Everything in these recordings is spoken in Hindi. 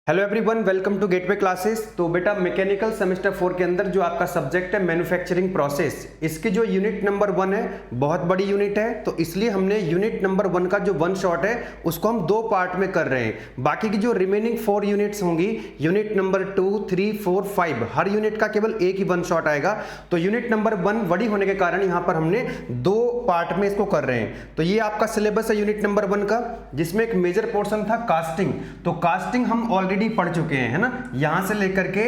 Hello everyone, welcome to Gateway classes. तो बेटा मैकेनिकल सेमेस्टर 4 के अंदर जो आपका सब्जेक्ट है मैन्युफैक्चरिंग प्रोसेस, इसकी जो यूनिट नंबर 1 है बहुत बड़ी यूनिट है, तो इसलिए हमने यूनिट नंबर 1 का जो वन शॉट है उसको हम दो पार्ट में कर रहे हैं। बाकी की जो रिमेनिंग 4 यूनिट्स होंगी, यूनिट नंबर 2, 3, 4, 5, हर यूनिट का केवल एक ही वन शॉट आएगा। तो यूनिट नंबर 1 बड़ी होने के कारण यहाँ पर हमने दो पार्ट में इसको कर रहे हैं। तो ये आपका सिलेबस है यूनिट नंबर 1 का, जिसमें एक मेजर पोर्शन था कास्टिंग। तो कास्टिंग हम ऑलरेडी पढ़ चुके हैं, है ना, यहां से लेकर के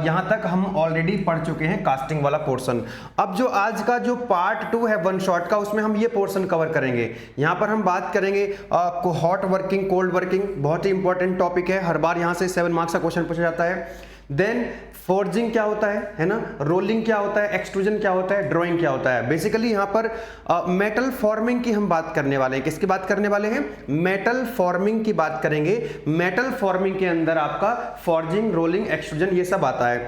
यहां तक हम ऑलरेडी पढ़ चुके हैं कास्टिंग वाला पोर्शन। अब जो आज का जो पार्ट 2 है वन शॉट का, उसमें हम ये पोर्शन कवर करेंगे। यहां पर हम बात करेंगे हॉट वर्किंग, कोल्ड वर्किंग, बहुत ही इंपॉर्टेंट टॉपिक है, हर बार यहां से 7 मार्क्स का क्वेश्चन पूछा जाता है। देन फोर्जिंग क्या होता है ना, रोलिंग क्या होता है, एक्सट्रूजन क्या होता है, ड्राइंग क्या होता है। बेसिकली यहाँ पर मेटल फॉर्मिंग की हम बात करने वाले हैं। किसकी बात करने वाले हैं? मेटल फॉर्मिंग की बात करेंगे। मेटल फॉर्मिंग के अंदर आपका फॉर्जिंग, रोलिंग, एक्सट्रूजन ये सब आता है।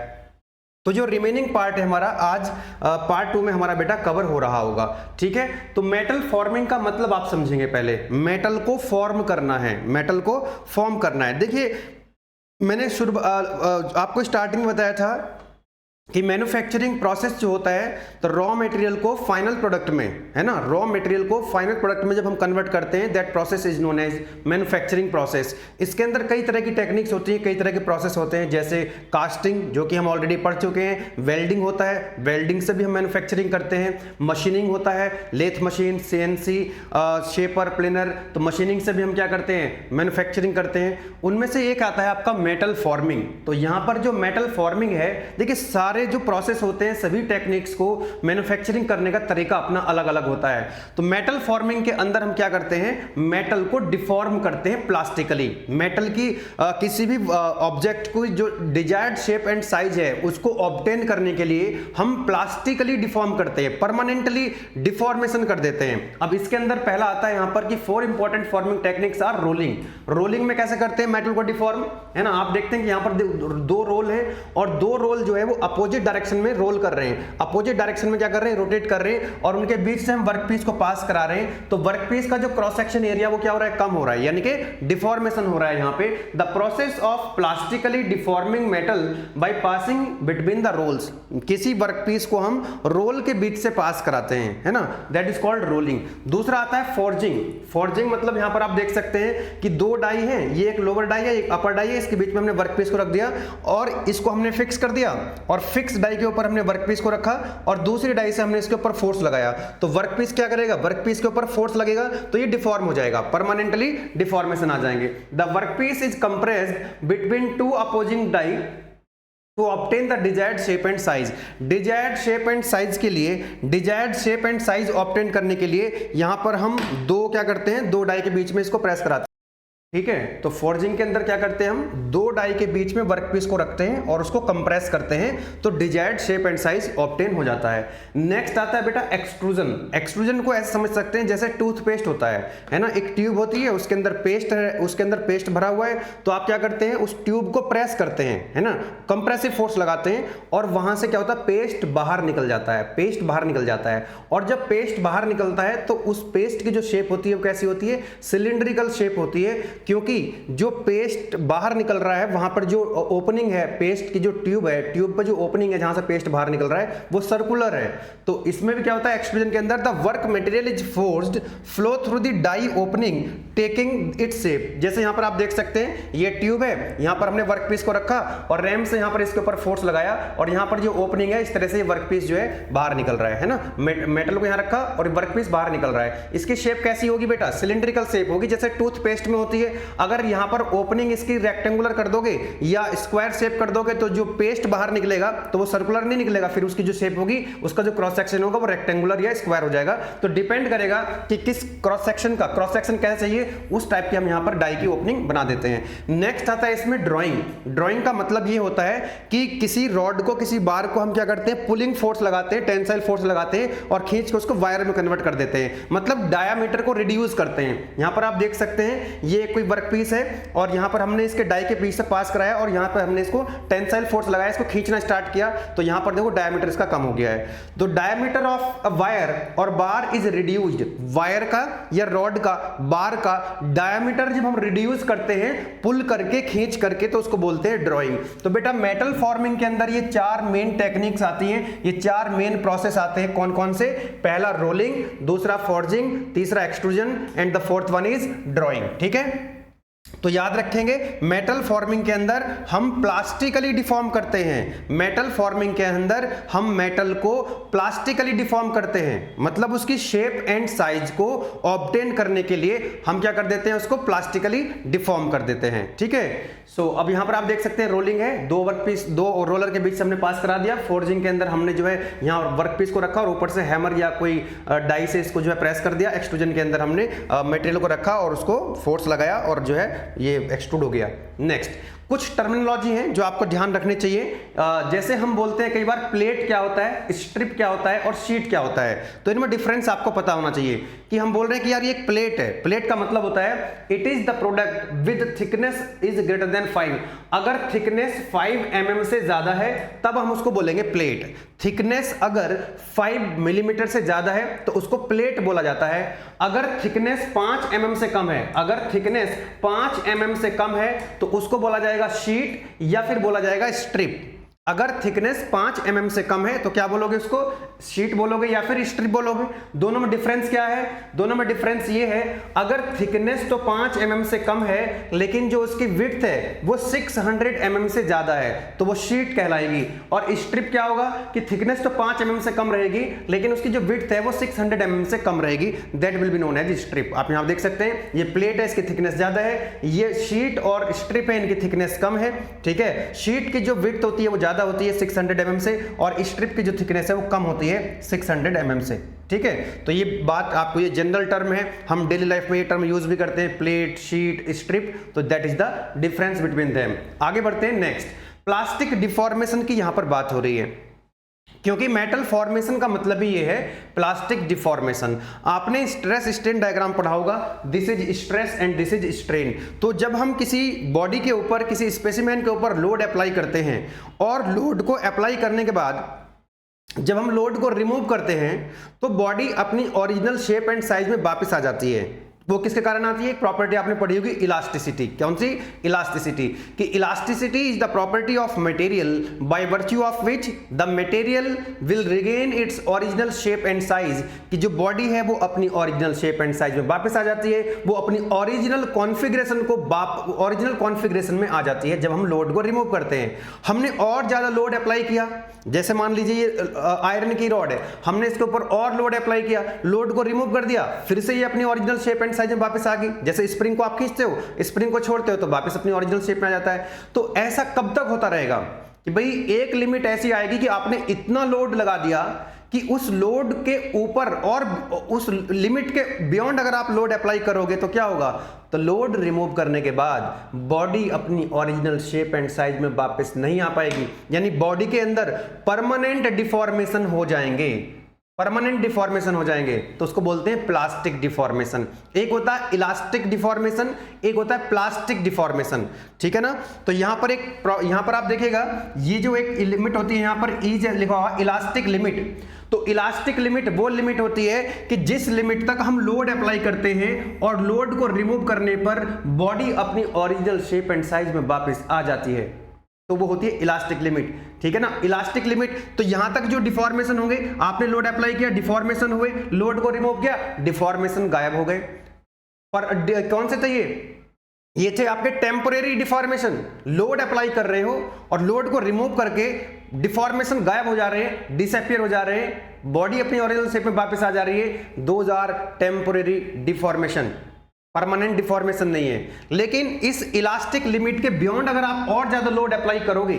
तो जो रिमेनिंग पार्ट है हमारा आज पार्ट 2 में हमारा बेटा कवर हो रहा होगा, ठीक है। तो मेटल फॉर्मिंग का मतलब आप समझेंगे। पहले मेटल को फॉर्म करना है, मेटल को फॉर्म करना है। देखिए, मैंने आपको स्टार्टिंग में बताया था कि मैन्युफैक्चरिंग प्रोसेस जो होता है, तो रॉ मटेरियल को फाइनल प्रोडक्ट में, है ना, रॉ मटेरियल को फाइनल प्रोडक्ट में जब हम कन्वर्ट करते हैं, that process is known as manufacturing process. इसके अंदर कई तरह की टेक्निक्स होती हैं, कई तरह के प्रोसेस होते हैं, जैसे कास्टिंग जो कि हम ऑलरेडी पढ़ चुके हैं, वेल्डिंग होता है, वेल्डिंग से भी हम मैन्युफैक्चरिंग करते हैं, मशीनिंग होता है, lathe machine, CNC, shaper, planer, तो मशीनिंग से भी हम क्या करते हैं, मैन्युफैक्चरिंग करते हैं। उनमें से एक आता है आपका मेटल फॉर्मिंग। तो यहां पर जो मेटल फॉर्मिंग है, देखिए सारे जो प्रोसेस होते हैं, सभी टेक्निक्स को मैन्युफैक्चरिंग करने का तरीका अपना अलग अलग होता है। तो मेटल फॉर्मिंग के अंदर हम क्या करते हैं, मेटल को डिफॉर्म करते हैं प्लास्टिकली। मेटल की किसी भी ऑब्जेक्ट को जो डिजायर्ड शेप एंड साइज है उसको ऑब्टेन करने के लिए हम प्लास्टिकली डिफॉर्म करते हैं, परमानेंटली डिफॉर्मेशन कर देते हैं। अब इसके अंदर पहला आता है यहां पर कि 4 important forming techniques are rolling. Rolling में कैसे करते हैं मेटल को डिफॉर्म, है ना। आप देखते हैं कि यहां पर दो रोल है और दो रोल जो है वो अपोजिट डायरेक्शन में रोल कर रहे हैं। अपोजिट डायरेक्शन में क्या कर रहे हैं, रोटेट कर रहे हैं, और उनके बीच से हम वर्कपीस को पास करा रहे हैं। तो वर्कपीस का जो क्रॉस सेक्शन एरिया वो क्या हो रहा है, कम हो रहा है, यानी कि डिफॉर्मेशन हो रहा है यहां पे। The process of plastically deforming metal by passing between the rolls. किसी वर्कपीस को हम रोल के बीच से पास कराते हैं, है ना, दैट इज कॉल्ड रोलिंग। दूसरा आता है फोर्जिंग। फोर्जिंग मतलब यहां पर आप देख सकते हैं कि दो डाई हैं, ये एक लोअर डाई है, एक अपर डाई है, इसके बीच में हमने वर्कपीस को रख दिया और इसको हमने फिक्स कर दिया, और फिक्स डाई के ऊपर हमने वर्कपीस को रखा और दूसरी डाई से हमने इसके ऊपर फोर्स लगाया। तो वर्कपीस क्या करेगा, वर्कपीस के ऊपर फोर्स लगेगा तो ये डिफॉर्म हो जाएगा, परमानेंटली डिफॉर्मेशन आ जाएंगे। The workpiece is compressed between two opposing die to obtain the desired shape and size. Desired shape and size के लिए, desired shape and size obtain करने के लिए यहां पर हम दो क्या करते हैं, दो डाई के बीच में इसको प्रेस कराते हैं, ठीक है। तो फोर्जिंग के अंदर क्या करते हैं, हम दो डाई के बीच में वर्कपीस को रखते हैं और उसको कंप्रेस करते हैं, तो desired shape and size obtain हो जाता है। नेक्स्ट आता है बेटा एक्सट्रूजन। एक्सट्रूजन को ऐसे समझ सकते हैं जैसे टूथपेस्ट होता है ना, एक ट्यूब होती है, उसके अंदर पेस्ट है, उसके अंदर पेस्ट भरा हुआ है, तो आप क्या करते हैं, उस ट्यूब को प्रेस करते हैं, है ना, कंप्रेसिव फोर्स लगाते हैं, और वहां से क्या होता है, पेस्ट बाहर निकल जाता है, पेस्ट बाहर निकल जाता है। और जब पेस्ट बाहर निकलता है तो उस पेस्ट की जो शेप होती है वो कैसी होती है, सिलिंड्रिकल शेप होती है, क्योंकि जो पेस्ट बाहर निकल रहा है वहां पर जो ओपनिंग है, पेस्ट की जो ट्यूब है, ट्यूब पर जो ओपनिंग है जहां से पेस्ट बाहर निकल रहा है वो सर्कुलर है। तो इसमें भी क्या होता है, एक्सट्रूजन के अंदर the work material is forced flow through the die opening taking its shape. जैसे यहां पर आप देख सकते हैं ये ट्यूब है, यहां पर हमने वर्कपीस को रखा और रैम से यहां पर इसके ऊपर फोर्स लगाया, और यहां पर जो ओपनिंग है इस तरह से ये वर्कपीस जो है बाहर निकल रहा है ना, मेटल को यहां रखा और वर्कपीस बाहर निकल रहा है। इसकी शेप कैसी होगी बेटा, सिलिंड्रिकल शेप होगी, जैसे टूथपेस्ट में होती है। अगर यहां पर ओपनिंग इसकी रेक्टेंगुलर कर दोगे या स्क्वायर शेप कर दोगे तो जो पेस्ट बाहर निकलेगा तो वो सर्कुलर नहीं निकलेगा, फिर उसकी जो शेप होगी, उसका जो क्रॉस सेक्शन होगा वो रेक्टेंगुलर या स्क्वायर हो जाएगा। तो डिपेंड करेगा कि किस क्रॉस सेक्शन का, क्रॉस सेक्शन कैसा चाहिए, उस टाइप की हम यहां पर डाई की ओपनिंग बना देते हैं। नेक्स्ट आता है इसमें ड्राइंग। ड्राइंग का मतलब ये होता है कि किसी रॉड को, किसी बार को हम क्या करते हैं, पुलिंग फोर्स लगाते हैं, टेंसाइल फोर्स लगाते हैं और खींच के उसको वायर में कन्वर्ट कर देते हैं, मतलब डायामीटर को रिड्यूस करते हैं। यहां पर आप देख सकते हैं ये कोई कोई वर्क पीस है और यहाँ पर हमने इसके डाई के पीस से पास कराया और यहाँ पर हमने इसको टेंसाइल फोर्स लगाया, इसको खींचना स्टार्ट किया, तो यहाँ पर देखो डायमीटर इसका कम हो गया है। तो डायमीटर ऑफ अ वायर और बार इज रिड्यूस्ड, वायर का या रॉड का, बार का डायमीटर जब हम रिड्यूस करते हैं पुल करके, खींच करके, तो उसको बोलते हैं ड्रॉइंग। तो बेटा मेटल फॉर्मिंग के अंदर ये 4 मेन टेक्निक्स आती हैं, ये 4 मेन प्रोसेस आते हैं। कौन कौन से? पहला रोलिंग, दूसरा फॉर्जिंग, तीसरा extrusion and the fourth one is drawing. ठीक है, तो याद रखेंगे मेटल फॉर्मिंग के अंदर हम प्लास्टिकली डिफॉर्म करते हैं, मेटल फॉर्मिंग के अंदर हम मेटल को प्लास्टिकली डिफॉर्म करते हैं, मतलब उसकी शेप एंड साइज को ऑब्टेन करने के लिए हम क्या कर देते हैं, उसको प्लास्टिकली डिफॉर्म कर देते हैं। ठीक है, सो अब यहां पर आप देख सकते हैं रोलिंग है, 2 वर्क पीस 2 रोलर के बीच से हमने पास करा दिया। फोर्जिंग के अंदर हमने जो है यहाँ वर्क पीस को रखा और ऊपर से हैमर या कोई डाई से इसको जो है प्रेस कर दिया। एक्सट्रूजन के अंदर हमने मटेरियल को रखा और उसको फोर्स लगाया और जो है ये एक्सट्रूड हो गया। नेक्स्ट, कुछ टर्मिनोलॉजी हैं जो आपको ध्यान रखने चाहिए। जैसे हम बोलते हैं कई बार प्लेट क्या होता है, स्ट्रिप क्या होता है और शीट क्या होता है, तो इनमें डिफरेंस आपको पता होना चाहिए। कि हम बोल रहे हैं कि यार ये एक प्लेट है, प्लेट का मतलब होता है it is the product with thickness is greater than 5। अगर थिकनेस 5 mm से ज्यादा है तब हम उसको बोलेंगे प्लेट। थिकनेस अगर 5 मिलीमीटर से ज्यादा है तो उसको प्लेट बोला जाता है। अगर थिकनेस 5 mm से कम है, अगर थिकनेस 5 mm से कम है तो उसको बोला जाएगा शीट या फिर बोला जाएगा स्ट्रिप। अगर थिकनेस 5 mm से कम है तो क्या बोलोगे, उसको शीट बोलोगे या फिर स्ट्रिप बोलोगे। दोनों में डिफरेंस क्या है? दोनों में डिफरेंस ये है, अगर थिकनेस तो 5 mm से कम है लेकिन जो उसकी विड्थ है वो 600 mm से ज्यादा है तो वो शीट कहलाएगी। और स्ट्रिप क्या होगा कि थिकनेस तो 5 mm से कम रहेगी लेकिन उसकी जो विड्थ है वो 600 mm से कम रहेगी, that will be known as strip. आप यहां देख सकते हैं ये प्लेट है, इसकी थिकनेस ज्यादा है, ये शीट और स्ट्रिप है, इनकी थिकनेस कम है। ठीक है, शीट की जो विड्थ होती है वो ज्यादा होती है 600 mm से और स्ट्रिप की जो थिकनेस है वो कम होती है 600 mm से। ठीक है, तो ये बात आपको, ये जनरल टर्म है, हम डेली लाइफ में ये टर्म यूज भी करते हैं, प्लेट, शीट, स्ट्रिप, तो that is the difference between them. आगे बढ़ते हैं। नेक्स्ट, प्लास्टिक डिफॉर्मेशन की यहां पर बात हो रही है, क्योंकि मेटल फॉर्मेशन का मतलब ही ये है प्लास्टिक डिफॉर्मेशन। आपने स्ट्रेस स्ट्रेन डायग्राम पढ़ा होगा, this is stress and this is strain. तो जब हम किसी बॉडी के ऊपर, किसी स्पेसिमेन के ऊपर लोड अप्लाई करते हैं और लोड को अप्लाई करने के बाद जब हम लोड को रिमूव करते हैं तो बॉडी अपनी ओरिजिनल शेप एंड साइज में वापस आ जाती है। वो किसके कारण आती है? एक प्रॉपर्टी आपने पढ़ी होगी, इलास्टिसिटी। कौन सी? इलास्टिसिटी। कि elasticity is the property of material by virtue of which the material will regain its original shape and size. कि जो बॉडी है वो अपनी ओरिजिनल शेप एंड साइज में वापस आ जाती है, वो अपनी ओरिजिनल कॉन्फ़िगरेशन को ओरिजिनल कॉन्फ़िगरेशन में आ जाती है जब हम लोड को रिमूव करते हैं। हमने और ज्यादा लोड अप्लाई किया, जैसे मान लीजिए ये आयरन की रॉड है, हमने इसके ऊपर और लोड अप्लाई किया, लोड को रिमूव कर दिया, फिर से ये अपनी ओरिजिनल शेप एंड साइज में वापस आ गई। जैसे स्प्रिंग को आप खींचते हो, स्प्रिंग को छोड़ते हो तो वापस अपनी ओरिजिनल शेप में आ जाता है। तो ऐसा कब तक होता रहेगा कि भाई एक लिमिट ऐसी आएगी कि आपने इतना लोड लगा दिया कि उस लोड के ऊपर और उस लिमिट के बियॉन्ड अगर आप लोड अप्लाई करोगे तो क्या होगा, तो लोड रिमूव करने के बाद बॉडी अपनी ओरिजिनल शेप एंड साइज में वापस नहीं आ पाएगी, यानी बॉडी के अंदर परमानेंट डिफॉर्मेशन हो जाएंगे, परमानेंट डिफॉर्मेशन हो जाएंगे, तो उसको बोलते हैं प्लास्टिक डिफॉर्मेशन। एक होता है इलास्टिक डिफॉर्मेशन, एक होता है प्लास्टिक डिफॉर्मेशन। ठीक है ना, तो यहां पर आप देखिएगा ये जो एक लिमिट होती है, यहां पर ई लिखा हुआ इलास्टिक लिमिट। तो इलास्टिक लिमिट वो लिमिट होती है कि जिस लिमिट तक हम लोड अप्लाई करते हैं और लोड को रिमूव करने पर बॉडी अपनी ओरिजिनल शेप एंड साइज में वापस आ जाती है, तो वो होती है इलास्टिक लिमिट। ठीक है ना, इलास्टिक लिमिट। तो यहां तक जो डिफॉर्मेशन होंगे, आपने लोड अप्लाई किया, डिफॉर्मेशन हुए, लोड को रिमूव किया, डिफॉर्मेशन गायब हो गए। पर कौन से थे ये थे आपके टेम्परेरी डिफॉर्मेशन। लोड अप्लाई कर रहे हो और लोड को रिमूव करके डिफॉर्मेशन गायब हो जा रहे हैं, डिसअपियर हो जा रहे हैं, बॉडी अपनी ओरिजिनल शेप में वापस आ जा रही है। Those are temporary deformation, permanent deformation नहीं है। लेकिन इस इलास्टिक लिमिट के बियॉन्ड अगर आप और ज्यादा लोड अप्लाई करोगे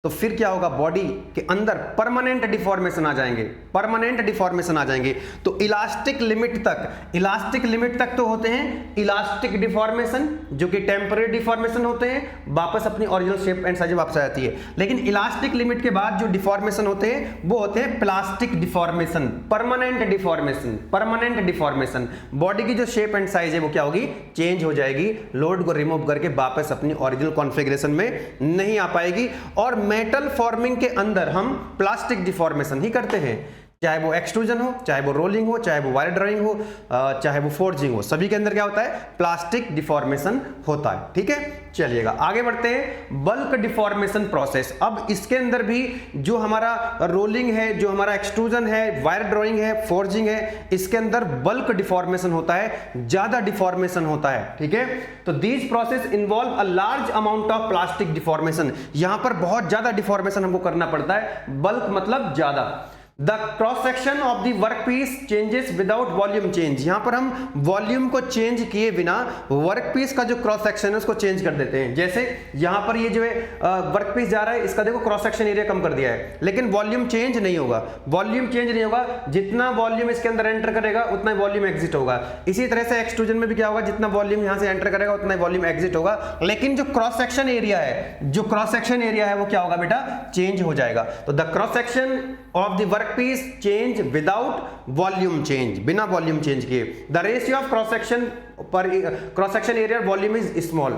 तो फिर क्या होगा, बॉडी के अंदर परमानेंट डिफॉर्मेशन आ जाएंगे, परमानेंट डिफॉर्मेशन आ जाएंगे। तो इलास्टिक लिमिट तक तो होते हैं इलास्टिक डिफॉर्मेशन, जो कि टेम्पररी डिफॉर्मेशन होते हैं, वापस अपनी ओरिजिनल शेप एंड साइज वापस आ जाती है। लेकिन इलास्टिक लिमिट के बाद जो डिफॉर्मेशन होते हैं वो होते हैं plastic deformation, permanent deformation, permanent deformation. Body की जो शेप एंड साइज है वो क्या होगी, चेंज हो जाएगी, लोड को रिमूव करके वापस अपनी ओरिजिनल कॉन्फ़िगरेशन में नहीं आ पाएगी। और मेटल फॉर्मिंग के अंदर हम प्लास्टिक डिफॉर्मेशन ही करते हैं, चाहे वो एक्सट्रूजन हो, चाहे वो रोलिंग हो, चाहे वो वायर ड्राइंग हो, चाहे वो फोर्जिंग हो, सभी के अंदर क्या होता है, प्लास्टिक डिफॉर्मेशन होता है। ठीक है, चलिएगा आगे बढ़ते हैं। बल्क डिफॉर्मेशन प्रोसेस, अब इसके अंदर भी जो हमारा रोलिंग है, जो हमारा एक्सट्रूजन है, वायर ड्राइंग है, फोर्जिंग है, इसके अंदर बल्क डिफॉर्मेशन होता है, ज्यादा डिफॉर्मेशन होता है। ठीक है, तो these process involve a large amount of plastic deformation, यहां पर बहुत ज्यादा डिफॉर्मेशन हमको करना पड़ता है, बल्क मतलब ज्यादा। The cross section of the work piece changes without volume change, यहां पर हम वॉल्यूम को चेंज किए बिना वर्क पीस का जो क्रॉस सेक्शन है उसको चेंज कर देते हैं। जैसे यहां पर ये जो है वर्क पीस जा रहा है, इसका देखो क्रॉस सेक्शन एरिया कम कर दिया है, लेकिन वॉल्यूम चेंज नहीं होगा, वॉल्यूम चेंज नहीं होगा, जितना वॉल्यूम इसके अंदर एंटर करेगा उतना वॉल्यूम एग्जिट होगा। इसी तरह से एक्सट्रूजन में भी क्या होगा, जितना वॉल्यूम यहां से एंटर करेगा उतना वॉल्यूम एग्जिट होगा, लेकिन जो क्रॉस सेक्शन एरिया है, जो क्रॉस सेक्शन एरिया है वो क्या होगा बेटा, चेंज हो जाएगा। तो the cross section of the workpiece change without volume change, बिना वॉल्यूम चेंज किए। The ratio of cross section per cross section area volume is small,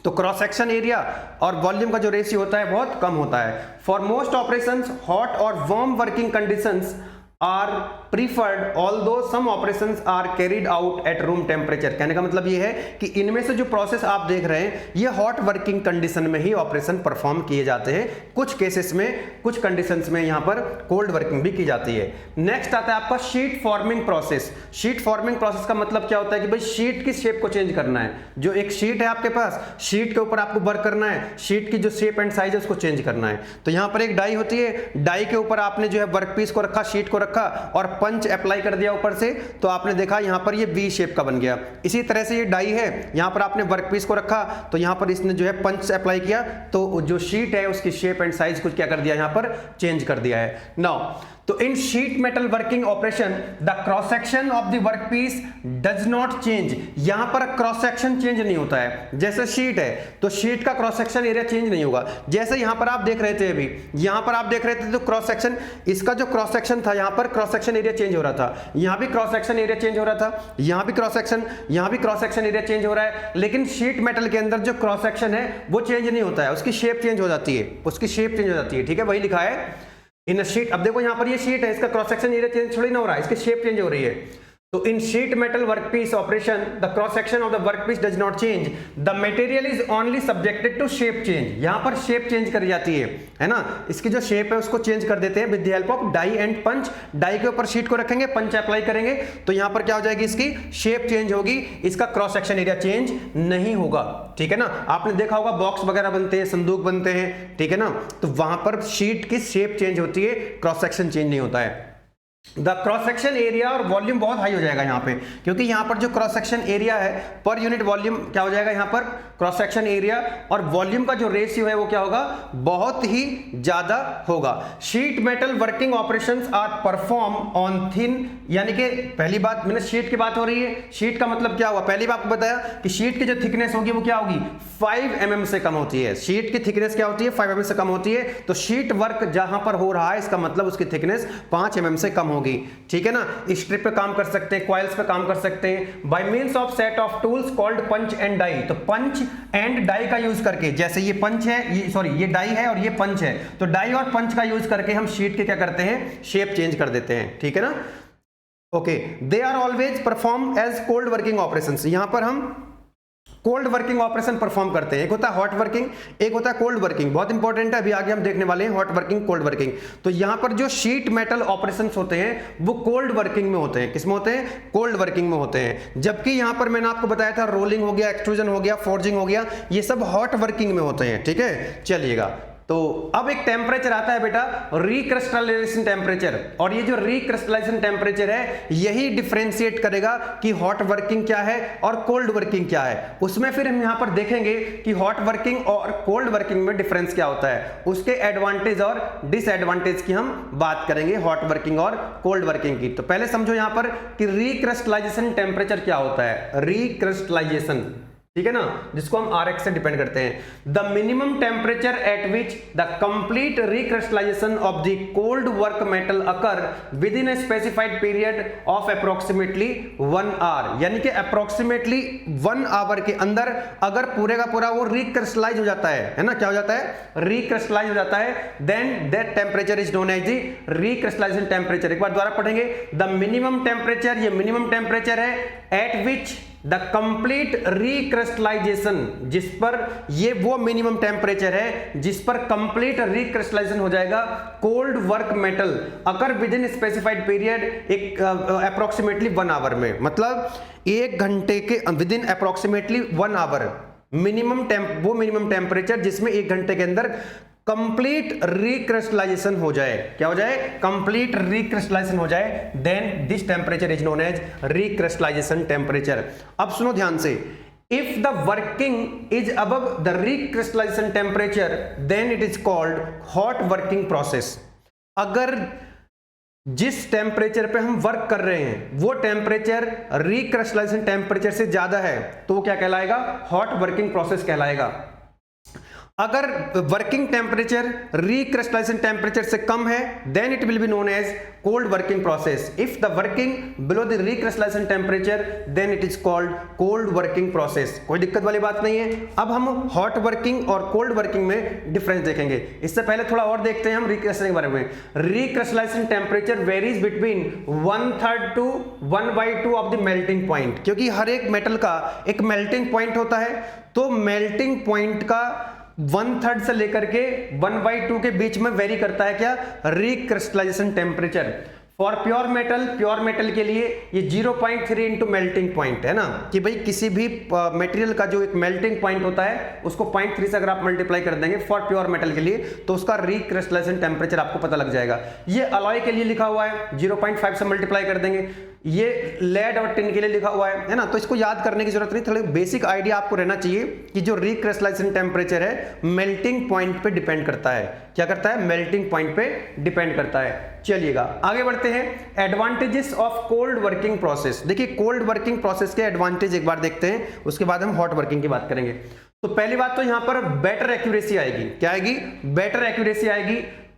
तो क्रॉस सेक्शन एरिया और वॉल्यूम का जो रेशियो होता है बहुत कम होता है। फॉर मोस्ट ऑपरेशंस हॉट और warm working conditions are preferred although some operations are carried out at room temperature. कहने का मतलब ये है कि इनमें से जो प्रोसेस आप देख रहे हैं ये हॉट वर्किंग कंडीशन में ही ऑपरेशन परफॉर्म किए जाते हैं, कुछ केसेस में, कुछ कंडीशंस में यहां पर कोल्ड वर्किंग भी की जाती है। नेक्स्ट आता है आपका sheet forming process. Sheet forming process का मतलब क्या होता है कि भाई शीट की शेप को चेंज करना है, जो एक शीट है आपके पास, शीट के ऊपर आपको वर्क करना है, शीट की जो शेप एंड साइज है उसको चेंज करना है। तो यहां पर एक डाई होती है, डाई के ऊपर आपने जो है वर्कपीस को रखा, शीट को रखा और पंच अप्लाई कर दिया ऊपर से, तो आपने देखा यहां पर ये वी शेप का बन गया। इसी तरह से ये डाई है, यहां पर आपने वर्कपीस को रखा तो यहां पर इसने जो है पंच अप्लाई किया, तो जो शीट है उसकी शेप एंड साइज कुछ क्या कर दिया, यहां पर चेंज कर दिया है। नाउ तो in sheet metal working operation the cross section of the workpiece does not change, यहां पर क्रॉस सेक्शन चेंज नहीं होता है। जैसे शीट है तो शीट का क्रॉस सेक्शन एरिया चेंज नहीं होगा, जैसे यहां पर आप देख रहे थे, अभी यहां पर आप देख रहे थे तो क्रॉस सेक्शन, इसका जो क्रॉस सेक्शन था यहां पर क्रॉस सेक्शन एरिया चेंज हो रहा था, यहां भी क्रॉस सेक्शन एरिया चेंज हो रहा था, यहां भी क्रॉस सेक्शन, यहां भी क्रॉस सेक्शन एरिया चेंज हो रहा है, लेकिन शीट मेटल के अंदर जो क्रॉस सेक्शन है वो चेंज नहीं होता है, उसकी शेप चेंज हो जाती है, उसकी शेप चेंज हो जाती है। ठीक है, वही लिखा है इन शीट। अब देखो यहां पर ये शीट है, इसका क्रॉस सेक्शन एरिया चेंज थोड़ी ना हो रहा है, इसकी शेप चेंज हो रही है। तो in sheet metal workpiece operation the cross section of the workpiece does not change, the material is only subjected to shape change, यहां पर शेप चेंज करी जाती है ना, इसकी जो शेप है उसको चेंज कर देते हैं with the help of die and punch. Die के ऊपर शीट को रखेंगे, पंच अप्लाई करेंगे तो यहां पर क्या हो जाएगी, इसकी शेप चेंज होगी, इसका क्रॉस सेक्शन एरिया चेंज नहीं होगा। ठीक है ना, आपने देखा होगा बॉक्स वगैरह बनते हैं, संदूक बनते हैं, ठीक है ना, तो वहां पर शीट की शेप चेंज होती है, क्रॉस सेक्शन चेंज नहीं होता है। द क्रॉस सेक्शन एरिया और वॉल्यूम बहुत हाई हो जाएगा यहाँ पे, क्योंकि यहाँ पर जो क्रॉस सेक्शन एरिया है पर यूनिट वॉल्यूम क्या हो जाएगा, यहाँ पर क्रॉस सेक्शन एरिया और वॉल्यूम का जो रेशियो है वो क्या होगा, बहुत ही ज्यादा होगा। Sheet metal working operations are perform on thin, यानी कि पहली बात मैंने शीट की बात हो रही है, शीट का मतलब क्या हुआ, पहली बात आपको बताया कि शीट की जो थिकनेस होगी वो क्या होगी, 5 mm से कम होती है। शीट की थिकनेस क्या होती है, 5 mm से कम होती है, तो शीट वर्क जहां पर हो रहा है इसका मतलब उसकी थिकनेस 5 mm से कम होगी। ठीक है ना, स्ट्रिप पे काम कर सकते हैं, कॉइल्स पे काम कर सकते हैं by means of set of tools called punch and die. तो पंच एंड डाई का यूज करके, जैसे ये पंच है, ये सॉरी ये डाई है और ये पंच है, तो डाई और पंच का यूज करके हम शीट के क्या करते हैं, शेप चेंज कर देते हैं। ठीक है ना, okay, they are always perform as cold working operations, यहां पर हम कोल्ड वर्किंग ऑपरेशन परफॉर्म करते हैं। एक होता है हॉट वर्किंग, एक होता है कोल्ड वर्किंग, बहुत इंपॉर्टेंट है, अभी आगे हम देखने वाले हैं हॉट वर्किंग, कोल्ड वर्किंग। तो यहां पर जो शीट मेटल ऑपरेशंस होते हैं वो कोल्ड वर्किंग में होते हैं, किसमें होते हैं, कोल्ड वर्किंग में होते हैं। जबकि यहां पर मैंने आपको बताया था रोलिंग हो गया, एक्सट्रूजन हो गया, फोर्जिंग हो गया, ये सब हॉट वर्किंग में होते हैं। ठीक है, चलिएगा तो अब एक टेम्परेचर आता है बेटा रिक्रिस्टलाइजेशन टेम्परेचर, और ये जो रिक्रिस्टलाइजेशन टेम्परेचर है यही डिफरेंशिएट करेगा कि हॉट वर्किंग क्या है और कोल्ड वर्किंग क्या है। उसमें फिर हम यहां पर देखेंगे कि हॉट वर्किंग और कोल्ड वर्किंग में डिफरेंस क्या होता है, उसके एडवांटेज और डिसएडवांटेज की हम बात करेंगे हॉट वर्किंग और कोल्ड वर्किंग की। तो पहले समझो यहां पर कि रिक्रिस्टलाइजेशन टेम्परेचर क्या होता है। रिक्रिस्टलाइजेशन, ठीक है ना, जिसको हम Rx से डिपेंड करते हैं। The minimum temperature at which the complete recrystallization of the cold work metal occur within a specified period of approximately 1 hour, यानी कि अप्रोक्सीमेटली 1 आवर के अंदर अगर पूरे का पूरा वो रिक्रिस्टलाइज हो जाता है ना, क्या हो जाता है, रिक्रिस्टलाइज हो जाता है, then that temperature is known as the recrystallization temperature. एक बार दोबारा पढ़ेंगे, द मिनिमम टेम्परेचर, ये मिनिमम टेम्परेचर है at which the complete recrystallization, जिस पर ये वो मिनिमम टेम्परेचर है जिस पर कंप्लीट रिक्रिस्टलाइजेशन हो जाएगा कोल्ड वर्क मेटल अगर विद इन स्पेसिफाइड पीरियड, एक अप्रोक्सीमेटली 1 आवर में, मतलब 1 घंटे के विद इन अप्रोक्सीमेटली 1 आवर वो मिनिमम टेम्परेचर जिसमें 1 घंटे के अंदर कंप्लीट रिक्रिस्टलाइजेशन हो जाए। क्या हो जाए, कंप्लीट रिक्रिस्टलाइजेशन हो जाए, then this temperature is known as recrystallization temperature. अब सुनो ध्यान से, if the working is above the recrystallization temperature then it is called hot working process. अगर जिस टेम्परेचर पे हम वर्क कर रहे हैं वो टेम्परेचर रिक्रिस्टलाइजेशन टेम्परेचर से ज्यादा है तो वो क्या कहलाएगा, हॉट वर्किंग प्रोसेस कहलाएगा। अगर वर्किंग टेम्परेचर रिक्रिस्टलाइजेशन टेम्परेचर से कम है then it will be known as cold working process. If the working below the recrystallization temperature then it is called cold working process. कोई दिक्कत वाली बात नहीं है। अब हम हॉट वर्किंग और कोल्ड वर्किंग में डिफरेंस देखेंगे। इससे पहले थोड़ा और देखते हैं हम रिक्रिस्टलाइजेशन के बारे में। Recrystallisation temperature varies between 1/3 to 1/2 of the melting point, क्योंकि हर एक मेटल का एक मेल्टिंग पॉइंट होता है, तो मेल्टिंग पॉइंट का 1/3 से लेकर के 1/2 के बीच में वेरी करता है क्या, recrystallisation temperature. For pure metal के लिए ये 0.3 इंटू मेल्टिंग पॉइंट है ना, कि भाई किसी भी मटेरियल का जो एक मेल्टिंग पॉइंट होता है उसको 0.3 से अगर आप मल्टीप्लाई कर देंगे फॉर प्योर मेटल के लिए तो उसका रिक्रिस्टलाइजेशन टेम्परेचर आपको पता लग जाएगा। ये अलॉय के लिए लिखा हुआ है 0.5 से मल्टीप्लाई कर देंगे। ये लेड और टिन के लिए लिखा हुआ है ना, तो इसको याद करने की जरूरत नहीं, थोड़ा बेसिक आइडिया आपको रहना चाहिए कि जो रिक्रिस्टलाइजेशन टेम्परेचर है मेल्टिंग पॉइंट पे डिपेंड करता है। क्या करता है, मेल्टिंग पॉइंट पे डिपेंड करता है। चलिएगा आगे बढ़ते हैं। Advantages of cold working process. देखिए कोल्ड वर्किंग प्रोसेस के एडवांटेज एक बार देखते हैं, उसके बाद हम हॉट वर्किंग की बात करेंगे। तो पहली बात तो यहां पर बेटर एक्यूरेसी आएगी। क्या आएगी, बेटर एक्यूरेसी आएगी,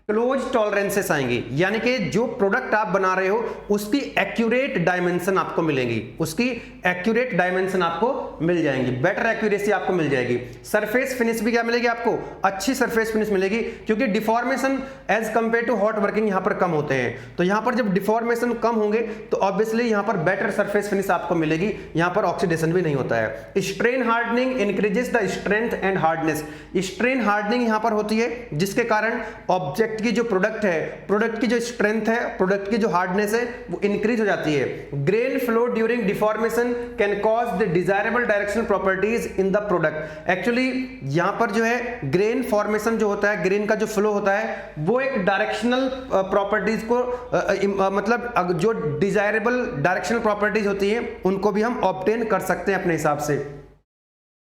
क्लोज टॉलरेंसेस आएंगी, यानी कि जो प्रोडक्ट आप बना रहे हो उसकी एक्यूरेट डायमेंशन आपको मिलेंगी, उसकी एक्यूरेट डायमेंशन आपको मिल जाएंगी, बेटर एक्यूरेसी आपको मिल जाएगी। सरफेस फिनिश भी क्या मिलेगी आपको, अच्छी सरफेस फिनिश मिलेगी, क्योंकि deformation as compare to hot working यहां पर कम होते हैं। तो यहां पर जब डिफॉर्मेशन कम होंगे तो ऑब्वियसली यहां पर बेटर सरफेस फिनिश आपको मिलेगी, यहां पर ऑक्सीडेशन भी नहीं होता है। Strain hardening increases the strength and hardness. Strain hardening यहां पर होती है जिसके कारण ऑब्जेक्ट की जो प्रोडक्ट है, प्रोडक्ट की जो स्ट्रेंथ है, प्रोडक्ट की जो हार्डनेस है वो इंक्रीज हो जाती है। Grain flow during deformation can cause the desirable directional properties in the product. Actually यहां पर जो है ग्रेन फॉर्मेशन जो होता है, ग्रेन का जो फ्लो होता है वो एक डायरेक्शनल प्रॉपर्टीज को मतलब जो डिजायरेबल डायरेक्शनल प्रॉपर्टीज होती है उनको भी हम ऑब्टेन कर सकते हैं अपने हिसाब से।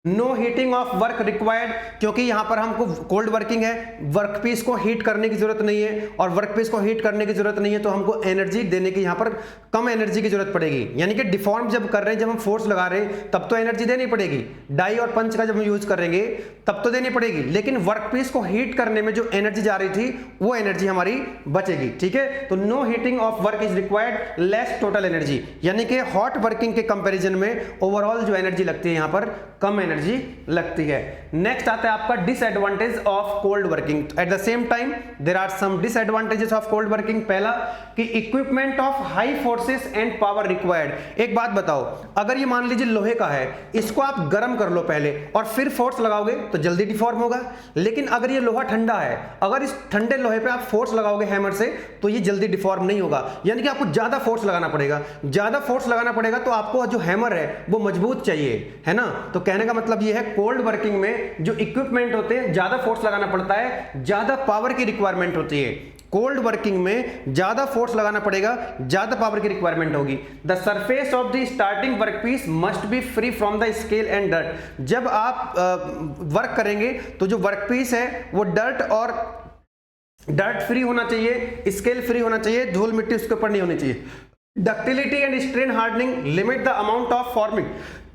No heating of work required, क्योंकि यहां पर हमको कोल्ड वर्किंग है, वर्कपीस को हीट करने की जरूरत नहीं है, और वर्कपीस को हीट करने की जरूरत नहीं है तो हमको एनर्जी देने की यहां पर कम एनर्जी की जरूरत पड़ेगी। यानी कि डिफॉर्म जब कर रहे हैं, जब हम फोर्स लगा रहे हैं तब तो एनर्जी देनी पड़ेगी, डाई और पंच का जब हम यूज करेंगे तब तो देनी पड़ेगी, लेकिन वर्कपीस को हीट करने में जो एनर्जी जा रही थी वो एनर्जी हमारी बचेगी। ठीक है, तो no heating of work is required, less total energy, यानी कि हॉट वर्किंग के कंपेरिजन में ओवरऑल जो एनर्जी लगती है यहां पर कम एनर्जी लगती है। नेक्स्ट आता है आपका disadvantage of cold working. At the same time there are some disadvantages of cold working. पहला कि equipment of high forces and power required. एक बात बताओ, अगर ये मान लीजिए लोहे का है, इसको आप गर्म कर लो पहले और फिर फोर्स लगाओगे तो जल्दी डिफॉर्म होगा, लेकिन अगर ये लोहा ठंडा है, अगर इस ठंडे लोहे पे आप फोर्स लगाओगे हैमर से तो ये जल्दी डिफॉर्म नहीं होगा, यानी कि आपको ज्यादा फोर्स लगाना पड़ेगा। ज्यादा फोर्स लगाना पड़ेगा तो आपको जो हैमर है वो मजबूत चाहिए, है ना। तो कहने का मतलब ये है कोल्ड वर्किंग में जो इक्विपमेंट होते हैं ज्यादा फोर्स लगाना पड़ता है, ज्यादा पावर की रिक्वायरमेंट होती है। कोल्ड वर्किंग में ज्यादा फोर्स लगाना पड़ेगा, ज्यादा पावर की रिक्वायरमेंट होगी। The surface of the starting workpiece must be free from the scale and dirt. जब आप वर्क करेंगे तो जो वर्कपीस है वो डर्ट फ्री होना चाहिए, स्केल फ्री होना चाहिए, धूल मिट्टी उसके ऊपर नहीं होनी चाहिए। Ductility and strain hardening limit the amount of forming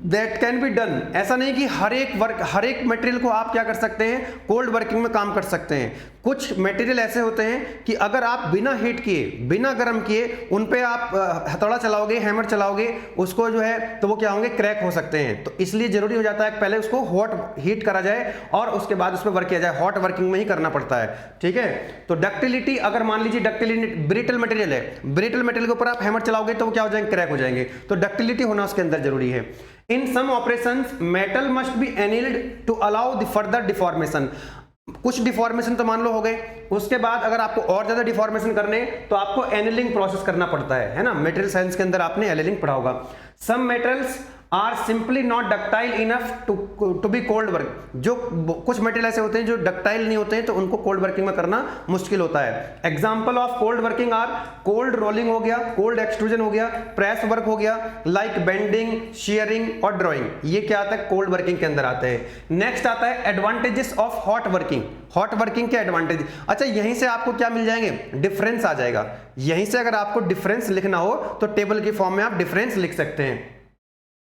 that can be done. ऐसा नहीं कि हर एक मटेरियल को आप क्या कर सकते हैं, कोल्ड वर्किंग में काम कर सकते हैं। कुछ मटेरियल ऐसे होते हैं कि अगर आप बिना हीट किए, बिना गर्म किए उन पे आप हथौड़ा चलाओगे, हैमर चलाओगे, उसको जो है तो वो क्या होंगे, क्रैक हो सकते हैं। तो इसलिए जरूरी हो जाता है कि पहले उसको हॉट हीट करा जाए और उसके बाद उस पर वर्क किया जाए। हॉट वर्किंग में ही करना पड़ता है, ठीक है। तो डक्टिलिटी, अगर मान लीजिए डक्टिलिटी ब्रिटल मटेरियल है, ब्रिटल मटेरियल के ऊपर आप हैमर चलाओगे तो वो क्या हो जाएंगे, क्रैक हो जाएंगे। तो डक्टिलिटी होना उसके अंदर जरूरी है। In some operations, metal must be annealed to allow the further deformation. कुछ डिफॉर्मेशन तो मान लो हो गए, उसके बाद अगर आपको और ज्यादा डिफॉर्मेशन करने तो आपको एनिलिंग प्रोसेस करना पड़ता है ना। मटेरियल साइंस के अंदर आपने एनिलिंग पढ़ा होगा। Some metals are simply not ductile enough to be cold work. जो कुछ मटेरियल ऐसे होते हैं जो डक्टाइल नहीं होते हैं, तो उनको कोल्ड वर्किंग में करना मुश्किल होता है। Example of cold working are cold rolling हो गया, कोल्ड एक्सट्रूजन हो गया, प्रेस वर्क हो गया, लाइक बेंडिंग, शेयरिंग और ड्रॉइंग। ये क्या आता है, कोल्ड वर्किंग के अंदर आते हैं। नेक्स्ट आता है advantages of hot working. Hot working के एडवांटेज, अच्छा यहीं से आपको क्या मिल जाएंगे, डिफरेंस आ जाएगा। यहीं से अगर आपको डिफरेंस लिखना हो तो टेबल की फॉर्म में आप डिफरेंस लिख सकते हैं।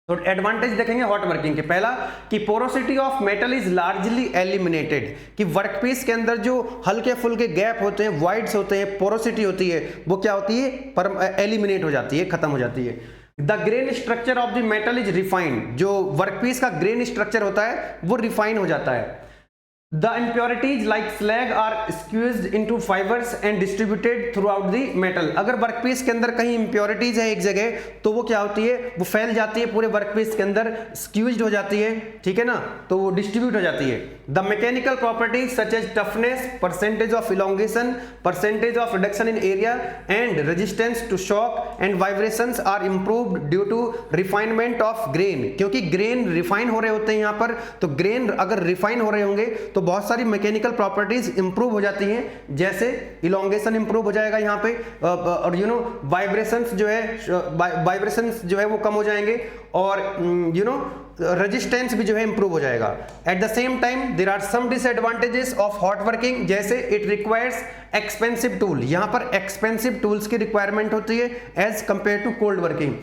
तो एडवांटेज देखेंगे हॉट वर्किंग के। पहला कि porosity of metal is largely eliminated, कि वर्कपीस के अंदर जो हल्के फुल्के गैप होते हैं, वॉइड्स होते हैं, पोरोसिटी होती है, वो क्या होती है, पर एलिमिनेट हो जाती है, खत्म हो जाती है। The grain structure of the metal is refined, जो वर्कपीस का ग्रेन स्ट्रक्चर होता है वो रिफाइन हो जाता है। The impurities like slag are squeezed into fibers and distributed throughout the metal. अगर वर्कपीस के अंदर कहीं impurities है एक जगह, तो वो क्या होती है, वो फैल जाती है पूरे वर्कपीस के अंदर, squeezed हो जाती है, ठीक है ना, तो वो डिस्ट्रीब्यूट हो जाती है। The mechanical properties such as toughness, percentage of elongation, percentage of reduction in area and resistance to shock and vibrations are improved due to refinement of grain। क्योंकि ग्रेन रिफाइन हो रहे होते हैं यहाँ पर, तो ग्रेन अगर रिफाइन हो रहे होंगे तो बहुत सारी मैकेनिकल प्रॉपर्टीज इंप्रूव हो जाती हैं, जैसे इलोंगेशन इंप्रूव हो जाएगा यहाँ पे, और वाइब्रेशंस जो है वो कम हो जाएंगे, और रेजिस्टेंस भी जो है इंप्रूव हो जाएगा। At the same time there are some disadvantages of hot working, जैसे इट रिक्वायर्स एक्सपेंसिव टूल। यहाँ पर एक्सपेंसिव टूल्स की रिक्वायरमेंट होती है as compare to cold working.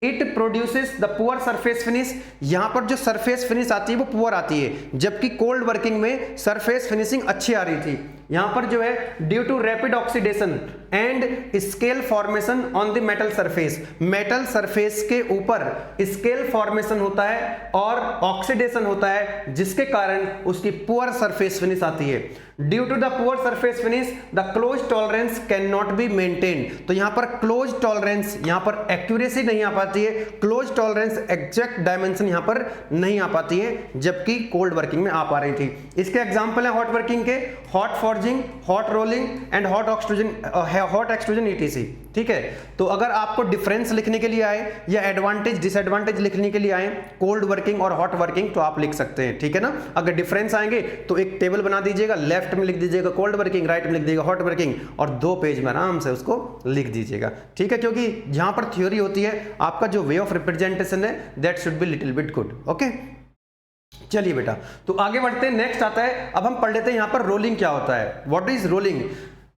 It produces the poor surface finish, यहां पर जो सरफेस फिनिश आती है वो पुअर आती है, जबकि कोल्ड वर्किंग में सरफेस फिनिशिंग अच्छी आ रही थी। यहां पर जो है due to rapid oxidation and scale formation on the metal surface, metal surface के ऊपर स्केल फॉर्मेशन होता है और ऑक्सीडेशन होता है, जिसके कारण उसकी पुअर सरफेस फिनिश आती है। Due to the poor surface finish the close tolerance can not be maintain. तो यहां पर क्लोज टॉलरेंस, यहां पर एक्यूरेसी नहीं आ पाती है, क्लोज टॉलरेंस एग्जैक्ट डायमेंशन यहां पर नहीं आ पाती है, जबकि कोल्ड वर्किंग में आ पा रही थी। इसके एग्जांपल है हॉट वर्किंग के, hot forging, hot rolling and hot extrusion etc. ठीक है, तो अगर आपको डिफरेंस लिखने के लिए आए या एडवांटेज डिसएडवांटेज लिखने के लिए आए कोल्ड वर्किंग और हॉट वर्किंग, तो आप लिख सकते हैं, ठीक है ना। अगर डिफरेंस आएंगे तो एक टेबल बना दीजिएगा, लेफ्ट में लिख दीजिएगा कोल्ड वर्किंग, राइट में लिख दीजिएगा हॉट वर्किंग, और 2 पेज में आराम से उसको लिख दीजिएगा, ठीक है। क्योंकि जहां पर थ्योरी होती है, आपका जो वे ऑफ रिप्रेजेंटेशन है that should be little bit good. Okay, चलिए बेटा, तो आगे बढ़ते हैं। नेक्स्ट आता है, अब हम पढ़ लेते हैं यहां पर रोलिंग क्या होता है। What is rolling?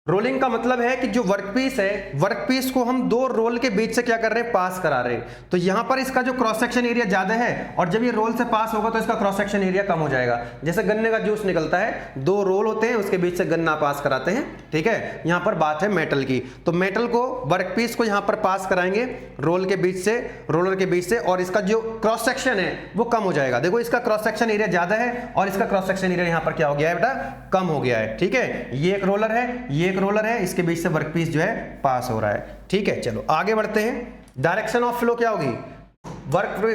रोलिंग का मतलब है कि जो वर्कपीस है, वर्कपीस को हम 2 रोल के बीच से क्या कर रहे हैं, पास करा रहे हैं। तो यहां पर इसका जो क्रॉस सेक्शन एरिया ज्यादा है, और जब ये रोल से पास होगा तो इसका क्रॉस सेक्शन एरिया कम हो जाएगा। जैसे गन्ने का जूस निकलता है, 2 रोल होते हैं, उसके बीच से गन्ना पास कराते हैं, ठीक है। यहां पर बात है मेटल की, तो मेटल को, वर्कपीस को यहां पर पास कराएंगे रोल के बीच से, रोलर के बीच से, और इसका जो क्रॉस सेक्शन है वो कम हो जाएगा। देखो इसका क्रॉस सेक्शन एरिया ज्यादा है और इसका क्रॉस सेक्शन एरिया यहां पर क्या हो गया है बेटा, कम हो गया है, ठीक है। ये एक रोलर है, ये एक रोलर है, इसके बीच से वर्कपीस जो है पास हो रहा है, ठीक है। चलो आगे बढ़ते हैं। डायरेक्शन ऑफ फ्लो क्या होगी,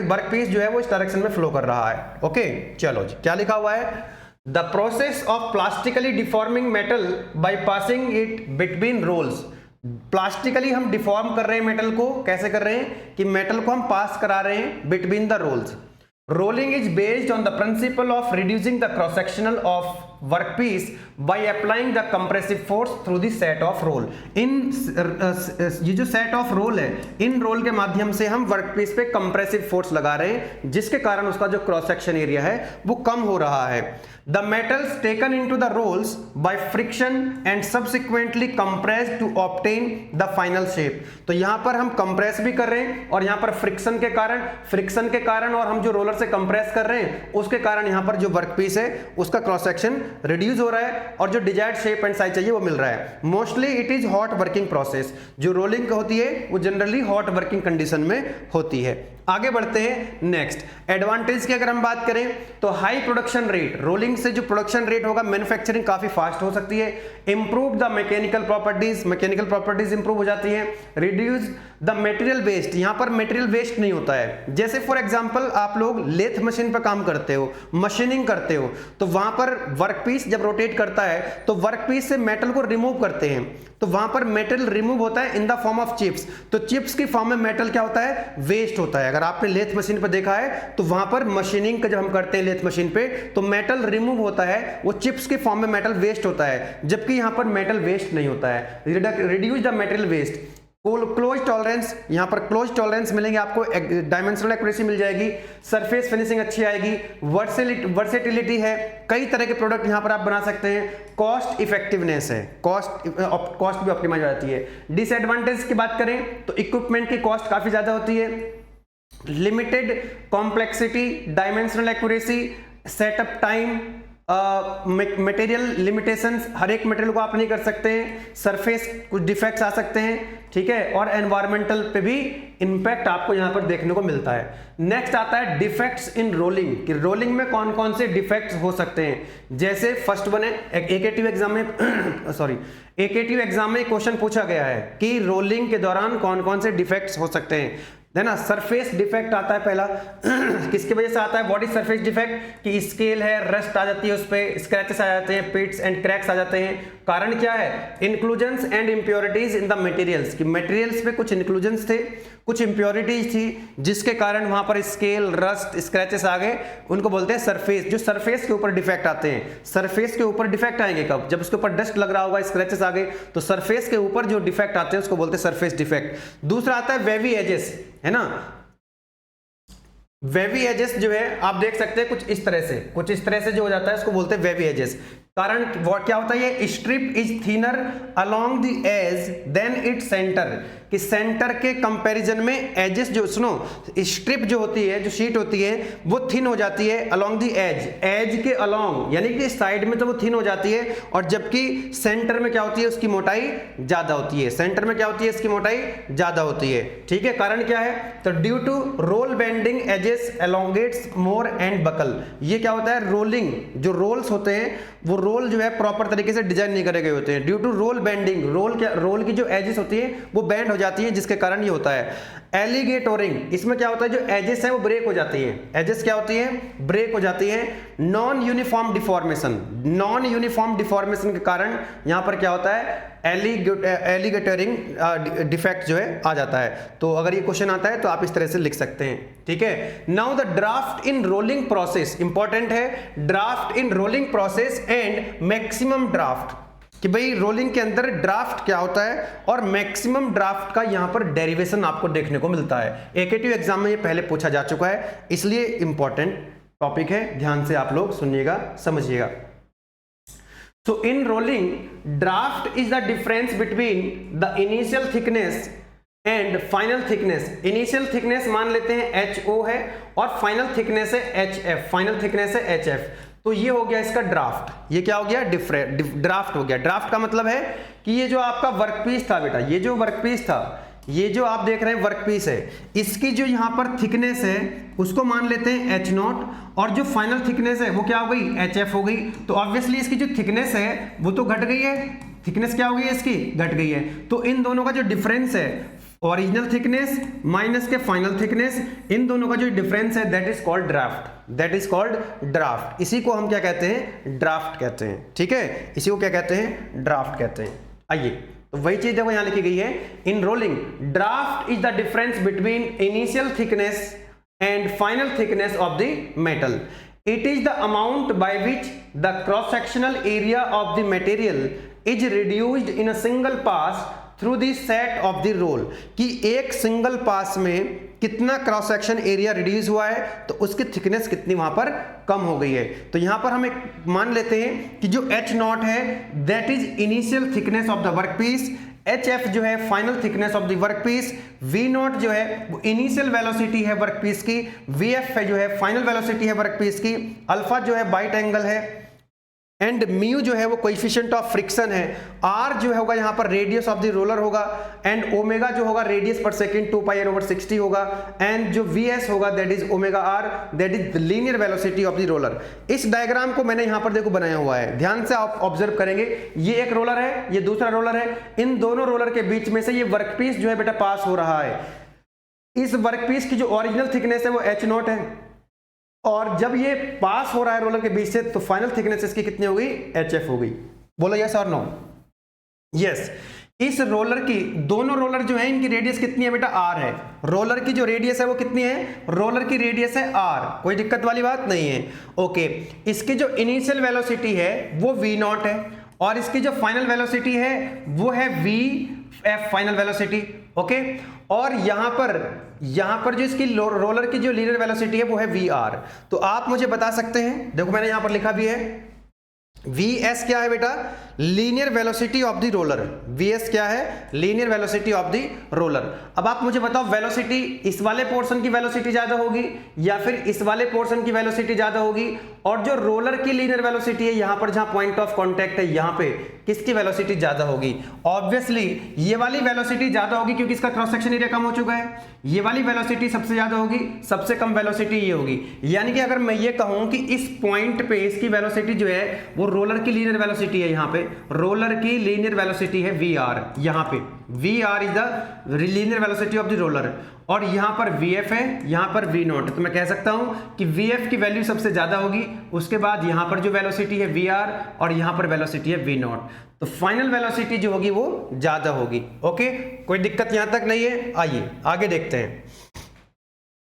वर्कपीस जो है वो इस डायरेक्शन में फ्लो कर रहा है। ओके, चलो जी, क्या लिखा हुआ है, the process of plastically deforming metal by passing it between rolls. Plastically हम डिफॉर्म कर रहे हैं मेटल को, कैसे कर रहे हैं कि मेटल को हम पास करा रहे हैं between the rolls. Rolling is based on the principle of reducing the cross sectional of workpiece by applying the compressive force through the set of roll. In ये जो सेट ऑफ रोल है, इन रोल के माध्यम से हम वर्कपीस पे कंप्रेसिव फोर्स लगा रहे हैं, जिसके कारण उसका जो क्रॉस सेक्शन एरिया है वो कम हो रहा है। The metals taken into the rolls by friction and subsequently compressed to obtain the final shape. तो यहां पर हम कंप्रेस भी कर रहे हैं और यहां पर फ्रिक्शन के कारण और हम जो रोलर से कंप्रेस कर रहे हैं उसके कारण यहां पर जो वर्कपीस है उसका क्रॉस सेक्शन रिड्यूस हो रहा है और जो डिजायर्ड शेप एंड साइज चाहिए वो मिल रहा है। Mostly it is hot working process. जो रोलिंग होती है वो जनरली हॉट वर्किंग कंडीशन में होती है। आगे बढ़ते हैं नेक्स्ट एडवांटेज की अगर हम बात करें तो हाई प्रोडक्शन रेट। रोलिंग से जो प्रोडक्शन रेट होगा, मैन्युफैक्चरिंग काफी फास्ट हो सकती है। Improve the mechanical properties improve हो जाती है। Reduce the material waste. यहां पर मटेरियल वेस्ट नहीं होता है। जैसे फॉर एग्जांपल आप लोग लेथ मशीन पर काम करते हो, मशीनिंग करते हो, तो वहां पर वर्कपीस जब रोटेट करता है तो वर्कपीस से मेटल को रिमूव करते हैं, तो वहां पर मेटल रिमूव होता है in the form of chips. तो चिप्स की फॉर्म में मेटल क्या होता है? वेस्ट होता है। अगर आपने लेथ मशीन पर देखा है तो वहां पर मशीनिंग का जब हम करते हैं लेथ मशीन पे तो मेटल रिमूव होता है, वो चिप्स के फॉर्म में मेटल वेस्ट होता है, जबकि यहां पर मेटल वेस्ट नहीं होता है। Reduce the material waste. Close tolerance, यहां पर क्लोज टॉलरेंस मिलेंगे आपको, डायमेंशनल एक्यूरेसी मिल जाएगी, सरफेस फिनिशिंग अच्छी आएगी, वर्सेटिलिटी है, कई तरह के प्रोडक्ट यहां पर आप बना सकते हैं। कॉस्ट इफेक्टिवनेस है, कॉस्ट भी ऑप्टिमाइज हो जाती है। डिसएडवांटेज की बात करें तो इक्विपमेंट की कॉस्ट काफी ज्यादा होती है, limited complexity, dimensional accuracy, setup time, material limitations, हर एक मटेरियल को आप नहीं कर सकते हैं, सरफेस कुछ डिफेक्ट्स आ सकते हैं, ठीक है, और एनवायरमेंटल पे भी इंपैक्ट आपको यहां पर देखने को मिलता है। नेक्स्ट आता है डिफेक्ट्स इन रोलिंग, कि रोलिंग में कौन कौन से डिफेक्ट्स हो सकते हैं। जैसे फर्स्ट वन है एकेटिव एग्जाम में एकेटिव एग्जाम में क्वेश्चन पूछा गया है कि रोलिंग के दौरान कौन कौन से डिफेक्ट्स हो सकते हैं, है ना। सरफेस डिफेक्ट आता है पहला किसकी वजह से आता है? What is surface defect? कि स्केल है, रस्ट आ जाती है, उस पे स्क्रैचेस आ जाते हैं, पिट्स एंड क्रैक्स आ जाते हैं। कारण क्या है? Inclusions and impurities in the materials, कि मटेरियल्स पे कुछ इंक्लूजन्स थे, कुछ इंप्योरिटीज थी, जिसके कारण वहां पर स्केल, रस्ट, स्क्रैचेस आ गए, उनको बोलते हैं सरफेस। जो सरफेस के ऊपर डिफेक्ट आते हैं, सरफेस के ऊपर डिफेक्ट आएंगे कब? जब उसके ऊपर डस्ट लग रहा होगा, स्क्रैचेस आ गए, तो सरफेस के ऊपर जो डिफेक्ट आते हैं उसको बोलते हैं सरफेस डिफेक्ट। दूसरा आता है वेवी एजेस, है ना। वेवी एजेस जो है आप देख सकते हैं कुछ इस तरह से जो हो जाता है उसको बोलते हैं वेवी एजेस। कारण क्या होता है? ये strip is thinner along the edge then it centre, कि सेंटर के कंपैरिजन में एजेस जो स्ट्रिप जो होती है, जो शीट होती है वो थिन हो जाती है अलोंग द एज के अलोंग, यानी कि साइड में तो वो थिन हो जाती है, और जबकि सेंटर में क्या होती है? उसकी मोटाई ज्यादा होती है। सेंटर में क्या होती है? इसकी मोटाई ज्यादा होती है, ठीक है। कारण क्या है? तो due to roll bending edges elongates more and buckle. ये क्या होता है? रोलिंग, जो रोल्स होते हैं वो रोल जो है प्रॉपर तरीके से डिजाइन नहीं करे गए होते हैं। Due to roll bending, roll की जो एजेस होती है वो बेंड हो जाती है, जिसके कारण ये होता है। एलिगेटोरिंग, इसमें क्या होता है? जो एजेस है वो ब्रेक हो जाती है। एजेस क्या होती है? ब्रेक हो जाती है। नॉन यूनिफॉर्म डिफॉर्मेशन के कारण यहां पर क्या होता है? एलिगेटोरिंग डिफेक्ट जो है आ जाता है। तो अगर ये क्वेश्चन आता है तो आप इस तरह से लिख सकते हैं, ठीक है। Now the draft in rolling process, important है, draft in rolling process and maximum draft, कि भाई रोलिंग के अंदर ड्राफ्ट क्या होता है और मैक्सिमम ड्राफ्ट का यहां पर डेरिवेशन आपको देखने को मिलता है। एकेटिव एग्जाम में ये पहले पूछा जा चुका है, इसलिए इंपॉर्टेंट टॉपिक है, ध्यान से आप लोग सुनिएगा, समझिएगा। So in rolling, draft is the difference between the initial thickness and final thickness. Initial thickness मान लेते हैं HO है और final thickness है HF, final thickness है HF। तो ये हो गया इसका ड्राफ्ट। ये क्या हो गया? ड्राफ्ट हो गया। ड्राफ्ट का मतलब है कि ये जो आपका वर्कपीस था बेटा, ये जो वर्कपीस था, ये जो आप देख रहे हैं वर्कपीस है, इसकी जो यहां पर थिकनेस है उसको मान लेते हैं H0, और जो फाइनल थिकनेस है वो क्या हो गई? HF हो गई। तो ऑब्वियसली इसकी जो थिकनेस है वो तो घट गई है। थिकनेस क्या हो गई है? इसकी घट गई है। तो इन दोनों का जो डिफरेंस है, ओरिजिनल थिकनेस माइनस के फाइनल थिकनेस, इन दोनों का जो डिफरेंस है that is called draft. That is called draft. इसी को हम क्या कहते हैं? ड्राफ्ट कहते हैं, ठीक है। इसी को क्या कहते हैं? ड्राफ्ट कहते हैं। आइए, तो वही चीज देखो यहां लिखी गई है, in rolling draft is the difference between initial thickness and final thickness of the metal. It is the amount by which the cross-sectional area of the material is reduced in a single pass through the set of the roll. कि एक सिंगल पास में कितना क्रॉस सेक्शन एरिया रिड्यूस हुआ है, तो उसकी थिकनेस कितनी वहां पर कम हो गई है। तो यहां पर हम एक मान लेते हैं कि जो H नॉट है that is initial thickness of the work piece, HF जो है final thickness of the work piece, V naught जो है वो इनिशियल वेलोसिटी है वर्क पीस की, VF है जो है फाइनल वेलोसिटी है वर्क पीस की, अल्फा जो है बाइट एंगल है, एंड म्यू जो है वो कोएफिशिएंट ऑफ फ्रिक्शन है, आर जो होगा यहाँ पर रेडियस ऑफ द रोलर होगा, एंड ओमेगा जो होगा रेडियस पर सेकंड 2πr/60 होगा, एंड जो वीएस होगा that is omega R, that is the linear velocity of the roller. इस डायग्राम को मैंने यहाँ पर देखो बनाया हुआ है, ध्यान से आप ऑब्जर्व करेंगे, ये एक रोलर है, ये दूसरा रोलर है, इन दोनों रोलर के बीच में से ये वर्कपीस जो है बेटा पास हो रहा है। इस वर्कपीस की जो ओरिजिनल थिकनेस है वो H नॉट है, और जब ये पास हो रहा है रोलर के बीच से तो फाइनल थिकनेस इसकी कितनी होगी, HF होगी। बोलो यस और नो? यस। इस रोलर की, दोनों रोलर जो है इनकी रेडियस कितनी है बेटा, R है। रोलर की जो रेडियस है वो कितनी है, रोलर की रेडियस है R, कोई दिक्कत वाली बात नहीं है। ओके, इसकी जो इनिशियल वेलोसिटी है वो V नॉट है, और इसकी जो फाइनल वेलोसिटी है वो है VF फाइनल वेलोसिटी। ओके, और यहां पर जो इसकी रोलर की जो लीनियर वेलोसिटी है वो है VR। तो आप मुझे बता सकते हैं, देखो मैंने यहां पर लिखा भी है, VS क्या है बेटा, linear velocity of the roller. VS क्या है, linear velocity of the roller. अब आप मुझे बताओ वेलोसिटी इस वाले पोर्शन की वेलोसिटी ज्यादा होगी या फिर इस वाले पोर्शन की वेलोसिटी ज्यादा होगी, और जो रोलर की लीनियर वेलोसिटी है यहां पर, जहां पॉइंट ऑफ कांटेक्ट है यहां पे, किसकी वेलोसिटी ज्यादा होगी? ऑब्वियसली ये वाली वेलोसिटी ज्यादा होगी क्योंकि इसका क्रॉस सेक्शन एरिया कम हो चुका है। ये वाली वेलोसिटी सबसे ज्यादा होगी, सबसे कम वेलोसिटी ये होगी। यानी कि अगर मैं ये कहूं कि इस पॉइंट पे इसकी वेलोसिटी जो है वो रोलर की लीनियर वेलोसिटी है, यहां पे रोलर की लीनियर वेलोसिटी है VR, यहां पे VR is the linear velocity of the roller, और यहां पर VF है, यहां पर V नॉट। तो मैं कह सकता हूं कि VF की वैल्यू सबसे ज्यादा होगी, उसके बाद यहां पर जो वेलोसिटी है VR, और यहां पर वेलोसिटी है V नॉट। तो फाइनल वेलोसिटी जो होगी वो ज्यादा होगी। ओके, कोई दिक्कत यहां तक नहीं है। आइए आगे देखते हैं।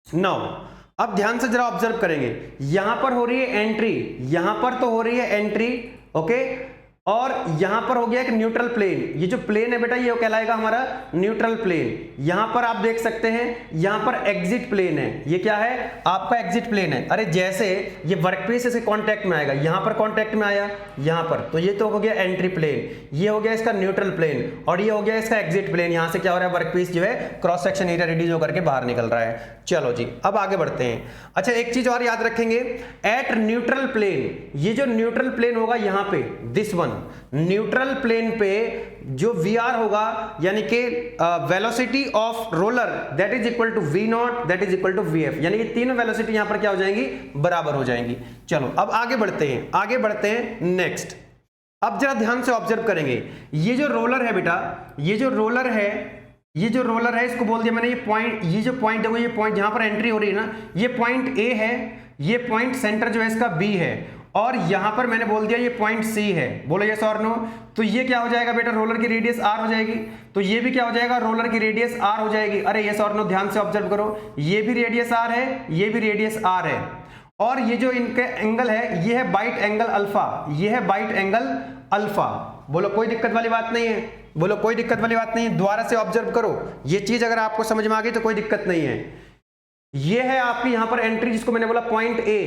नाउ अब ध्यान से जरा ऑब्जर्व करेंगे, यहां पर हो रही है एंट्री, यहां पर तो हो रही है एंट्री, ओके, और यहां पर हो गया एक न्यूट्रल प्लेन। ये जो प्लेन है बेटा ये कहलाएगा हमारा न्यूट्रल प्लेन। यहां पर आप देख सकते हैं यहां पर एग्जिट प्लेन है, ये क्या है, आपका एग्जिट प्लेन है। अरे जैसे ये वर्कपीस से कांटेक्ट में आएगा, यहां पर कांटेक्ट में आया यहां पर, तो ये तो हो गया एंट्री प्लेन, ये हो गया इसका न्यूट्रल प्लेन, और ये हो गया इसका एग्जिट प्लेन। यहां से क्या हो रहा है, वर्कपीस जो है क्रॉस सेक्शन एरिया रिड्यूस होकर के बाहर निकल रहा है। चलो जी अब आगे बढ़ते हैं। अच्छा एक चीज और याद रखेंगे, एट न्यूट्रल प्लेन, ये जो न्यूट्रल प्लेन होगा यहां पे, दिस वन न्यूट्रल प्लेन पे जो VR होगा, यानी कि velocity of roller that is equal to V naught that is equal to VF, यानी कि तीनों वेलोसिटी यहां पर क्या हो जाएंगी, बराबर हो जाएंगी। चलो अब आगे बढ़ते हैं नेक्स्ट। अब जरा ध्यान से ऑब्जर्व करेंगे, ये जो रोलर है बेटा, ये जो रोलर है इसको बोल दिया मैंने ये जो पॉइंट देखो, ये पॉइंट जहां पर एंट्री हो रही है ना, ये पॉइंट A है, ये पॉइंट सेंटर जो है इसका B है, और यहां पर मैंने बोल दिया ये पॉइंट C है। बोलो यस और नो? तो ये क्या हो जाएगा बेटा, रोलर की रेडियस R हो जाएगी, तो ये भी क्या हो जाएगा, रोलर की रेडियस R हो जाएगी। अरे यस और नो, ध्यान से ऑब्जर्व करो, ये भी रेडियस R है, ये भी रेडियस R है, और ये जो इनके एंगल है ये है बाइट एंगल अल्फा, ये है बाइट एंगल अल्फा। बोलो कोई दिक्कत वाली बात नहीं है, बोलो कोई दिक्कत वाली बात नहीं है। दोबारा से ऑब्जर्व करो, ये चीज अगर आपको समझ में आ गई तो कोई दिक्कत नहीं है। ये है आपकी यहां पर एंट्री, जिसको मैंने बोला पॉइंट A,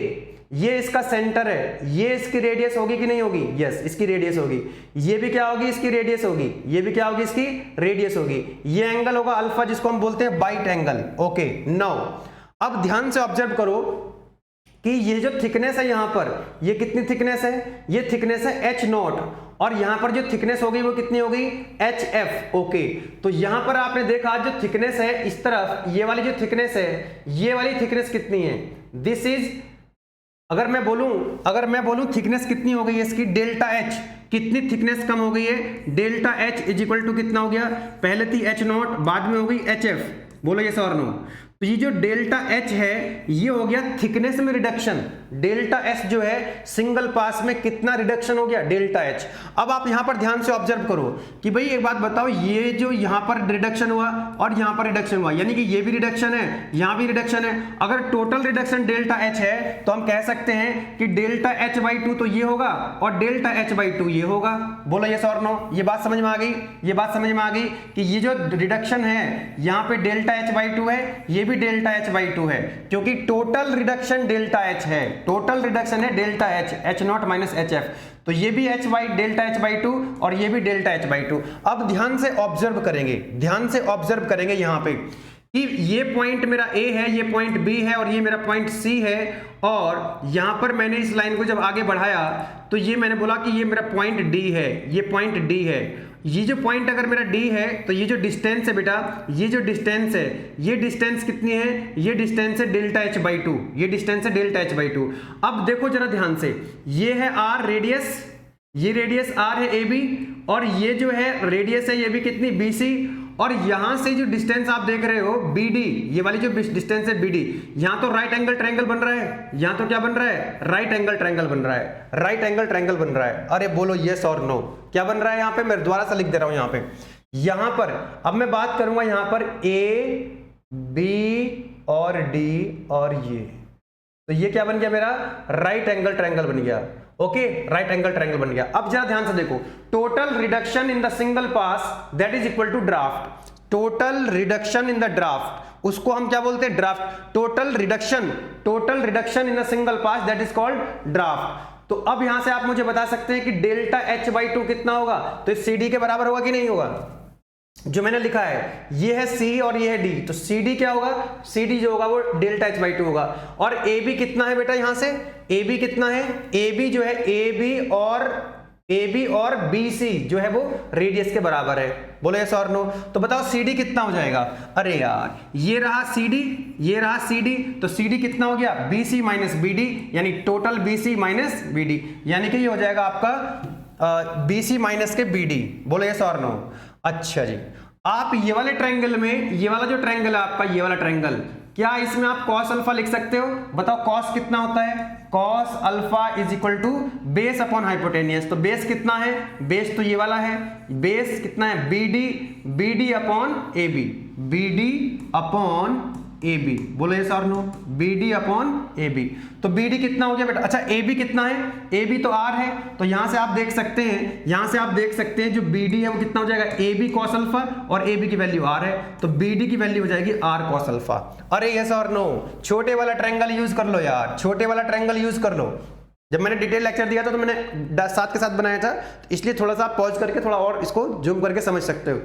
ये इसका सेंटर है, ये इसकी रेडियस होगी कि नहीं होगी, यस इसकी रेडियस होगी। ये भी क्या होगी, इसकी रेडियस होगी, ये भी क्या होगी, इसकी रेडियस होगी। ये एंगल होगा अल्फा, जिसको हम बोलते हैं बाइट एंगल। ओके, नाउ अब ध्यान से ऑब्जर्व करो कि ये जो थिकनेस है यहां पर, ये कितनी थिकनेस है, ये थिकनेस है H नॉट, और यहां पर जो थिकनेस होगी वो कितनी होगी, HF। ओके, तो यहां पर आपने देखा जो थिकनेस है इस तरफ, ये वाली जो थिकनेस है, ये वाली थिकनेस कितनी है, दिस इज, अगर मैं बोलूं थिकनेस कितनी हो गई है इसकी, डेल्टा H, कितनी थिकनेस कम हो गई है, delta H is equal to कितना हो गया, पहले थी H नॉट, बाद में हो गई HF। बोलो यस और नो? तो ये जो डेल्टा एच है ये हो गया थिकनेस में रिडक्शन। डेल्टा एस जो है सिंगल पास में कितना रिडक्शन हो गया, डेल्टा एच। अब आप यहां पर ध्यान से ऑब्जर्व करो कि भाई एक बात बताओ, ये जो यहां पर रिडक्शन हुआ और यहां पर रिडक्शन हुआ, यानी कि ये भी रिडक्शन है, यहां भी रिडक्शन है। अगर टोटल रिडक्शन डेल्टा एच है तो हम कह सकते हैं कि डेल्टा एच बाई 2 तो ये होगा और डेल्टा एच बाई 2 ये होगा। बोलो यस और नो। ये बात समझ में आ गई, ये बात समझ में आ गई कि ये जो रिडक्शन है यहां पे डेल्टा एच बाई 2 है, ये भी डेल्टा एच बाई 2 है, क्योंकि टोटल रिडक्शन डेल्टा एच है, टोटल रिडक्शन है delta H, H not minus H F. तो ये भी H by delta H by 2 और ये भी डेल्टा एच बाई 2। अब ध्यान से ऑब्जर्व करेंगे, ध्यान से ऑब्जर्व करेंगे यहां पे कि ये पॉइंट मेरा ए है, ये पॉइंट बी है और ये मेरा पॉइंट सी है। और यहां पर मैंने इस लाइन को जब आगे बढ़ाया तो ये मैंने बोला कि ये मेरा पॉइंट डी है, ये पॉइंट डी है। ये जो पॉइंट अगर मेरा डी है तो ये जो डिस्टेंस है बेटा, ये जो डिस्टेंस है, ये डिस्टेंस कितनी है, ये डिस्टेंस है डेल्टा एच बाई 2, ये डिस्टेंस है डेल्टा एच बाई 2। अब देखो जरा ध्यान से, ये है आर रेडियस, ये रेडियस आर है ए बी, और ये जो है रेडियस है ये भी कितनी बी सी, और यहां से जो डिस्टेंस आप देख रहे हो BD, ये वाली जो डिस्टेंस है BD, यहां तो राइट एंगल ट्रायंगल बन रहा है, यहां तो क्या बन रहा है, राइट एंगल ट्रायंगल बन रहा है, राइट एंगल ट्रायंगल बन रहा है। अरे बोलो यस और नो, क्या बन रहा है यहां पे, मैं दोबारा से लिख दे रहा हूं यहां पे। यहां पर अब मैं बात करूंगा यहां पर A B और D और ये, तो ये क्या बन गया मेरा, राइट एंगल ट्रायंगल बन गया। ओके, राइट एंगल ट्रायंगल बन गया। अब जरा ध्यान से देखो, total reduction in the single pass that is equal to draft. Total reduction in the draft, उसको हम क्या बोलते हैं, draft. Total reduction in a single pass that is called draft. तो अब यहां से आप मुझे बता सकते हैं कि डेल्टा एच बाई 2 कितना होगा, तो इस CD के बराबर होगा कि नहीं होगा। जो मैंने लिखा है ये है C और ये है D, तो CD क्या होगा, CD जो होगा वो डेल्टा एच बाई 2 होगा। और AB कितना है बेटा, यहां से AB कितना है, AB जो है AB और BC जो है वो रेडियस के बराबर है। बोलो यस और नो। तो बताओ CD कितना हो जाएगा, अरे यार ये रहा CD, ये रहा CD, तो CD कितना हो गया, BC माइनस BD, यानी टोटल BC माइनस BD, यानी कि ये हो जाएगा आपका BC माइनस के BD। बोलो यस और नो। अच्छा जी, आप ये वाले ट्रायंगल में, ये वाला जो ट्रायंगल है आपका, ये वाला ट्रायंगल, क्या इसमें आप कॉस अल्फा लिख सकते हो, बताओ कॉस कितना होता है, cos alpha is equal to base upon hypotenuse. तो बेस कितना है, बेस तो ये वाला है, बेस कितना है BD upon AB, BD upon AB। बोलो यस और नो, BD अपॉन AB। तो BD कितना हो गया बेटा, अच्छा AB कितना है, AB तो R है, तो यहां से आप देख सकते हैं, यहां से आप देख सकते हैं जो BD है वो कितना हो जाएगा, AB cos अल्फा, और AB की वैल्यू R है, तो BD की वैल्यू हो जाएगी R cos अल्फा। अरे यस और नो, छोटे वाला ट्रायंगल यूज कर लो यार, छोटे वाला ट्रायंगल यूज कर लो। जब मैंने डिटेल लेक्चर दिया था तो मैंने साथ के साथ बनाया था, तो इसलिए थोड़ा सा आप पॉज करके थोड़ा और इसको जूम करके समझ सकते हो।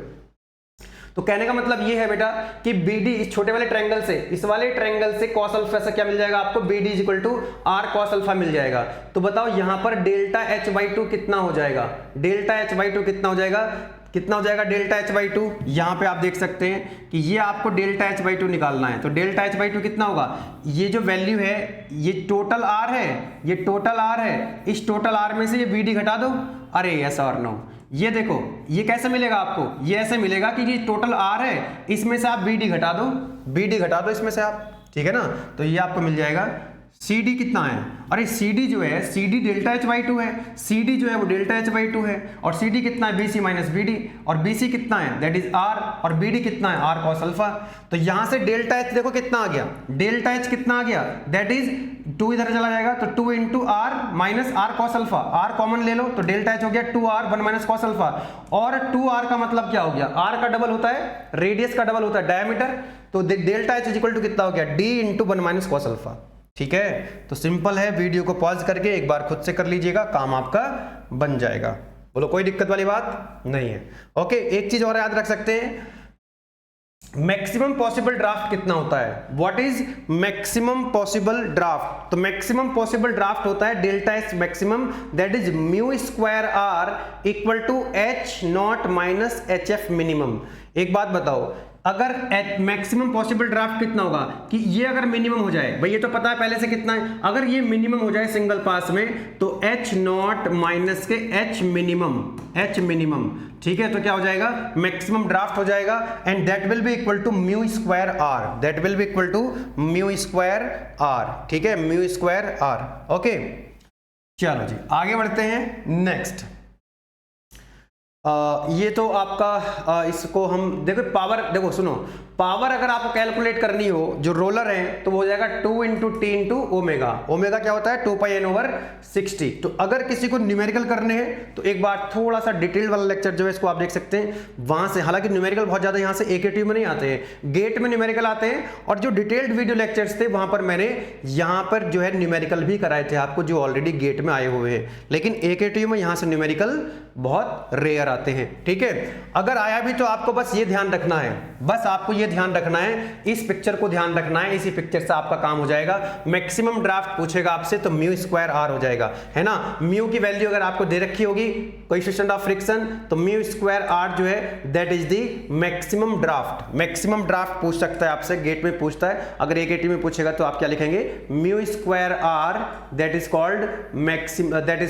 तो कहने का मतलब ये है बेटा कि BD इस छोटे वाले ट्रायंगल से, इस वाले ट्रायंगल से cos अल्फा से क्या मिल जाएगा आपको, BD is equal to R cos alpha मिल जाएगा। तो बताओ यहां पर डेल्टा एच बाई 2 कितना हो जाएगा, डेल्टा एच बाई 2 कितना हो जाएगा, कितना हो जाएगा डेल्टा एच बाई 2। यहां पे आप देख सकते हैं कि ये आपको डेल्टा एच बाई 2 निकालना है, तो डेल्टा एच बाई 2 कितना होगा, ये जो वैल्यू है ये टोटल R है, ये टोटल R है, इस टोटल R में से ये BD घटा दो। अरे यस और नो, ये देखो ये कैसे मिलेगा आपको, ये ऐसे मिलेगा कि ये टोटल R है, इसमें से आप BD घटा दो, BD घटा दो इसमें से आप, ठीक है ना। तो ये आपको मिल जाएगा CD कितना है, अरे CD जो है, CD डेल्टा एच बाई 2 है, CD जो है वो डेल्टा एच बाई 2 है, और CD कितना है, BC माइनस BD, और BC कितना है, दैट इज R, और BD कितना है, R cos अल्फा। तो यहां से डेल्टा एच देखो कितना आ गया, डेल्टा एच कितना आ गया, दैट इज 2 इधर चला जाएगा, तो 2 into R minus R cos alpha, R common ले लो, तो डेल्टा एच हो गया 2R 1 माइनस cos अल्फा। और 2R का मतलब क्या हो गया, R का डबल होता है, रेडियस का डबल होता है डायमीटर, तो delta H is equal to कितना हो गया, D into 1 minus cos alpha. ठीक है, तो सिंपल है, वीडियो को पॉज करके एक बार खुद से कर लीजिएगा, काम आपका बन जाएगा। बोलो कोई दिक्कत वाली बात नहीं है। ओके, एक चीज और याद रख सकते हैं, मैक्सिमम पॉसिबल ड्राफ्ट कितना होता है, what is maximum possible draft. तो मैक्सिमम पॉसिबल ड्राफ्ट होता है delta H maximum, that is mu square R equal to H naught minus HF minimum. एक बात बताओ, अगर मैक्सिमम पॉसिबल ड्राफ्ट कितना होगा कि ये अगर मिनिमम हो जाए, भाई ये तो पता है पहले से कितना है, अगर ये मिनिमम हो जाए सिंगल पास में तो h नॉट माइनस के h मिनिमम, ठीक है, तो क्या हो जाएगा, मैक्सिमम ड्राफ्ट हो जाएगा and that will be equal to mu square R, that will be equal to mu square R, ठीक है, म्यू स्क्वायर आर। ओके चलो जी आगे बढ़ते हैं। नेक्स्ट ये तो आपका इसको हम देखो पावर, देखो सुनो, पावर अगर आपको कैलकुलेट करनी हो जो रोलर है तो वो हो जाएगा 2 into T into omega. Omega क्या होता है 2 पाई एन ओवर 60। तो अगर किसी को न्यूमेरिकल करने हैं तो एक बार थोड़ा सा डिटेल वाला लेक्चर जो है इसको आप देख सकते हैं वहां से, हालांकि न्यूमेरिकल बहुत ज्यादा यहाँ से एकेटी में नहीं आते हैं, गेट में न्यूमेरिकल आते हैं, और जो डिटेल्ड वीडियो लेक्चर्स थे वहां पर मैंने यहाँ पर जो है न्यूमेरिकल भी कराए थे आपको जो ऑलरेडी गेट में आए हुए हैं, लेकिन एकेटी में यहाँ से न्यूमेरिकल बहुत रेयर आते हैं। ठीक है, अगर आया भी तो आपको बस ये ध्यान रखना है, बस आपको ये ध्यान रखना है, इस पिक्चर को ध्यान रखना है, इसी पिक्चर से आपका काम हो जाएगा। मैक्सिमम ड्राफ्ट पूछेगा आपसे तो म्यू स्क्वायर आर हो जाएगा, है ना। म्यू की वैल्यू अगर आपको दे रखी होगी कोएफिशिएंट ऑफ फ्रिक्शन, तो म्यू स्क्वायर आर जो है that is the maximum draft. Maximum draft पूछ सकता है आपसे, गेट में पूछता है, अगर एकेटी में पूछेगा तो आप क्या लिखेंगे, mu square R that is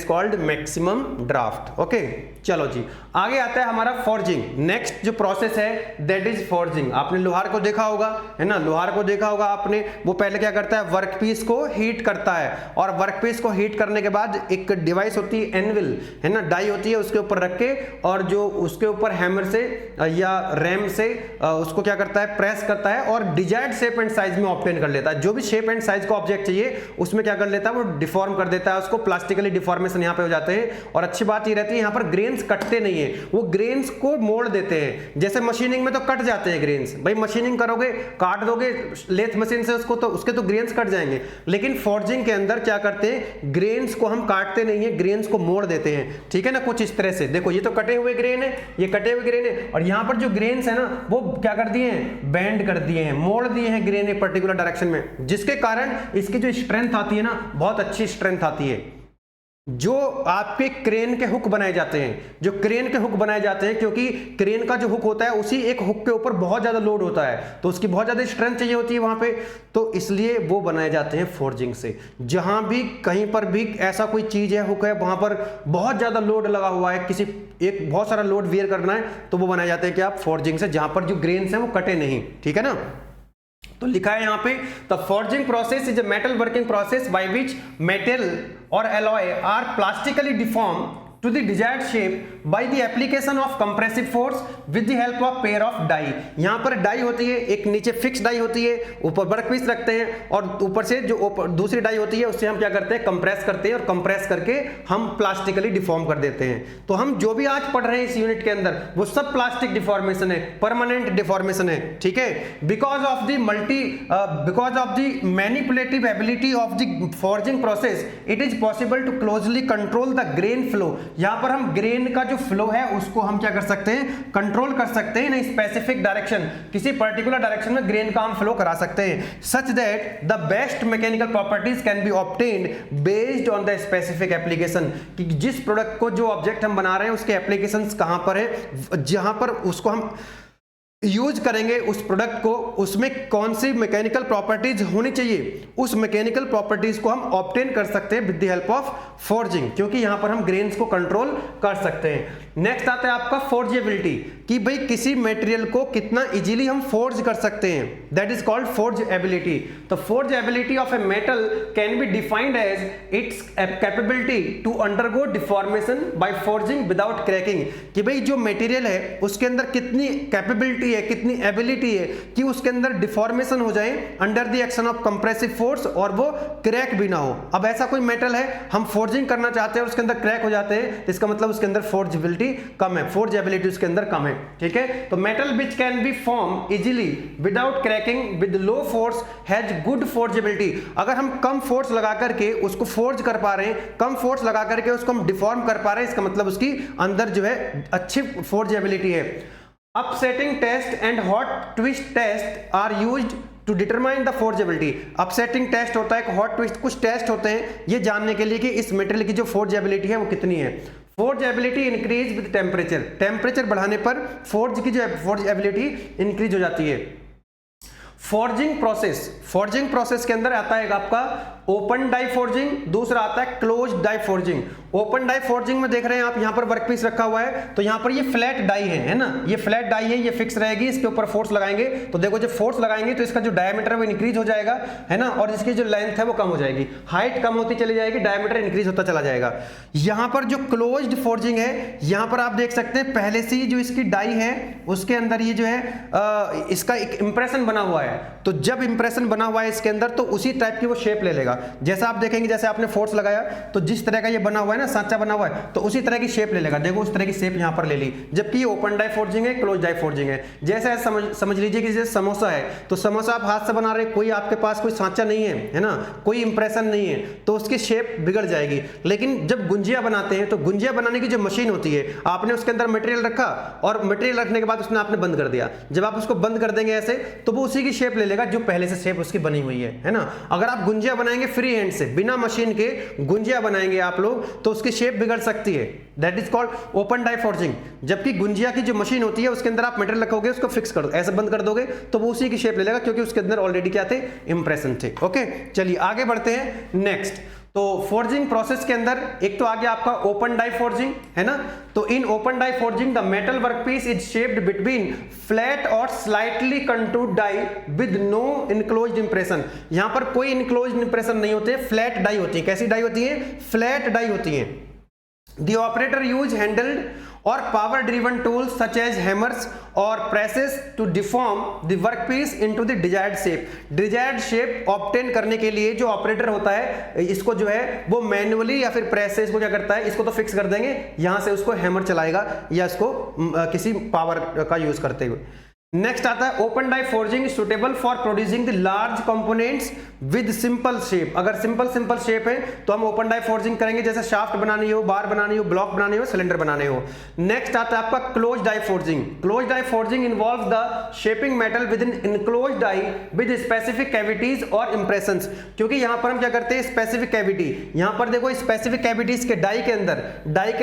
called maximum draft. Okay चलो जी आगे आता है हमारा फॉर्जिंग। नेक्स्ट जो प्रोसेस है दैट इज फॉर्जिंग। आपने लोहार को देखा होगा, है ना, लोहार को देखा होगा आपने, वो पहले क्या करता है, वर्कपीस को हीट करता है, और वर्कपीस को हीट करने के बाद एक डिवाइस होती है एनविल, है ना, डाई होती है, उसके ऊपर रख के और जो उसके ऊपर हैमर से या रैम से उसको क्या करता है, प्रेस करता है और डिजायर्ड शेप एंड साइज में ऑब्टेन कर लेता है। जो भी शेप एंड साइज का ऑब्जेक्ट चाहिए उसमें क्या कर लेता है, वो डिफॉर्म कर देता है उसको, प्लास्टिकली डिफॉर्मेशन यहाँ पे हो जाते हैं। और अच्छी बात ये रहती है यहाँ पर ग्रेन्स कटते नहीं है, वो ग्रेन्स को मोड़ देते हैं। जैसे मशीनिंग में तो कट जाते हैं ग्रेन्स, भाई मशीनिंग करोगे काट दोगे लेथ मशीन से उसको, तो उसके तो ग्रेन्स कट जाएंगे, लेकिन फॉर्जिंग के अंदर क्या करते हैं, ग्रेन्स को हम काटते नहीं है, ग्रेन्स को मोड़ देते हैं। ठीक है ना, कुछ इस तरह से देखो, ये तो कटे हुए ग्रेन है, ये कटे हुए ग्रेन है, और यहाँ पर जो ग्रेन्स है ना वो क्या कर दिए हैं, बेंड कर दिए हैं, मोड़ दिए हैं ग्रेन एक पर्टिकुलर डायरेक्शन में, जिसके कारण इसकी जो स्ट्रेंथ आती है ना बहुत अच्छी स्ट्रेंथ आती है। जो आपके क्रेन के हुक बनाए जाते हैं, जो क्रेन के हुक बनाए जाते हैं, क्योंकि क्रेन का जो हुक होता है उसी एक हुक के ऊपर बहुत ज्यादा लोड होता है, तो उसकी बहुत ज्यादा स्ट्रेंथ चाहिए होती है वहां पे, तो इसलिए वो बनाए जाते हैं फोर्जिंग से। जहां भी कहीं पर भी ऐसा कोई चीज है, हुक है, वहां पर बहुत ज्यादा लोड लगा हुआ है, किसी एक बहुत सारा लोड वियर करना है, तो वो बनाए जाते हैं क्या, फोर्जिंग से, जहां पर जो ग्रेन्स हैं वो कटे नहीं। ठीक है ना, तो लिखा है यहां पे the forging process is a metal working process by which metal or alloy are plastically deform to the desired shape by the application of compressive force with the help of pair of die। यहां पर डाई होती है, एक नीचे फिक्स डाई होती है, ऊपर वर्कपीस रखते हैं, और ऊपर से जो दूसरी डाई होती है उससे हम क्या करते हैं, कंप्रेस करते हैं, और कंप्रेस करके हम प्लास्टिकली डिफॉर्म कर देते हैं। तो हम जो भी आज पढ़ रहे हैं इस यूनिट के अंदर वो सब प्लास्टिक डिफॉर्मेशन है, परमानेंट डिफॉर्मेशन है। ठीक है, because of the manipulative ability of the forging process it is possible to closely control the grain flow. यहां पर हम ग्रेन का जो फ्लो है उसको हम क्या कर सकते हैं, कंट्रोल कर सकते हैं इन स्पेसिफिक डायरेक्शन, किसी पर्टिकुलर डायरेक्शन में ग्रेन का हम फ्लो करा सकते हैं, such that the best mechanical properties can be obtained based on the specific application. कि जिस प्रोडक्ट को, जो ऑब्जेक्ट हम बना रहे हैं उसके एप्लीकेशंस कहां पर है, जहां पर उसको हम यूज करेंगे उस प्रोडक्ट को, उसमें कौन सी मैकेनिकल प्रॉपर्टीज होनी चाहिए, उस मैकेनिकल प्रॉपर्टीज को हम ऑब्टेन कर सकते हैं with the help of forging, क्योंकि यहां पर हम ग्रेन्स को कंट्रोल कर सकते हैं। नेक्स्ट आता है आपका फोर्जेबिलिटी, कि भाई किसी मटेरियल को कितना इजीली हम फोर्ज कर सकते हैं, दैट इज कॉल्ड फोर्जेबिलिटी। तो forgeability of a metal can be defined as its capability to undergo deformation by forging without cracking. कि भाई जो मटेरियल है उसके अंदर कितनी कैपेबिलिटी है, कितनी एबिलिटी है कि उसके अंदर डिफॉर्मेशन हो जाए under the action of compressive force, और वो क्रैक भी ना हो। अब ऐसा कोई मेटल है हम फोर्जिंग करना चाहते हैं, उसके अंदर क्रैक हो जाते हैं, तो इसका मतलब उसके अंदर फोर्जेबिलिटी कम है, फोर्जेबिलिटी उसके अंदर कम है। ठीक है, तो metal which can be form easily without cracking with low force has good forgeability. अगर हम कम फोर्स लगा करके उसको फोर्ज कर पा रहे हैं, कम फोर्स लगा करके उसको हम डिफॉर्म कर पा रहे हैं, इसका मतलब उसकी अंदर जो है अच्छी फोर्जेबिलिटी है। Upsetting test and hot twist test are used to determine the forgeability. Upsetting test होता है, हॉट ट्विस्ट, कुछ टेस्ट होते हैं ये जानने के लिए कि इस मटेरियल की जो फोर्जेबिलिटी है वो कितनी है। Forge ability increase with temperature, temperature बढ़ाने पर फोर्ज की जो फोर्ज एबिलिटी इंक्रीज हो जाती है। फोर्जिंग प्रोसेस, फोर्जिंग प्रोसेस के अंदर आता है आपका ओपन डाई फोर्जिंग, दूसरा आता है close die forging. Open die forging में देख रहे हैं आप यहाँ पर वर्कपीस रखा हुआ है, तो यहाँ पर ये फ्लैट डाई है ना, ये फ्लैट डाई है, ये फिक्स रहेगी, इसके ऊपर फोर्स लगाएंगे तो देखो जब फोर्स लगाएंगे तो इसका जो डायमीटर है वो इंक्रीज हो जाएगा, है ना, और इसकी जो लेंथ है वो कम हो जाएगी, हाइट कम होती चली जाएगी, डायमीटर इंक्रीज होता चला जाएगा। यहाँ पर जो क्लोज्ड फोर्जिंग है, यहाँ पर आप देख सकते हैं पहले से ही जो इसकी डाई है उसके अंदर ये जो है इसका एक इंप्रेशन बना हुआ है, तो जब इंप्रेशन बना हुआ है इसके अंदर तो उसी टाइप की वो शेप ले लेगा। जैसा आप देखेंगे जैसे आपने फोर्स लगाया तो जिस तरह का ये बना हुआ है ना, सांचा बना हुआ है, तो उसी तरह की शेप ले लेगा। देखो उस तरह की शेप यहाँ पर ले ली, जबकि ये ओपन डाई फोर्जिंग है, क्लोज डाई फोर्जिंग है। जैसे समझ लीजिए कि जैसे समोसा है, तो समोसा आप हाथ से बना रहे, कोई आपके पास कोई सांचा नहीं है ना, कोई इंप्रेशन नहीं है, तो उसकी शेप बिगड़ जाएगी। लेकिन जब गुंजिया बनाते हैं तो गुंजिया बनाने की जो मशीन होती है, आपने उसके अंदर मटेरियल रखा और मटेरियल रखने के बाद उसने आपने बंद कर दिया, जब आप उसको बंद कर देंगे ऐसे तो वो उसी की शेप ले लेगा जो पहले से शेप उसकी बनी हुई है ना। अगर आप गुंजिया बनाएंगे फ्री हैंड से, बिना मशीन के गुंजिया बनाएंगे आप लोग, तो उसकी शेप बिगड़ सकती है, that is called open die forging. जबकि गुंजिया की जो मशीन होती है उसके अंदर आप मटेरियल रखोगे, उसको फिक्स कर दो, ऐसे बंद कर दोगे तो वो उसी की शेप ले लेगा, क्योंकि उसके अंदर ऑलरेडी क्या थे, इंप्रेशन थे। ओके, चलिए आगे बढ़ते हैं नेक्स्ट। तो फोर्जिंग प्रोसेस के अंदर एक तो आ गया आपका ओपन डाई फोर्जिंग, है ना। तो in open die forging the metal workpiece is shaped between flat or slightly contoured die with no enclosed impression. यहां पर कोई इनक्लोज्ड इंप्रेशन नहीं होते, फ्लैट डाई होती है। कैसी डाई होती है? फ्लैट डाई होती है। The operator use handled or power driven tools such as hammers or presses to deform the workpiece into the desired shape. Desired shape obtain करने के लिए जो ऑपरेटर होता है इसको जो है वो मैन्युअली या फिर प्रेस से इसको क्या करता है, इसको तो फिक्स कर देंगे, यहां से उसको हैमर चलाएगा या इसको किसी पावर का यूज करते हुए। नेक्स्ट आता है open die forging suitable for producing the large components with simple shape. अगर सिंपल शेप है तो हम ओपन डाई फोर्जिंग करेंगे, जैसे शाफ्ट बनानी हो, बार बनानी हो, ब्लॉक बनानी हो, सिलेंडर बनाने हो। नेक्स्ट आता है आपका close die forging. Close die forging involves the shaping metal with in enclose die with specific cavities और इंप्रेशंस। क्योंकि यहां पर हम क्या करते हैं, स्पेसिफिक कैविटी, यहां पर देखो स्पेसिफिक कैविटीज के डाई के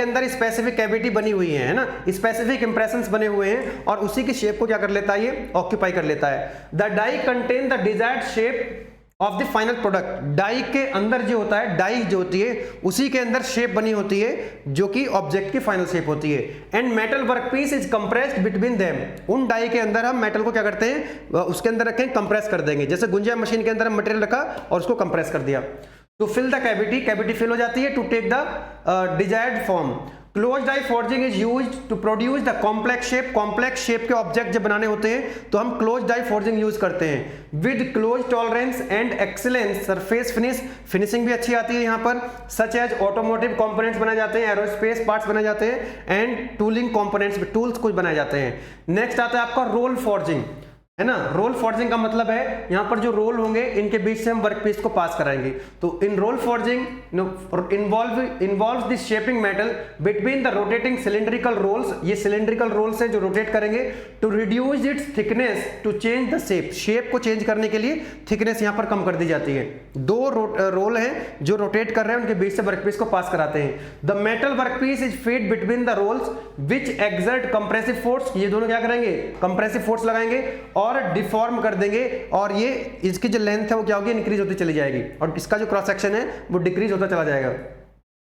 अंदर स्पेसिफिक कैविटी बनी हुई है ना, स्पेसिफिक इंप्रेशंस बने हुए हैं और उसी की शेप को क्या कर लेता है, ये ऑक्यूपाई कर लेता है। The die contain the desired shape of the final product. Die के अंदर जो होता है, डाई जो होती है उसी के अंदर शेप बनी होती है जो कि ऑब्जेक्ट की फाइनल शेप होती है। And metal workpiece is compressed between them. उन डाई के अंदर हम मेटल को क्या करते हैं, उसके अंदर रखें, कंप्रेस कर देंगे। जैसे गुंजिया मशीन के अंदर हम मटेरियल रखा और उसको कंप्रेस कर दिया तो fill the cavity, cavity fill हो जाती है to take the desired form. Close die forging is used to produce the complex shape. Complex shape के ऑब्जेक्ट जब बनाने होते हैं तो हम क्लोज डाई फोर्जिंग यूज करते हैं with close tolerance and excellence surface finish. Finishing भी अच्छी आती है यहाँ पर, सच एज ऑटोमोटिव कंपोनेंट्स बनाए जाते हैं, एरोस्पेस पार्ट्स बनाए जाते हैं एंड टूलिंग कंपोनेंट्स, टूल्स कुछ बनाए जाते हैं। नेक्स्ट आता है आपका रोल फोर्जिंग, है ना। रोल फोर्जिंग का मतलब है यहाँ पर जो रोल होंगे इनके बीच से हम वर्कपीस को पास कराएंगे। तो in roll forging involves the shaping metal between the rotating cylindrical rolls. ये सिलेंड्रिकल रोल्स है जो रोटेट करेंगे to reduce its thickness to change the shape. Shape को चेंज करने के लिए थिकनेस यहाँ पर कम कर दी जाती है। दो रोल हैं जो रोटेट कर रहे हैं, उनके बीच से वर्कपीस को पास कराते हैं। The metal workpiece is feed between the rolls which exert compressive force. ये दोनों क्या करेंगे, कंप्रेसिव फोर्स लगाएंगे और डिफॉर्म कर देंगे और ये इसकी जो लेंथ है वो क्या होगी, इंक्रीज होती चली जाएगी और इसका जो क्रॉस सेक्शन है वो डिक्रीज होता चला जाएगा।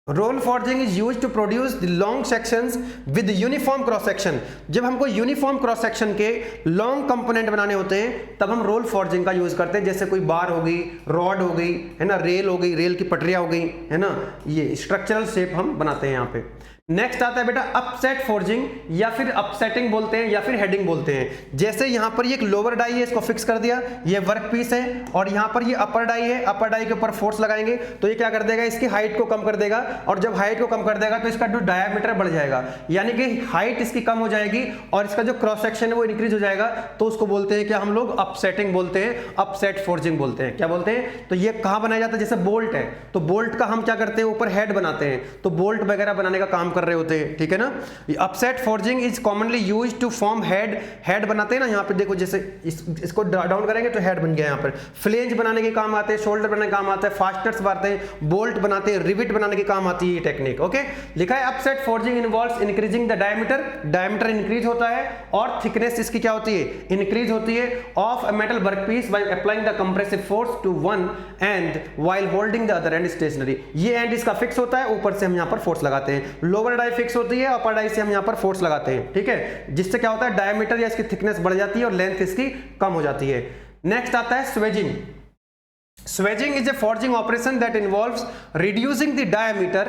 Roll forging is used to produce the long sections with uniform cross section. जब हमको यूनिफॉर्म क्रॉस सेक्शन के लॉन्ग कंपोनेंट बनाने होते हैं तब हम रोल फोर्जिंग का यूज करते हैं। जैसे कोई बार हो गई, रॉड हो गई, है ना, रेल हो गई, रेल की पटरियां हो गई, है ना, ये स्ट्रक्चरल शेप हम बनाते हैं यहाँ पे। नेक्स्ट आता है बेटा अपसेट फोर्जिंग, या फिर अपसेटिंग बोलते हैं या फिर हेडिंग बोलते हैं। जैसे यहाँ पर ये एक लोअर डाई है, इसको फिक्स कर दिया, ये वर्क पीस है और यहाँ पर ये अपर डाई है, अपर डाई के ऊपर फोर्स लगाएंगे तो ये क्या कर देगा, इसकी हाइट को कम कर देगा और जब हाइट को कम कर देगा तो इसका जो डायामीटर बढ़ जाएगा, यानी कि हाइट इसकी कम हो जाएगी और इसका जो क्रॉस सेक्शन है वो इंक्रीज हो जाएगा। तो उसको बोलते हैं क्या हम लोग, अपसेटिंग बोलते हैं, अपसेट फोर्जिंग बोलते हैं। क्या बोलते हैं, तो ये कहाँ बनाया जाता है, जैसे बोल्ट है तो बोल्ट का हम क्या करते हैं, ऊपर हेड बनाते हैं, तो बोल्ट वगैरह बनाने का काम कर रहे होते हैं, ठीक है ना। Upset forging is commonly used to form head बनाते हैं ना, यहाँ पे देखो जैसे इसको डाउन करेंगे तो हेड बन गया यहाँ पर। फ्लेंज बनाने के काम आते हैं, शोल्डर बनाने के काम आते हैं, फास्टनर्स बनाते हैं, बोल्ट बनाते हैं, रिविट बनाने के काम आती है ये टेक्निक। ओके, लिखा है upset forging involves increasing the diameter increase होता है और थिकनेस इसकी क्या होती है, इंक्रीज होती है of a metal workpiece by applying the compressive force to one end while holding the other end stationary. ये एंड इसका फिक्स होता है, ऊपर से हम यहाँ पर फोर्स लगाते हैं। लोअर डाई फिक्स होती है, अपर डाई से हम यहाँ पर फोर्स लगाते हैं, ठीक है, जिससे क्या होता है डायमीटर या इसकी थिकनेस बढ़ जाती है और लेंथ इसकी कम हो जाती है। नेक्स्ट आता है swaging. Swedging is a forging operation that involves reducing the diameter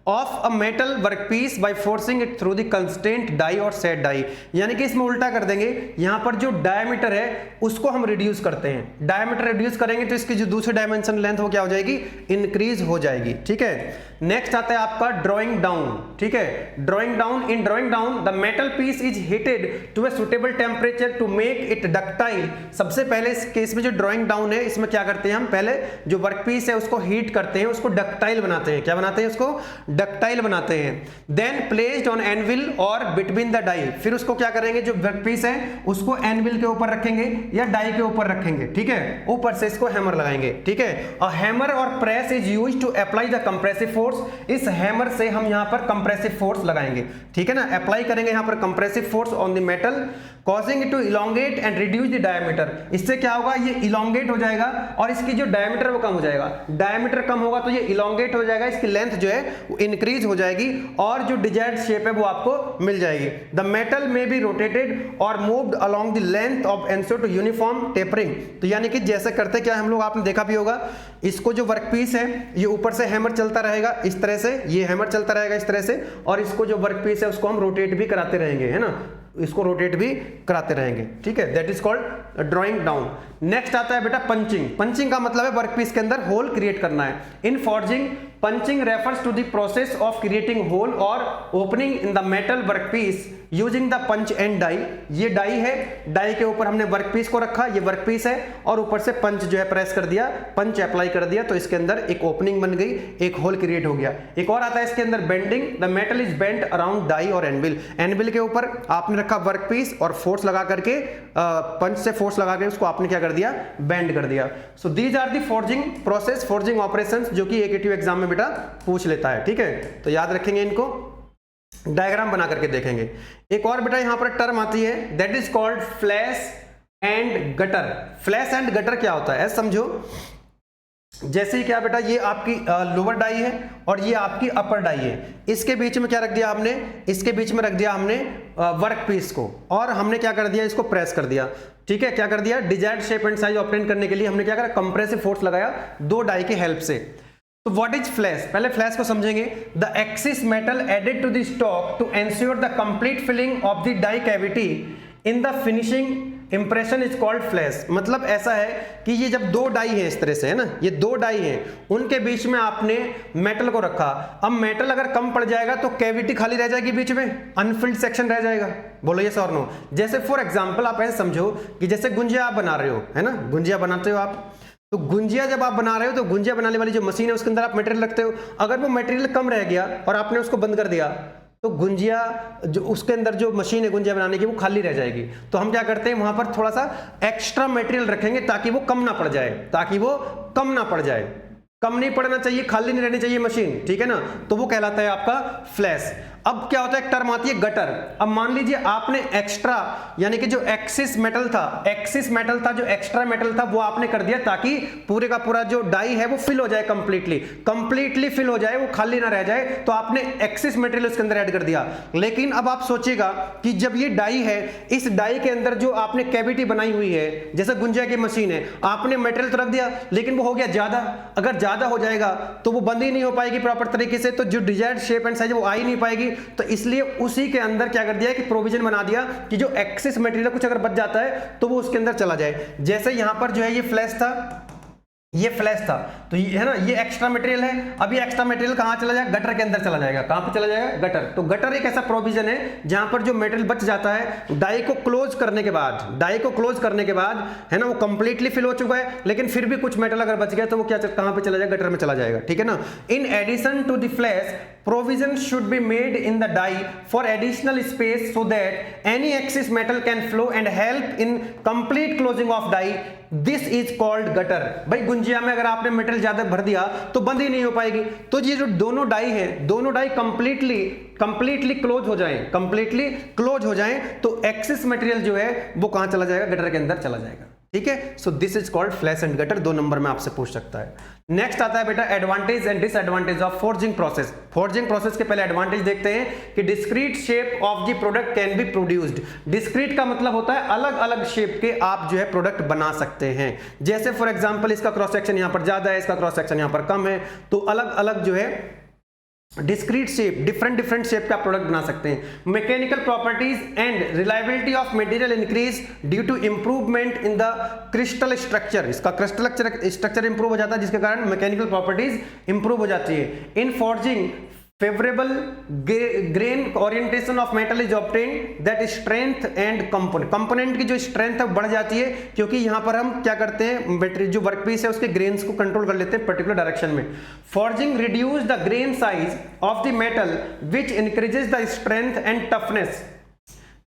of a metal workpiece by forcing it through the constraint die or set die। यानी कि इसमें उल्टा कर देंगे, यहां पर जो डायमीटर है उसको हम रिड्यूस करते हैं। डायमीटर रिड्यूस करेंगे तो इसकी जो दूसरी डायमेंशन लेंथ वो क्या हो जाएगी, इंक्रीज हो जाएगी, ठीक है। नेक्स्ट आता है आपका ड्रॉइंग डाउन, ठीक है। Drawing down, in drawing down the metal piece is heated to a suitable temperature to make it ductile. सबसे पहले इस केस में जो ड्रॉइंग डाउन है इसमें क्या करते हैं हम, पहले जो वर्क पीस है उसको हीट करते हैं, उसको डक्टाइल बनाते हैं। क्या बनाते हैं, उसको डक्टाइल बनाते हैं। देन प्लेस्ड ऑन एनविल और बिटवीन द डाई, फिर उसको क्या करेंगे, जो वर्क पीस है उसको एनविल के ऊपर रखेंगे या डाई के ऊपर रखेंगे, ठीक है, ऊपर से इसको हैमर लगाएंगे, ठीक है। अ हैमर और press is used to apply the compressive force. इस हैमर से हम यहां पर कंप्रेसिव फोर्स लगाएंगे, ठीक है ना, अप्लाई करेंगे यहां पर compressive force on the metal causing it to elongate and reduce the diameter। इससे क्या होगा, ये elongate हो जाएगा और इसकी जो डायमीटर वो कम हो जाएगा। डायमीटर कम होगा तो ये elongate हो जाएगा, इसकी लेंथ जो है वो इंक्रीज हो जाएगी और जो डिजायर्ड शेप है वो आपको मिल जाएगी। The metal may be rotated और moved along the length of and so to uniform tapering. तो यानी कि जैसे करते क्या हम लोग, आपने देखा भी होगा, इसको जो वर्क पीस है ये ऊपर से हैमर चलता रहेगा इस तरह से, ये हैमर चलता रहेगा इस तरह से, और इसको जो वर्क पीस है उसको हम रोटेट भी कराते रहेंगे, है ना, इसको रोटेट भी कराते रहेंगे, ठीक है। That is called drawing down. Next आता है बेटा पंचिंग। पंचिंग का मतलब है वर्कपीस के अंदर होल क्रिएट करना है। In forging, punching refers to the process of creating hole or opening in the metal workpiece using the punch and die. ये डाई है, डाई के ऊपर हमने वर्कपीस को रखा, ये वर्कपीस है, और ऊपर से पंच जो है प्रेस कर दिया, पंच अप्लाई कर दिया, तो इसके अंदर एक ओपनिंग बन गई, एक होल क्रिएट हो गया। एक और आता है इसके अंदर bending. The metal is bent around die और एनविल। एनविल के ऊपर आपने रखा वर्कपीस और फोर्स लगा करके, पंच से फोर्स लगा के उसको आपने क्या कर दिया, बेंड कर दिया। So these are the forging process, forging operations, जो कि एकेटिव एग्जाम में बेटा पूछ लेता है, ठीक है। तो याद रखेंगे इनको, डायग्राम बना करके देखेंगे। एक और बेटा यहां पर टर्म आती है, that is called flash and gutter. Flash and gutter क्या होता है समझो, जैसे ही क्या बेटा, ये आपकी लोअर डाई है और ये आपकी अपर डाई है, इसके बीच में क्या रख दिया हमने, इसके बीच में रख दिया हमने वर्क पीस को, और हमने क्या कर दिया, इसको प्रेस कर दिया, ठीक है। क्या कर दिया, desired shape and size obtain करने के लिए हमने क्या करा, कंप्रेसिव फोर्स लगाया दो डाई की हेल्प से। तो व्हाट इज फ्लैश, पहले फ्लैश को समझेंगे। The excess metal added to the stock to ensure the complete filling of the die cavity in the finishing impression is called flash. मतलब ऐसा है कि ये जब दो डाई है इस तरह से, है ना, ये दो डाई हैं, उनके बीच में आपने मेटल को रखा। अब मेटल अगर कम पड़ जाएगा तो कैविटी खाली रह जाएगी, बीच में अनफिल्ड सेक्शन रह जाएगा। बोलो यस और नो। जैसे फॉर एग्जांपल आप ऐसे समझो कि जैसे गुंजिया आप बना रहे हो, है ना, गुंजिया बनाते हो आप, तो गुंजिया जब आप बना रहे हो तो गुंजिया बनाने वाली जो मशीन है उसके अंदर आप मटेरियल रखते हो। अगर वो मटेरियल कम रह गया और आपने उसको बंद कर दिया तो गुंजिया जो उसके अंदर जो मशीन है गुंजिया बनाने की वो खाली रह जाएगी। तो हम क्या करते हैं, वहां पर थोड़ा सा एक्स्ट्रा मटेरियल रखेंगे ताकि वो कम ना पड़ जाए, ताकि वो कम ना पड़ जाए। कम नहीं पड़ना चाहिए, खाली नहीं रहनी चाहिए मशीन, ठीक है ना। तो वो कहलाता है आपका फ्लैश। अब क्या होता है, एक टर्म आती है गटर। अब मान लीजिए आपने एक्स्ट्रा, यानी कि जो एक्सिस मेटल था, जो एक्स्ट्रा मेटल था वो आपने कर दिया ताकि पूरे का पूरा जो डाई है वो फिल हो जाए, कंप्लीटली फिल हो जाए, वो खाली ना रह जाए। तो आपने एक्सिस मटेरियल उसके अंदर ऐड कर दिया। लेकिन अब आप सोचिएगा कि जब ये डाई है, इस डाई के अंदर जो आपने कैविटी बनाई हुई है, जैसे गुंजिया की मशीन है, आपने मटेरियल तो रख दिया लेकिन वो हो गया ज्यादा। अगर ज्यादा हो जाएगा तो वो बंद ही नहीं हो पाएगी प्रॉपर तरीके से, तो जो डिजायर्ड शेप एंड साइज वो आ ही नहीं पाएगी। तो इसलिए उसी के अंदर क्या कर दिया कि प्रोविजन बना दिया कि जो एक्सिस मटेरियल कुछ अगर बच जाता है तो वो उसके अंदर चला जाए। जैसे यहां पर जो है ये फ्लैश था, ये फ्लैश था, तो ये है ना, ये एक्स्ट्रा मटेरियल है। अब ये एक्स्ट्रा मटेरियल कहाँ चला जाएगा? गटर के अंदर चला जाएगा। कहाँ पे चला जाएगा? गटर। तो गटर एक ऐसा प्रोविजन है जहां पर जो मटेरियल बच जाता है डाई को क्लोज करने के बाद, डाई को क्लोज करने के बाद है ना, वो कंप्लीटली फिल हो चुका है, लेकिन फिर भी कुछ मेटल अगर बच गया तो वो क्या कहाँ पे चला जाएगा? गटर में चला जाएगा। ठीक है ना। In addition to the flash, provision should be made in the die for additional space so that any excess metal can flow and help in complete closing of die. This is called gutter। भाई गुंजिया में अगर आपने मेटल ज्यादा भर दिया तो बंद ही नहीं हो पाएगी। तो ये जो दोनों डाई है, दोनों डाई कंप्लीटली क्लोज हो जाएं, कंप्लीटली क्लोज हो जाएं, तो एक्सेस मटेरियल जो है वो कहां चला जाएगा? गटर के अंदर चला जाएगा। ठीक है। So this is called flash and gutter. 2 number में आपसे पूछ सकता है। नेक्स्ट आता है बेटा advantage and disadvantage of forging process. Forging process के पहले एडवांटेज देखते हैं कि discrete shape of the product can be produced. Discrete का मतलब होता है अलग अलग शेप के आप जो है प्रोडक्ट बना सकते हैं। जैसे फॉर एग्जांपल इसका क्रॉस सेक्शन यहां पर ज्यादा है, इसका क्रॉस सेक्शन यहां पर कम है, तो अलग अलग जो है डिस्क्रीट शेप, डिफरेंट शेप का प्रोडक्ट बना सकते हैं। Mechanical properties and reliability of material increase due to improvement in the crystal structure. इसका क्रिस्टल स्ट्रक्चर इंप्रूव हो जाता है, जिसके कारण मैकेनिकल प्रॉपर्टीज इंप्रूव हो जाती है। In forging favourable grain orientation of metal is obtained, that strength and component की जो स्ट्रेंथ है बढ़ जाती है, क्योंकि यहां पर हम क्या करते हैं, बैटरी जो वर्कपीस है उसके ग्रेन्स को कंट्रोल कर लेते हैं पर्टिकुलर डायरेक्शन में। Forging reduce the grain size of the metal which increases the strength and toughness.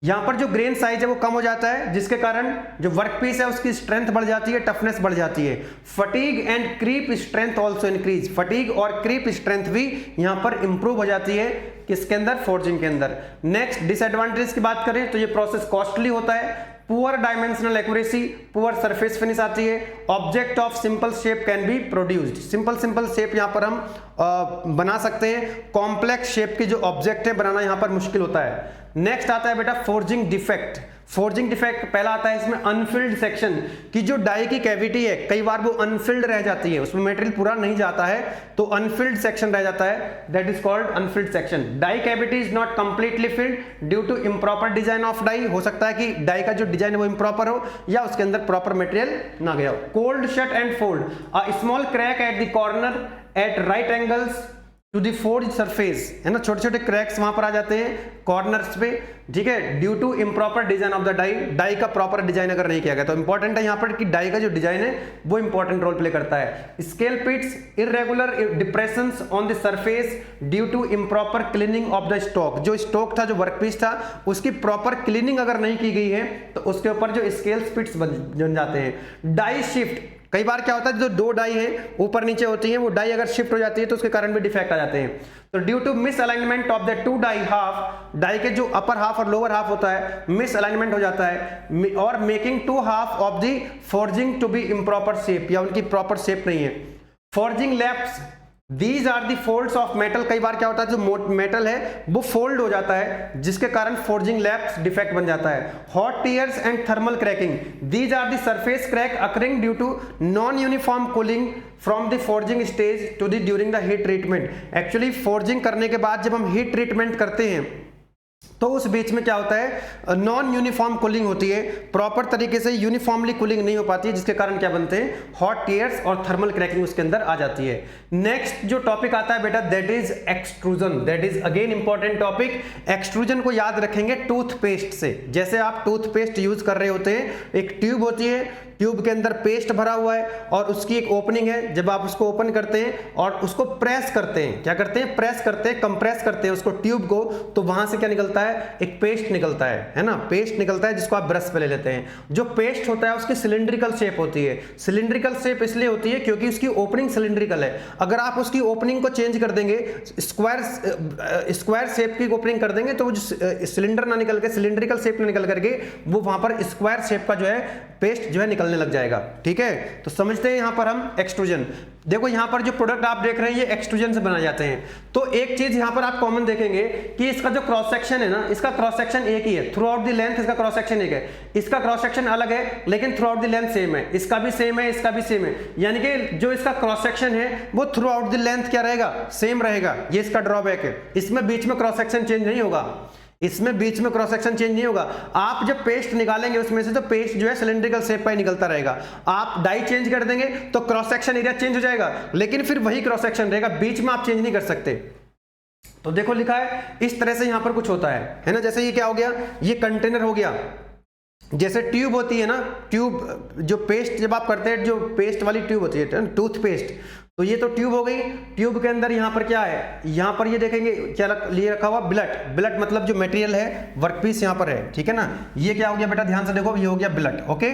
यहां पर जो ग्रेन साइज है वो कम हो जाता है, जिसके कारण जो वर्कपीस है उसकी स्ट्रेंथ बढ़ जाती है, टफनेस बढ़ जाती है। Fatigue and creep strength also increase. Fatigue और क्रीप स्ट्रेंथ भी यहां पर इंप्रूव हो जाती है, किसके अंदर? फोर्जिंग के अंदर। नेक्स्ट डिसएडवांटेज की बात करें तो ये प्रोसेस कॉस्टली होता है, poor dimensional accuracy, poor surface finish आती है, object of simple shape can be produced. Simple shape यहां पर हम बना सकते हैं, कॉम्प्लेक्स शेप के जो ऑब्जेक्ट है बनाना यहां पर मुश्किल होता है। नेक्स्ट आता है बेटा फोर्जिंग डिफेक्ट। फोर्जिंग डिफेक्ट पहला आता है इसमें अनफिल्ड सेक्शन की जो डाई की कैविटी है, कई बार वो अनफिल्ड रह जाती है, उसमें मटेरियल पूरा नहीं जाता है, तो अनफिल्ड सेक्शन रह जाता है, that is called unfilled section. Die cavity is not completely filled due to improper design of die. हो सकता है कि डाई का जो डिजाइन है वो इम्प्रॉपर हो या उसके अंदर प्रॉपर मटेरियल ना गया हो। Cold shut and fold, a small crack at the corner at right angles to the forge surface, है ना, छोटे छोटे क्रैक्स वहां पर आ जाते हैं कॉर्नर्स पे। ठीक है, due to improper design of the die. Die का प्रॉपर डिजाइन अगर नहीं किया गया तो इंपॉर्टेंट है यहां पर कि डाई का जो डिजाइन है वो इंपॉर्टेंट रोल प्ले करता है। Scale pits, irregular depressions on the surface due to improper cleaning of the stock. जो स्टॉक था, जो वर्कपीस था, उसकी प्रॉपर क्लीनिंग अगर नहीं की गई है तो उसके ऊपर जो स्केल पिट्स बन जाते हैं। डाई शिफ्ट, कई बार क्या होता है जो दो डाई है ऊपर नीचे होती हैं, वो डाई अगर शिफ्ट हो जाती है तो उसके कारण भी डिफेक्ट आ जाते हैं। तो due to misalignment of the two die half, die के जो अपर हाफ और लोअर हाफ होता है मिस अलाइनमेंट हो जाता है, और making two half of the forging to be improper shape, या उनकी प्रॉपर शेप नहीं है। Forging laps, These are the folds of metal। कई बार क्या होता है जो मेटल है वो फोल्ड हो जाता है, जिसके कारण फोर्जिंग लैप्स डिफेक्ट बन जाता है। Hot tears and thermal cracking, these are the surface crack occurring due to non uniform cooling from the forging stage to the during the heat treatment। Actually forging करने के बाद जब हम हीट ट्रीटमेंट करते हैं तो उस बीच में क्या होता है, नॉन यूनिफॉर्म कूलिंग होती है, प्रॉपर तरीके से यूनिफॉर्मली कूलिंग नहीं हो पाती है, जिसके कारण क्या बनते हैं, हॉट टीयर्स और थर्मल क्रैकिंग उसके अंदर आ जाती है। नेक्स्ट जो टॉपिक आता है बेटा that is extrusion, that is again important topic. Extrusion को याद रखेंगे टूथपेस्ट से। जैसे आप टूथपेस्ट यूज कर रहे होते हैं, एक ट्यूब होती है, ट्यूब के अंदर पेस्ट भरा हुआ है और उसकी एक ओपनिंग है, जब आप उसको ओपन करते हैं और उसको प्रेस करते हैं, क्या करते हैं, प्रेस करते हैं, कंप्रेस करते हैं उसको ट्यूब को, तो वहां से क्या निकलता है, एक पेस्ट निकलता है ना, पेस्ट निकलता है जिसको आप ब्रश पे ले लेते हैं। जो पेस्ट होता है उसकी सिलिंड्रिकल शेप होती है। सिलिंड्रिकल शेप इसलिए होती है क्योंकि उसकी ओपनिंग सिलिंड्रिकल है। अगर आप उसकी ओपनिंग को चेंज कर देंगे, स्क्वायर शेप की ओपनिंग कर देंगे, तो वो जो सिलेंडर ना निकल के, सिलिंड्रिकल शेप ना निकल करके वो वहां पर स्क्वायर शेप का जो है पेस्ट जो है निकलने लग जाएगा। ठीक है, तो समझते हैं यहां पर हम एक्सट्रूजन। देखो यहां पर जो प्रोडक्ट आप देख रहे हैं ये एक्सट्रूजन से बनाए जाते हैं। तो एक चीज यहां पर आप कॉमन देखेंगे कि इसका जो क्रॉस सेक्शन है ना, इसका क्रॉस सेक्शन एक ही है, थ्रू आउट द लेंथ इसका क्रॉस सेक्शन एक है। इसका क्रॉस सेक्शन अलग है लेकिन through out the length same है, इसका भी सेम है, इसका भी सेम है, यानी कि जो इसका क्रॉस सेक्शन है वो थ्रू आउट द लेंथ क्या रहेगा, सेम रहेगा। ये इसका ड्रॉबैक है, इसमें बीच में क्रॉस सेक्शन चेंज नहीं होगा। इसमें बीच में क्रॉस सेक्शन चेंज नहीं होगा। आप जब पेस्ट निकालेंगे उसमें से तो पेस्ट जो है सिलेंड्रिकल शेप का ही निकलता रहेगा। आप डाई चेंज कर देंगे तो क्रॉस सेक्शन एरिया चेंज हो जाएगा, लेकिन फिर वही क्रॉस सेक्शन रहेगा, बीच में आप चेंज नहीं कर सकते। तो देखो लिखा है इस तरह से यहां पर कुछ होता है ना। जैसे ये क्या हो गया, ये कंटेनर हो गया। जैसे ट्यूब होती है ना, ट्यूब जो पेस्ट जब आप करते हैं, जो पेस्ट वाली ट्यूब होती है टूथपेस्ट, तो ये तो ट्यूब हो गई। ट्यूब के अंदर यहाँ पर क्या है, यहाँ पर ये देखेंगे क्या लिए रखा हुआ, बिलट। बिलट मतलब जो मटेरियल है, वर्कपीस यहाँ पर है, ठीक है ना। ये क्या हो गया बेटा, ध्यान से देखो, ये हो गया बिलट। ओके,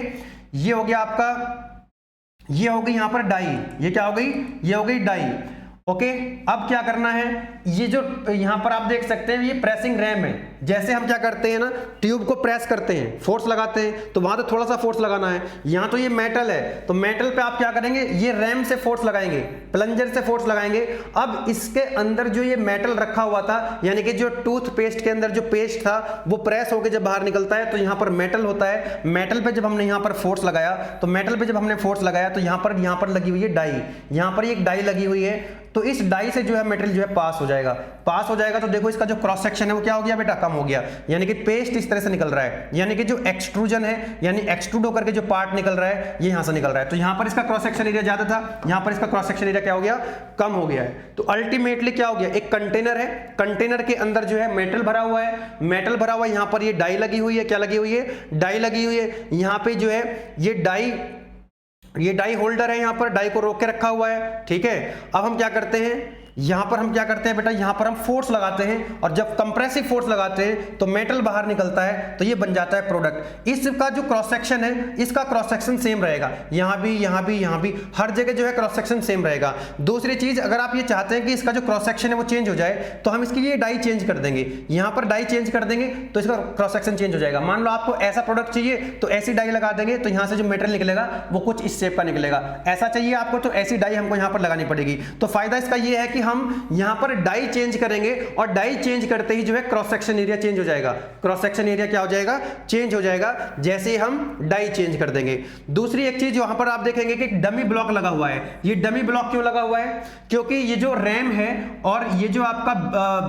ये हो गया आपका, ये हो गई यहाँ पर डाई। ये क्या हो गई, ये हो गई डाई। ओके, अब क्या करना है, ये जो यहां पर आप देख सकते हैं ये प्रेसिंग रैम है। जैसे हम क्या करते हैं ना, ट्यूब को प्रेस करते हैं, फोर्स लगाते हैं, तो वहां तो थोड़ा सा फोर्स लगाना है। यहां तो ये मेटल है, तो मेटल पे आप क्या करेंगे, ये रैम से फोर्स लगाएंगे, प्लंजर से फोर्स लगाएंगे। अब इसके अंदर जो ये मेटल रखा हुआ था, यानी कि जो टूथपेस्ट के अंदर जो पेस्ट था वो प्रेस होकर जब बाहर निकलता है तो यहाँ पर मेटल होता है। मेटल पे जब हमने यहाँ पर फोर्स लगाया, तो मेटल पे जब हमने फोर्स लगाया तो यहाँ पर लगी हुई है डाई। यहाँ पर एक डाई लगी हुई है, तो इस डाई से जो है मटेरियल जो है पास हो जाएगा। पास हो जाएगा तो देखो इसका जो क्रॉस सेक्शन है वो क्या हो गया बेटा, कम हो गया। यानी कि पेस्ट इस तरह से निकल रहा है, यानी कि जो एक्सट्रूजन है, यानी एक्सट्रूड होकर के जो पार्ट निकल रहा है ये यहां से निकल रहा है। तो यहां पर इसका क्रॉस सेक्शन एरिया ज्यादा था, यहां पर इसका क्रॉस सेक्शन एरिया क्या हो गया, कम हो गया है। तो अल्टीमेटली क्या हो गया, एक कंटेनर है, कंटेनर के अंदर जो है मेटल भरा हुआ है, मेटल भरा हुआ है। यहां पर ये डाई लगी हुई है, क्या लगी हुई है, डाई लगी हुई है। यहां पे जो है ये डाई होल्डर है, यहां पर डाई को रोक के रखा हुआ है, ठीक है। अब हम क्या करते हैं, यहां पर हम क्या करते हैं बेटा, यहां पर हम फोर्स लगाते हैं, और जब कंप्रेसिव फोर्स लगाते हैं तो मेटल बाहर निकलता है, तो ये बन जाता है प्रोडक्ट। इसका जो क्रॉस सेक्शन है, इसका क्रॉस सेक्शन सेम रहेगा, यहां भी, यहां भी, यहां भी, हर जगह जो है क्रॉस सेक्शन सेम रहेगा। दूसरी चीज, अगर आप ये चाहते हैं कि इसका जो क्रॉस सेक्शन है वो चेंज हो जाए, तो हम इसकी ये डाई चेंज कर देंगे, यहां पर डाई चेंज कर देंगे तो इसका क्रॉस सेक्शन चेंज हो जाएगा। मान लो आपको ऐसा प्रोडक्ट चाहिए तो ऐसी डाई लगा देंगे, तो यहां से जो मेटेरियल निकलेगा वो कुछ इस शेप का निकलेगा। ऐसा चाहिए आपको तो ऐसी डाई हमको यहां पर लगानी पड़ेगी। तो फायदा इसका ये है कि हम यहां पर डाई चेंज करेंगे, और डाई चेंज करते ही जो है क्रॉस सेक्शन एरिया चेंज हो जाएगा। क्रॉस सेक्शन एरिया क्या हो जाएगा, चेंज हो जाएगा, जैसे ही हम डाई चेंज कर देंगे। दूसरी एक चीज वहां पर आप देखेंगे कि डमी ब्लॉक लगा हुआ है। ये डमी ब्लॉक क्यों लगा हुआ है, क्योंकि ये जो रैम है और ये जो आपका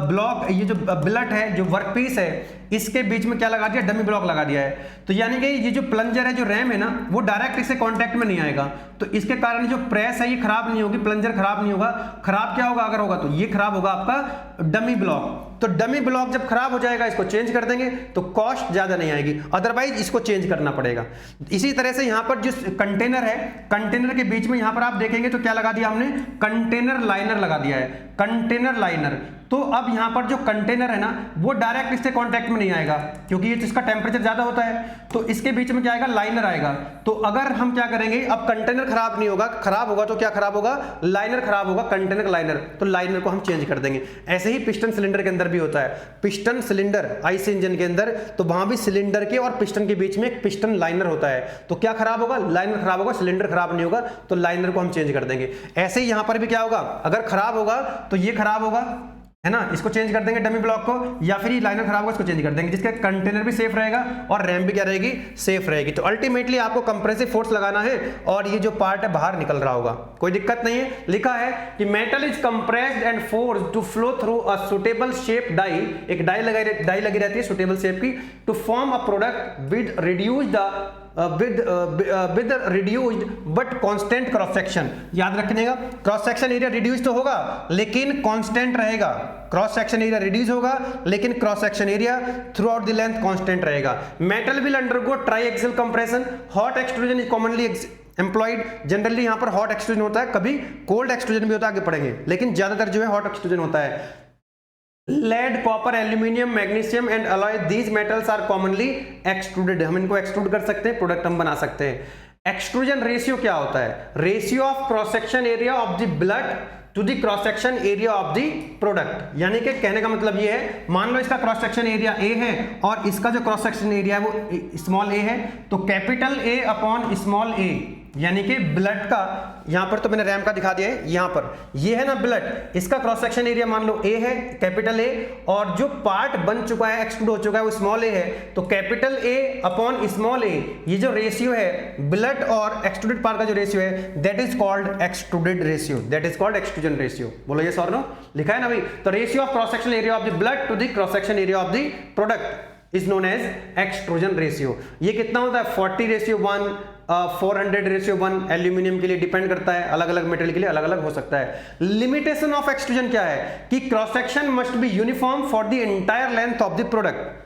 ब्लॉक, ये जो बिलट है, जो वर्कपीस है, इसके बीच में क्या लगा दिया, डमी ब्लॉक लगा दिया है। तो यानी कि ये जो प्लंजर है, जो रैम है ना, वो डायरेक्ट इससे कांटेक्ट में नहीं आएगा, तो इसके कारण जो प्रेस है ये खराब नहीं होगी, प्लंजर खराब नहीं होगा। खराब क्या होगा, अगर होगा तो ये खराब होगा आपका डमी ब्लॉक। तो डमी ब्लॉक जब खराब हो जाएगा, इसको चेंज कर देंगे तो कॉस्ट ज्यादा नहीं आएगी, अदरवाइज इसको चेंज करना पड़ेगा। इसी तरह से यहां पर जो कंटेनर है, कंटेनर के बीच में यहां पर आप देखेंगे तो क्या लगा दिया हमने, कंटेनर लाइनर लगा दिया है, कंटेनर लाइनर। तो अब यहां पर जो कंटेनर है ना, वो डायरेक्ट इससे कांटेक्ट में नहीं आएगा, क्योंकि ये इसका टेम्परेचर ज्यादा होता है, तो इसके बीच में क्या आएगा, लाइनर आएगा। तो अगर हम क्या करेंगे, अब कंटेनर खराब नहीं होगा, खराब होगा तो क्या खराब होगा, लाइनर खराब होगा, कंटेनर लाइनर, तो लाइनर को हम चेंज कर देंगे। ऐसे ही पिस्टन सिलेंडर के अंदर भी होता है, पिस्टन सिलेंडर आईसी इंजन के अंदर, तो वहां भी सिलेंडर के और पिस्टन के बीच में एक पिस्टन लाइनर होता है। तो क्या खराब होगा, लाइनर खराब होगा, सिलेंडर खराब नहीं होगा, तो लाइनर को हम चेंज कर देंगे। ऐसे ही यहां पर भी क्या होगा, अगर खराब होगा तो ये खराब होगा, है ना, इसको चेंज कर देंगे डमी ब्लॉक को, या फिर ये लाइनर खराब होगा, इसको चेंज कर देंगे, जिसका कंटेनर भी सेफ रहेगा और रैम भी क्या रहेगी, सेफ रहेगी। तो अल्टीमेटली आपको कंप्रेसिव फोर्स लगाना है और ये जो पार्ट है बाहर निकल रहा होगा, कोई दिक्कत नहीं है। लिखा है कि metal is compressed and forced to flow through a suitable shape die, एक डाई लगी रहती है सुटेबल शेप की, to form a product with reduced but constant cross section. याद रखने का, क्रॉस सेक्शन एरिया रिड्यूस तो होगा लेकिन कांस्टेंट रहेगा, क्रॉस सेक्शन एरिया रिड्यूस होगा लेकिन cross section area throughout the length constant रहेगा। Metal will undergo triaxial compression, hot extrusion is commonly employed. Generally यहां पर हॉट एक्सट्रूजन होता है, कभी कोल्ड एक्सट्रूजन भी होता है, आगे पढ़ेंगे, लेकिन ज्यादातर जो है हॉट एक्सट्रूजन होता है। Lead, copper, aluminium, magnesium and alloy, these metals are commonly extruded. हम इनको एक्सट्रूड कर सकते हैं, प्रोडक्ट हम बना सकते हैं। एक्सट्रूजन रेशियो क्या होता है, ratio of cross section area of the blood to the cross section area of the product. यानी कि कहने का मतलब ये है, मान लो इसका क्रॉस सेक्शन एरिया ए है और इसका जो क्रॉस सेक्शन एरिया है वो स्मॉल ए है, तो कैपिटल ए अपॉन स्मॉल ए यानी कि ब्लड का, यहां पर तो मैंने रैम का दिखा दिया है, यहां पर ये है ना ब्लड, इसका क्रॉस सेक्शन एरिया मान लो A है, कैपिटल A, और जो पार्ट बन चुका है, एक्सट्रूड हो चुका है, वो स्मॉल a है, तो capital A upon small a, ये जो रेशियो है ब्लड और एक्सट्रूडेड पार्ट का जो रेशियो है, that is called extruded ratio, that is called extrusion ratio. बोलो यस और नो, लिखा है ना भाई। तो ratio of cross section area of the blood to the cross section area of the product is known as extrusion ratio. ये कितना होता है? 40:1, 400:1, एल्यूमिनियम के लिए डिपेंड करता है, अलग अलग मेटेरियल के लिए अलग अलग हो सकता है। लिमिटेशन ऑफ एक्सट्रूजन क्या है कि cross section must be uniform for the entire length of the product.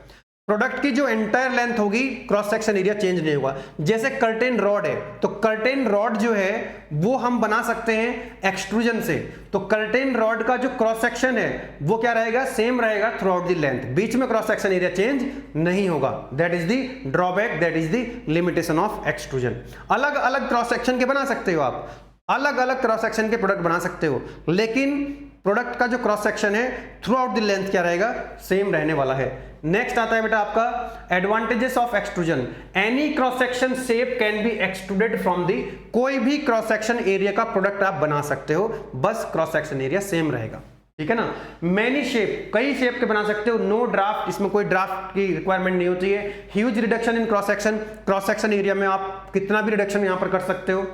Product की जो एंटायर लेंथ होगी, क्रॉस सेक्शन एरिया चेंज नहीं होगा। जैसे कर्टेन रॉड है, तो कर्टेन रॉड जो है वो हम बना सकते हैं एक्सट्रूजन से, तो कर्टेन रॉड का जो क्रॉस सेक्शन है वो क्या रहेगा? सेम रहेगा थ्रू आउट द लेंथ, बीच में क्रॉस सेक्शन एरिया चेंज नहीं होगा। That is the drawback, that is the limitation of extrusion. अलग अलग क्रॉस सेक्शन के बना सकते हो आप, अलग अलग क्रॉस सेक्शन के प्रोडक्ट बना सकते हो, लेकिन प्रोडक्ट का जो क्रॉस सेक्शन है थ्रू आउट द लेंथ क्या रहेगा? सेम रहने वाला है। नेक्स्ट आता है बेटा आपका advantages of extrusion. Any cross section shape can be extruded from the, कोई भी क्रॉस सेक्शन एरिया का प्रोडक्ट आप बना सकते हो, बस क्रॉस सेक्शन एरिया सेम रहेगा, ठीक है ना। मैनी शेप, कई शेप के बना सकते हो, नो ड्राफ्ट, इसमें कोई ड्राफ्ट की रिक्वायरमेंट नहीं होती है। Huge reduction in cross section, cross section area में आप कितना भी रिडक्शन यहां पर कर सकते हो।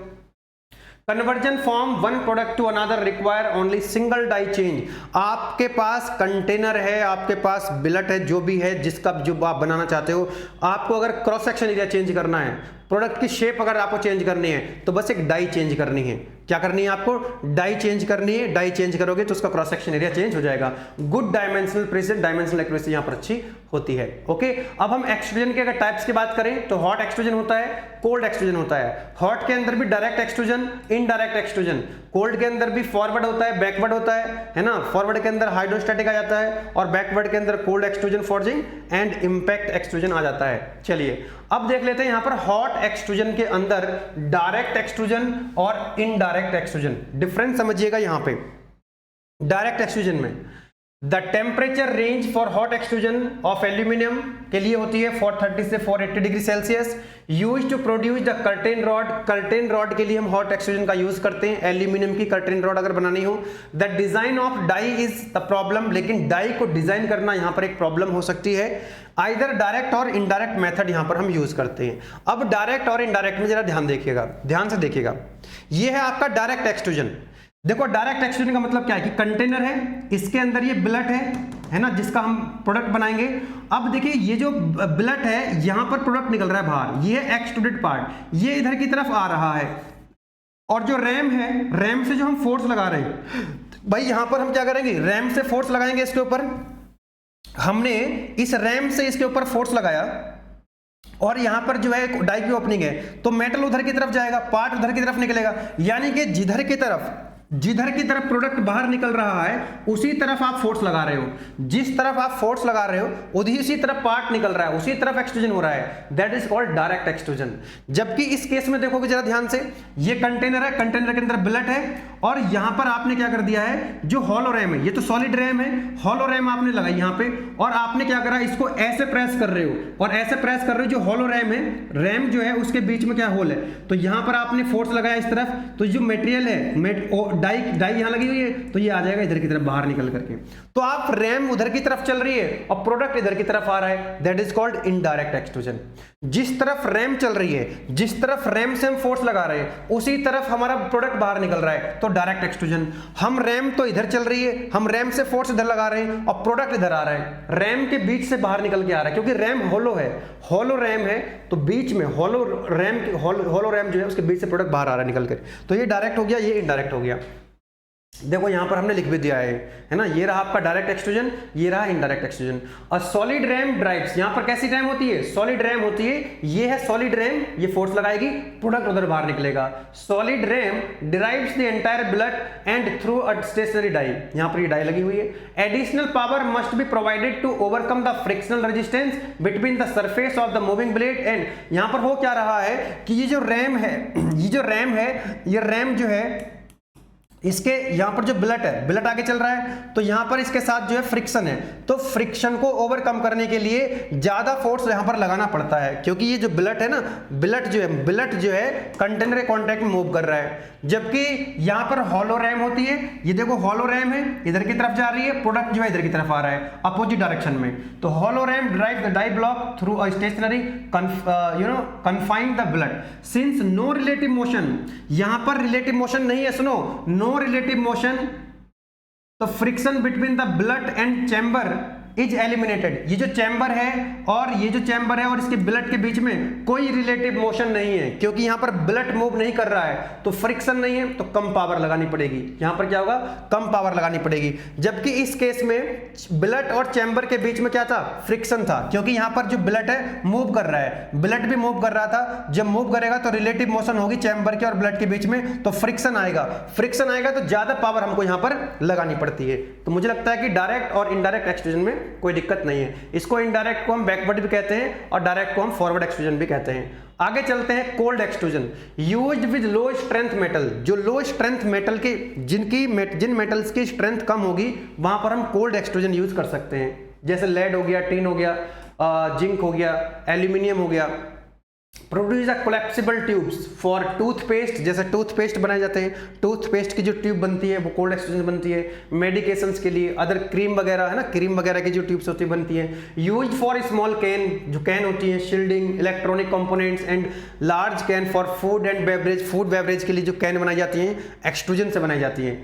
Conversion from one product to another require only single die change. आपके पास कंटेनर है, आपके पास बिलट है, जो भी है, जिसका जो आप बनाना चाहते हो, आपको अगर क्रॉस सेक्शन एरिया चेंज करना है, प्रोडक्ट की शेप अगर आपको चेंज करनी है, तो बस एक डाई चेंज करनी है। क्या करनी है आपको? डाई चेंज करनी है। डाई चेंज करोगे तो उसका क्रॉस सेक्शन एरिया चेंज हो जाएगा। Good dimensional precision, dimensional accuracy यहां पर अच्छी होती है। ओके, अब हम एक्सट्रूजन के अगर टाइप्स की बात करें तो हॉट एक्सट्रूजन होता है, कोल्ड एक्सट्रूजन होता है। हॉट के अंदर भी direct extrusion, indirect extrusion. Cold के अंदर भी फॉरवर्ड होता है, बैकवर्ड होता है ना। फॉरवर्ड के अंदर हाइड्रोस्टैटिक आ जाता है और बैकवर्ड के अंदर cold extrusion, forging and impact extrusion आ जाता है। चलिए अब देख लेते हैं यहां पर हॉट एक्सट्रूजन के अंदर डायरेक्ट एक्सट्रूजन और इनडायरेक्ट एक्सट्रूजन। डिफरेंस समझिएगा यहां पे। डायरेक्ट एक्सट्रूजन में the temperature range for hot extrusion of aluminium के लिए होती है 430 से 480 degree Celsius, use to produce the curtain rod. Curtain rod के लिए हम हॉट एक्सट्रूजन का यूज करते हैं, एल्यूमिनियम की कर्टेन रॉड अगर बनानी हो। The design of die is the problem, लेकिन डाई को डिजाइन करना यहां पर एक प्रॉब्लम हो सकती है। आइदर डायरेक्ट और इनडायरेक्ट मेथड यहां पर हम यूज करते हैं। अब डायरेक्ट और इनडायरेक्ट में जरा ध्यान देखिएगा, ध्यान से देखिएगा। यह है आपका डायरेक्ट एक्सट्रूजन। देखो डायरेक्ट एक्सट्रूजन का मतलब क्या है कि कंटेनर है, इसके अंदर ये बिलट है ना, जिसका हम प्रोडक्ट बनाएंगे। अब देखिए ये जो बिलट है, यहां पर प्रोडक्ट निकल रहा है बाहर, ये एक्सट्रूडेड पार्ट, ये इधर की तरफ आ रहा है, और जो रैम है, रैम से जो हम फोर्स लगा रहे हैं भाई, यहां पर हम क्या करेंगे? रैम से फोर्स लगाएंगे इसके ऊपर। हमने इस रैम से इसके ऊपर फोर्स लगाया और यहां पर जो है डाई की ओपनिंग है, तो मेटल उधर की तरफ जाएगा, पार्ट उधर की तरफ निकलेगा। यानी कि जिधर की तरफ प्रोडक्ट बाहर निकल रहा है, उसी तरफ आप फोर्स लगा रहे हो। जिस तरफ आप फोर्स लगा रहे हो उसी तरफ पार्ट निकल रहा है, उसी तरफ एक्सट्रूजन हो रहा है। That is called direct extrusion. जबकि इस केस में देखोगे जरा ध्यान से, ये कंटेनर है, कंटेनर के अंदर बिलट है, और यहां पर आपने क्या कर दिया है, जो हॉलो रैम है, ये तो सॉलिड रैम है, हॉलो रैम आपने लगाई यहां पे, और आपने क्या करा, इसको ऐसे प्रेस कर रहे हो, और ऐसे प्रेस कर रहे हो, जो हॉलो रैम है, रैम जो है उसके बीच में क्या होल है, तो यहां पर आपने फोर्स लगाया इस तरफ, तो जो मटेरियल है, डाई यहां लगी हुई है, तो ये आ जाएगा इधर की तरफ बाहर निकल करके। तो आप रैम उधर की तरफ चल रही है और प्रोडक्ट इधर की तरफ आ रहा है, that is called indirect extrusion. जिस तरफ रैम चल रही है, जिस तरफ रैम से हम फोर्स लगा रहे हैं, उसी तरफ हमारा प्रोडक्ट बाहर निकल रहा है, तो डायरेक्ट एक्सट्रूजन। हम रैम तो इधर चल रही है, हम रैम से फोर्स इधर लगा रहे हैं और प्रोडक्ट इधर आ रहा है, रैम के बीच से बाहर निकल के आ रहा है, क्योंकि रैम होलो है, होलो रैम है, तो बीच में होलो रैम जो है उसके बीच से प्रोडक्ट बाहर आ रहा है निकल कर। तो ये डायरेक्ट हो गया, ये इनडायरेक्ट हो गया। देखो यहां पर हमने लिख भी दिया है ना, ये रहा आपका डायरेक्ट एक्सट्रूजन, ये रहा इनडायरेक्ट एक्सट्रूजन। और सॉलिड रैम ड्राइव्स, यहां पर कैसी रैम होती है, सॉलिड रैम होती है, ये है सॉलिड रैम, ये फोर्स लगाएगी, प्रोडक्ट उधर बाहर निकलेगा। Solid ram derives the entire blood and through a stationary die, यहां पर ये डाई लगी हुई है। Additional power must be provided to overcome the frictional resistance between the surface of the moving blade and. यहां पर हो क्या रहा है कि ये जो रैम है, ये रैम जो है, इसके यहाँ पर जो बिलट है, बिलट आगे चल रहा है, तो यहाँ पर इसके साथ जो है फ्रिक्शन है, तो फ्रिक्शन को ओवरकम करने के लिए ज्यादा फोर्स यहाँ पर लगाना पड़ता है, क्योंकि ये जो बिलट है ना, बिलट जो है कंटेनर के कांटेक्ट में मूव कर रहा है। जबकि यहाँ पर हॉलो रैम होती है, ये देखो हॉलो रैम है, इधर की तरफ जा रही है, प्रोडक्ट जो है इधर की तरफ आ रहा है अपोजिट डायरेक्शन में। तो hollow ram drive the die block through a stationary confined the billet since no relative motion, यहाँ पर रिलेटिव मोशन नहीं है, सुनो, नो रिलेटिव मोशन, तो friction between the billet and chamber is eliminated. ये जो चैम्बर है और ये जो चैम्बर है और इसके बिलट के बीच में कोई रिलेटिव मोशन नहीं है, क्योंकि यहां पर बिलट मूव नहीं कर रहा है, तो फ्रिक्शन नहीं है, तो कम पावर लगानी पड़ेगी। यहां पर क्या होगा, कम पावर लगानी पड़ेगी। जबकि इस केस में बिलट और चैम्बर के बीच में क्या था, फ्रिक्शन था, क्योंकि यहां पर जो बिलट है मूव कर रहा है, बिलट भी मूव कर रहा था। जब मूव करेगा तो रिलेटिव मोशन होगी चैम्बर के और बिलट के बीच में, तो फ्रिक्शन आएगा, फ्रिक्शन आएगा तो ज्यादा पावर हमको यहां पर लगानी पड़ती है। तो मुझे लगता है कि डायरेक्ट और इनडायरेक्ट एक्सट्रूजन में कोई दिक्कत नहीं है। इसको इनडायरेक्ट को हम बैकवर्ड भी कहते हैं और डायरेक्ट को हम फॉरवर्ड एक्सट्रूजन भी कहते हैं। आगे चलते हैं cold extrusion, used with low strength metal. जो लो स्ट्रेंथ मेटल के जिन मेटल्स की स्ट्रेंथ कम होगी वहां पर हम कोल्ड एक्सट्रूजन यूज कर सकते हैं, जैसे लेड हो गया, टिन हो गया, जिंक हो गया, एल्यूमिनियम हो गया। Produce collapsible tubes for toothpaste, जैसे टूथपेस्ट बनाए जाते हैं, टूथपेस्ट की जो ट्यूब बनती है वो कोल्ड एक्सट्रूजन बनती है। मेडिकेशंस के लिए, अदर क्रीम वगैरह है ना, क्रीम वगैरह की जो ट्यूब्स होती बनती हैं। यूज फॉर स्मॉल कैन, जो कैन होती है, shielding, electronic components and large can for food and beverage, food beverage के लिए जो कैन बनाई जाती हैं एक्सट्रूजन से बनाई जाती हैं।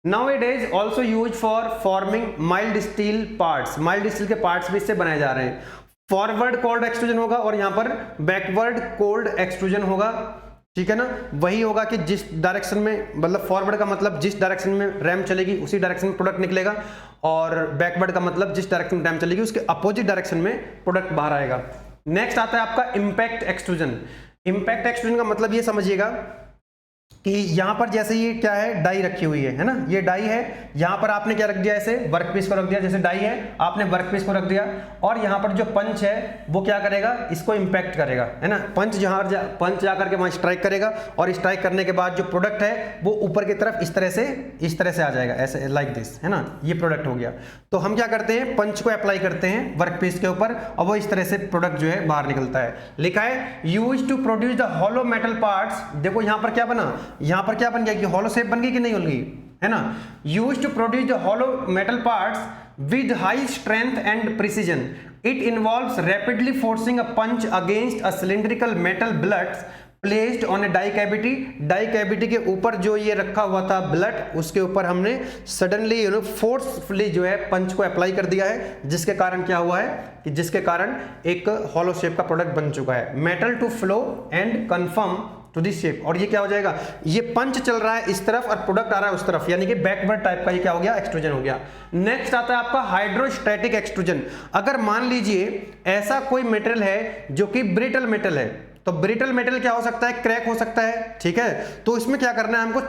Nowadays also used for forming mild steel parts, mild steel के पार्ट्स भी इससे बनाए जा रहे हैं। फॉरवर्ड कोल्ड एक्सट्रूजन होगा और यहां पर बैकवर्ड कोल्ड एक्सट्रूजन होगा, ठीक है ना। वही होगा कि जिस डायरेक्शन में, मतलब फॉरवर्ड का मतलब जिस डायरेक्शन में रैम चलेगी उसी डायरेक्शन में प्रोडक्ट निकलेगा, और बैकवर्ड का मतलब जिस डायरेक्शन में रैम चलेगी उसके अपोजिट डायरेक्शन में प्रोडक्ट बाहर आएगा। नेक्स्ट आता है आपका इंपैक्ट एक्सट्रूजन। इंपैक्ट एक्सट्रूजन का मतलब ये समझिएगा कि यहां पर जैसे ये क्या है, डाई रखी हुई है ना, ये डाई है, यहां पर आपने क्या रख दिया, ऐसे वर्कपीस को रख दिया, जैसे डाई है आपने वर्कपीस को रख दिया, और यहां पर जो पंच है वो क्या करेगा, इसको इंपैक्ट करेगा, है ना। पंच पंच जाकर के वहां स्ट्राइक करेगा, और स्ट्राइक करने के बाद जो प्रोडक्ट है वो ऊपर की तरफ इस तरह से आ जाएगा, ऐसे लाइक दिस, है ना, ये प्रोडक्ट हो गया। तो हम क्या करते हैं, पंच को अप्लाई करते हैं वर्कपीस के ऊपर और वो इस तरह से प्रोडक्ट जो है बाहर निकलता है। लिखा है use to produce the hollow metal parts. देखो यहां पर क्या बना, यहां पर क्या बन गया कि हॉलो शेप बन गई कि नहीं बन गई, है ना। Used to produce the hollow metal parts with high strength and precision, it involves rapidly forcing a punch against a cylindrical metal billets placed on a die cavity. Die cavity के ऊपर जो ये रखा हुआ था बिलट, उसके ऊपर हमने सडनली फोर्सफुली जो है पंच को अप्लाई कर दिया है, जिसके कारण क्या हुआ है कि जिसके कारण एक हॉलो शेप का प्रोडक्ट बन चुका है। Metal to flow and conform to this shape, और ये क्या हो जाएगा, ये पंच चल रहा है इस तरफ और प्रोडक्ट आ रहा है उस तरफ, यानी कि बैकवर्ड टाइप का ये क्या हो गया, एक्सट्रूजन हो गया। नेक्स्ट आता है आपका हाइड्रोस्टैटिक एक्सट्रूजन। अगर मान लीजिए ऐसा कोई मेटेरियल है जो कि ब्रिटल मेटल है, तो ब्रिटल मेटल क्या हो सकता है, क्रैक हो सकता है, ठीक है। तो इसमें क्या करना है हमको,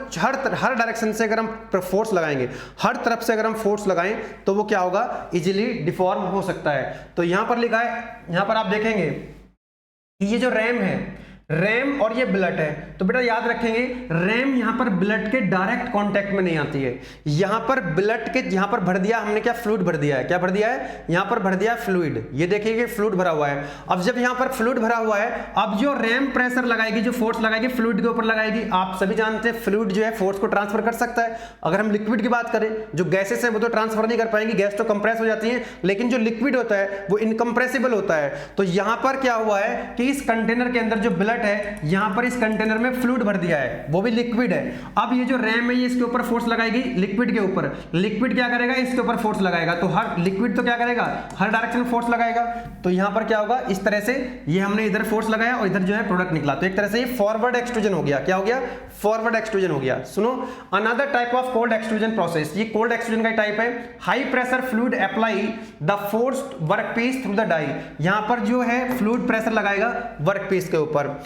हर डायरेक्शन से अगर हम फोर्स लगाएंगे, हर तरफ से अगर हम फोर्स लगाएं तो वो क्या होगा, इजीली डिफॉर्म हो सकता है। तो यहां पर लिखा है, यहां पर आप देखेंगे कि ये जो रैम है, रैम और ये ब्लट है, तो बेटा याद रखेंगे रैम यहां पर ब्लट के डायरेक्ट कांटेक्ट में नहीं आती है। यहां पर ब्लट के यहां पर भर दिया हमने, क्या फ्लूइड भर दिया है, क्या भर दिया है, यहां पर भर दिया फ्लूइड, ये देखिए फ्लूइड भरा हुआ है। अब जब यहां पर फ्लूइड भरा हुआ है, अब जो रैम प्रेशर लगाएगी, जो फोर्स लगाएगी फ्लूइड के ऊपर लगाएगी, आप सभी जानते हैं फ्लूइड जो है फोर्स को ट्रांसफर कर सकता है। अगर हम लिक्विड की बात करें, जो गैसेस है वो तो ट्रांसफर नहीं कर पाएंगी, गैस तो कंप्रेस हो जाती है, लेकिन जो लिक्विड होता है वो इनकंप्रेसिबल होता है। तो यहां पर क्या हुआ है कि इस कंटेनर के अंदर जो ब्लट है, यहां पर इस कंटेनर में फ्लूइड भर दिया है, वो भी लिक्विड है। अब ये जो रैम है ये इसके ऊपर फोर्स लगाएगी, लिक्विड के ऊपर, लिक्विड क्या करेगा, इसके ऊपर फोर्स लगाएगा, तो हर लिक्विड तो क्या करेगा, हर डायरेक्शन में फोर्स लगाएगा। तो यहां पर क्या होगा, इस तरह से ये हमने इधर फोर्स लगाया और इधर जो है प्रोडक्ट निकला, तो एक तरह से ये फॉरवर्ड एक्सट्रूजन हो गया। क्या हो गया, फॉरवर्ड एक्सट्रूजन हो गया। सुनो, another type of cold extrusion process, ये कोल्ड एक्सट्रूजन का टाइप है। High pressure fluid apply the forced workpiece through the die, यहां पर जो है फ्लूइड प्रेशर लगाएगा वर्कपीस के ऊपर।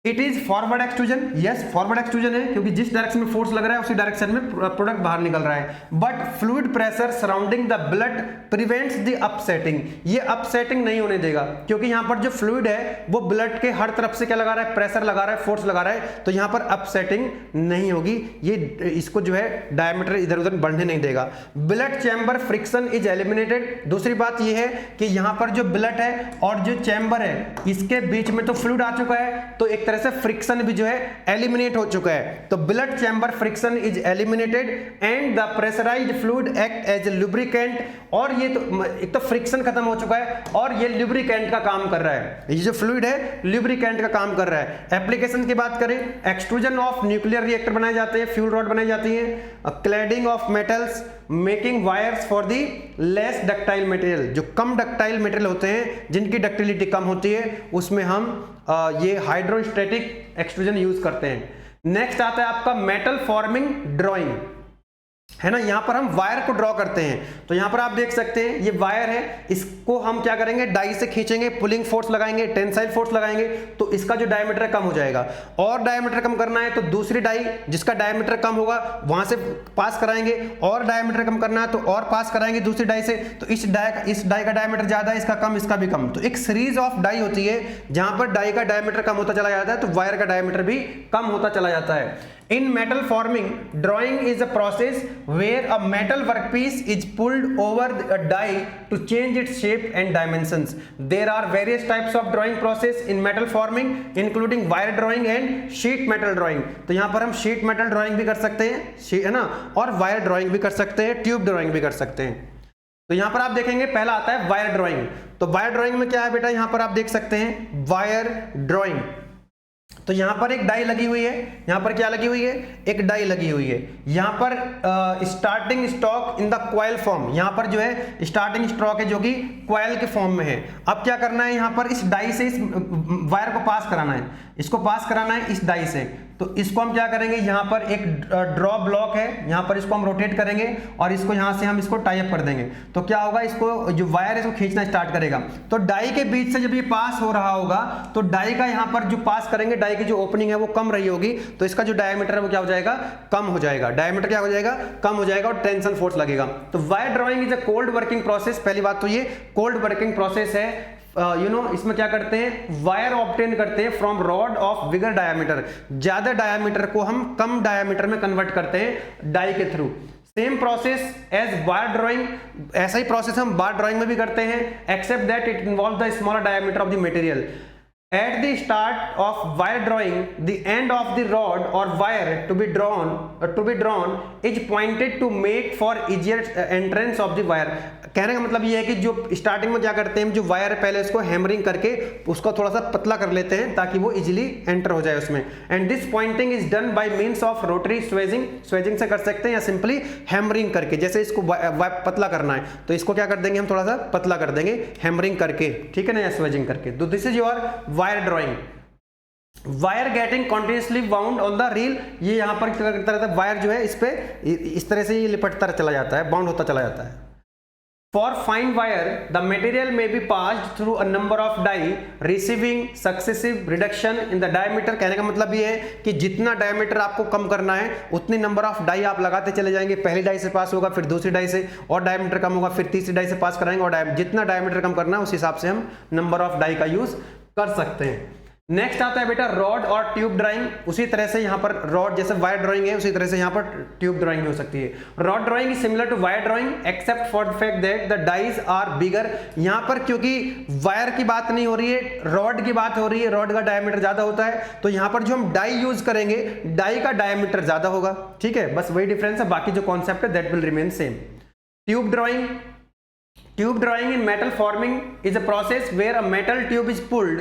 It is forward extrusion, yes forward extrusion है क्योंकि जिस डायरेक्शन में फोर्स लग रहा है उसी डायरेक्शन में प्रोडक्ट बाहर निकल रहा है। But fluid pressure surrounding the blood prevents the upsetting, ये अपसेटिंग नहीं होने देगा क्योंकि यहाँ पर जो फ्लूइड है वो ब्लड के हर तरफ से क्या लगा रहा है, प्रेशर लगा रहा है, फोर्स लगा रहा है, तो यहाँ पर अपसेटिंग नहीं होगी, ये इसको जो है डायमीटर इधर उधर बढ़ने नहीं देगा। Blood chamber friction is eliminated, दूसरी बात ये है कि यहाँ पर जो ब्लड है और जो चैम्बर है इसके बीच में तो फ्लूइड आ चुका है, तो एक तरह से फ्रिक्शन भी जो है एलिमिनेट हो चुका है, तो blood chamber friction is eliminated and the pressurised fluid act as lubricant, और ये तो एक तो फ्रिक्शन खत्म हो चुका है और ये लुब्रिकेंट का काम कर रहा है, ये जो फ्लूइड है लुब्रिकेंट का काम कर रहा है। एप्लीकेशन की बात करें, एक्सट्रूजन ऑफ न्यूक्लियर रिएक्टर बनाए जाते हैं, फ्यूल रॉड बनाई जाती है, cladding of metals, making wires for the less ductile material, जो कम डक्टाइल मटेरियल होते हैं जिनकी डक्टिलिटी कम होती है उसमें हम ये हाइड्रोस्टैटिक एक्सट्रूजन यूज करते हैं। नेक्स्ट आता है आपका मेटल फॉर्मिंग ड्राइंग, है ना, यहां पर हम वायर को ड्रॉ करते हैं, तो यहां पर आप देख सकते हैं ये वायर है, इसको हम क्या करेंगे, डाई से खींचेंगे, पुलिंग फोर्स लगाएंगे, टेंसाइल फोर्स लगाएंगे, तो इसका जो डायमीटर कम हो जाएगा, और डायमीटर कम करना है तो दूसरी डाई जिसका डायमीटर कम होगा वहां से पास कराएंगे, और डायमीटर कम करना है तो और पास कराएंगे दूसरी डाई से, तो इस डाई का डायमीटर ज्यादा है, इसका कम, इसका भी कम, तो एक सीरीज ऑफ डाई होती है जहां पर डाई का डायमीटर कम होता चला जाता है तो वायर का डायमीटर भी कम होता चला जाता है। In metal forming, drawing is a process where a metal workpiece is pulled over a die to change its shape and dimensions. There are various types of drawing process in metal forming, including wire drawing and sheet metal drawing. तो यहाँ पर हम sheet metal drawing भी कर सकते हैं, है ना, और wire drawing भी कर सकते हैं, tube drawing भी कर सकते हैं। तो यहाँ पर आप देखेंगे पहला आता है वायर ड्राइंग, तो वायर ड्राइंग में क्या है बेटा, यहाँ पर आप देख सकते हैं वायर ड्राइंग, तो यहां पर एक डाई लगी हुई है, यहां पर क्या लगी हुई है, एक डाई लगी हुई है, यहां पर starting stock in the coil form, यहां पर जो है स्टार्टिंग स्टॉक है जो कि कॉइल के फॉर्म में है। अब क्या करना है, यहां पर इस डाई से इस वायर को पास कराना है, इसको पास कराना है इस डाई से, तो इसको हम क्या करेंगे, यहां पर एक ड्रॉ ब्लॉक है, यहां पर इसको हम रोटेट करेंगे और इसको यहां से हम इसको टाई अप कर देंगे, तो क्या होगा, इसको जो वायर है इसको खींचना स्टार्ट करेगा, तो डाई के बीच से जब ये पास हो रहा होगा तो डाई का यहां पर जो पास करेंगे, डाई की जो ओपनिंग है वो कम रही होगी, तो इसका जो डायमीटर है वो क्या हो जाएगा, कम हो जाएगा, डायमीटर क्या हो जाएगा, कम हो जाएगा, और टेंशन फोर्स लगेगा। तो wire drawing is a cold working process, पहली बात तो ये कोल्ड वर्किंग प्रोसेस है। इसमें क्या करते हैं, वायर ऑब्टेन करते हैं from rod of bigger diameter, ज्यादा डायमीटर को हम कम डायमीटर में कन्वर्ट करते हैं डाई के थ्रू। Same process as wire drawing, ऐसा ही प्रोसेस हम बार ड्राइंग में भी करते हैं, except that it involve the smaller diameter of the material. At the start of wire drawing, the end of the rod or wire to be drawn is pointed to make for easier entrance of the wire. कहने का मतलब ये है कि जो स्टार्टिंग में क्या करते हैं, जो वायर है पहले उसको हैमरिंग करके उसको थोड़ा सा पतला कर लेते हैं ताकि वो इजीली एंटर हो जाए उसमें। And this Poynting is done by means of rotary swaging, swaging से कर सकते हैं या सिंपली हैमरिंग करके, जैसे इसको पतला करना है तो इसको क्या कर देंगे, हम थोड़ा सा पतला कर देंगे हैमरिंग करके, ठीक है ना, या स्वेजिंग करके। तो this is your wire drawing. Wire getting continuously bound on the reel, ये यहां पर तरह से वायर जो है इस पे इस तरह से ये लिपटता चला जाता है, बाउंड होता चला जाता है। For fine wire, the material may be passed through a number of die, receiving successive reduction in the diameter। कहने का मतलब ये है कि जितना डायमीटर आपको कम करना है उतनी नंबर ऑफ डाई आप लगाते चले जाएंगे, पहली डाई से पास होगा, फिर दूसरी डाई से, और डायमीटर कम होगा, फिर तीसरी डाई से पास कराएंगे, और जितना डायमीटर कम करना है उस हिसाब से हम नंबर ऑफ डाई का यूज कर सकते हैं। नेक्स्ट आता है बेटा रॉड और ट्यूब ड्राइंग, उसी तरह से यहाँ पर रॉड जैसे वायर ड्राइंग है उसी तरह से यहाँ पर ट्यूब ड्राइंग हो सकती है। Rod drawing is similar to wire drawing except for the fact that the dies are bigger. यहाँ पर क्योंकि वायर की बात नहीं हो रही है, रॉड की बात हो रही है, रॉड का डायमीटर ज्यादा होता है, तो यहाँ पर जो हम डाई यूज करेंगे डाई का डायमीटर ज्यादा होगा, ठीक है, बस वही डिफरेंस है, बाकी जो कॉन्सेप्ट है that will remain same. Tube drawing, tube drawing in metal forming is a process where a metal tube is pulled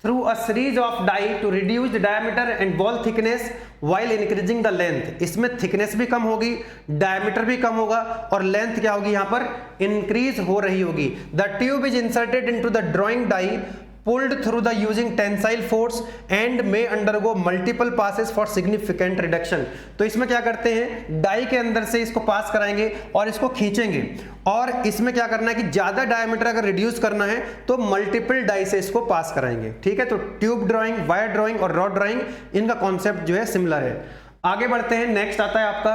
through a series of die to reduce the diameter and wall thickness while increasing the length। इसमें thickness भी कम होगी, diameter भी कम होगा, और length क्या होगी यहाँ पर increase हो रही होगी। The tube is inserted into the drawing die, pulled through the using tensile force and may undergo multiple passes for significant reduction। तो इसमें क्या करते हैं, डाई के अंदर से इसको पास कराएंगे और इसको खींचेंगे, और इसमें क्या करना है कि ज्यादा डायमीटर अगर रिड्यूस करना है तो मल्टीपल डाई से इसको पास कराएंगे। ठीक है, तो ट्यूब ड्राइंग, वायर ड्राइंग और रॉड ड्राइंग, इनका कॉन्सेप्ट जो है सिमिलर है। आगे बढ़ते हैं, नेक्स्ट आता है आपका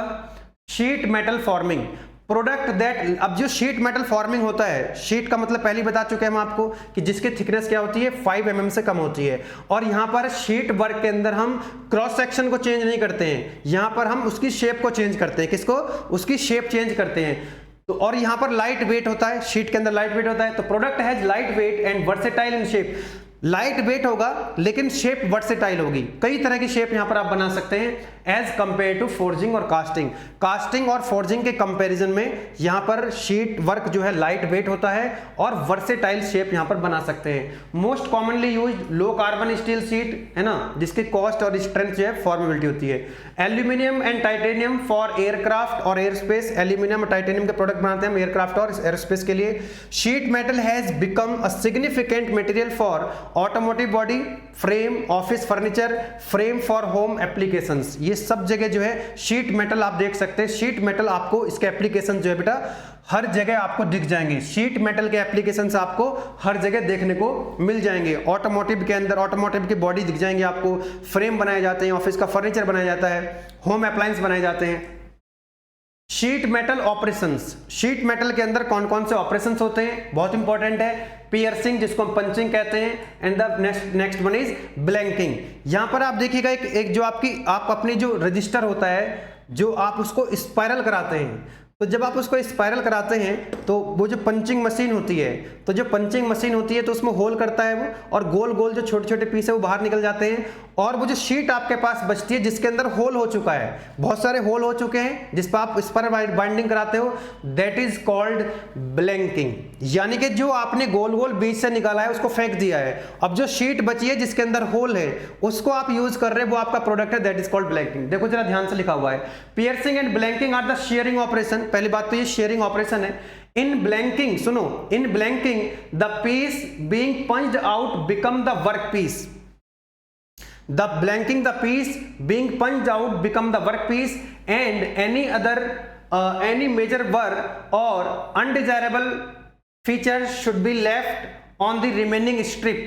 sheet metal forming product that. अब जो शीट मेटल फॉर्मिंग होता है, शीट का मतलब पहले बता चुके हैं हम आपको कि जिसकी थिकनेस क्या होती है, 5 mm से कम होती है। और यहाँ पर शीट वर्क के अंदर हम क्रॉस सेक्शन को चेंज नहीं करते हैं, यहाँ पर हम उसकी शेप को चेंज करते हैं। किसको? उसकी शेप चेंज करते हैं। तो और यहाँ पर लाइट वेट होता है, शीट के अंदर लाइट वेट होता है। तो product has light weight and versatile in shape. Light weight होगा लेकिन शेप वर्सेटाइल होगी, कई तरह की शेप यहां पर आप बना सकते हैं एज कंपेयर टू फोर्जिंग और कास्टिंग। कास्टिंग और फोर्जिंग के कंपैरिजन में यहां पर शीट वर्क जो है लाइट वेट होता है और वर्सेटाइल शेप यहां पर बना सकते हैं। Most commonly used low carbon steel sheet है ना, जिसकी कॉस्ट और स्ट्रेंथ जो है फॉर्मेबिलिटी होती है। Aluminium and titanium for aircraft और एयरस्पेस। एल्यूमिनियम और टाइटेनियम के प्रोडक्ट बनाते हैं हम एयरक्राफ्ट और एयरस्पेस के लिए। Sheet metal has become a significant material for automotive body, frame, office furniture, frame for home applications. ये सब जगह जो है शीट मेटल आप देख सकते हैं। शीट मेटल आपको इसके एप्लीकेशन जो है बेटा हर जगह आपको दिख जाएंगे। शीट मेटल के एप्लीकेशंस आपको हर जगह देखने को मिल जाएंगे। ऑटोमोटिव के अंदर ऑटोमोटिव की बॉडी दिख जाएंगे आपको, फ्रेम बनाए जाते हैं, ऑफिस का फर्नीचर बनाया जाता है, होम अप्लायंस बनाए जाते हैं। Sheet metal operations. Sheet metal के अंदर कौन कौन से ऑपरेशंस होते हैं, बहुत इंपॉर्टेंट है। पियर्सिंग, जिसको हम पंचिंग कहते हैं, and the next one is blanking. यहां पर आप देखिएगा एक जो आप अपनी जो रजिस्टर होता है, जो आप उसको स्पाइरल कराते हैं, तो जब आप उसको स्पाइरल कराते हैं तो वो जो पंचिंग मशीन होती है, तो जो पंचिंग मशीन होती है तो उसमें होल करता है वो, और गोल गोल जो छोटे छोटे पीस है वो बाहर निकल जाते हैं। और वो जो शीट आपके पास बचती है जिसके अंदर होल हो चुका है, बहुत सारे होल हो चुके हैं जिस पर आप इस पर बाइंडिंग कराते हो, दैट इज कॉल्ड ब्लैंकिंग। यानी कि जो आपने गोल गोल बीच से निकाला है उसको फेंक दिया है, अब जो शीट बची है जिसके अंदर होल है उसको आप यूज कर रहे हैं, वो आपका प्रोडक्ट है, दैट इज कॉल्ड ब्लैंकिंग। देखो जरा ध्यान से लिखा हुआ है, piercing and blanking are the shearing operation. पहली बात तो ये शेयरिंग ऑपरेशन है। इन ब्लैंकिंग, सुनो, in blanking the piece being punched out become the work piece. The blanking, the piece being punched out become the work piece, and any major work or undesirable features should be left on the remaining strip.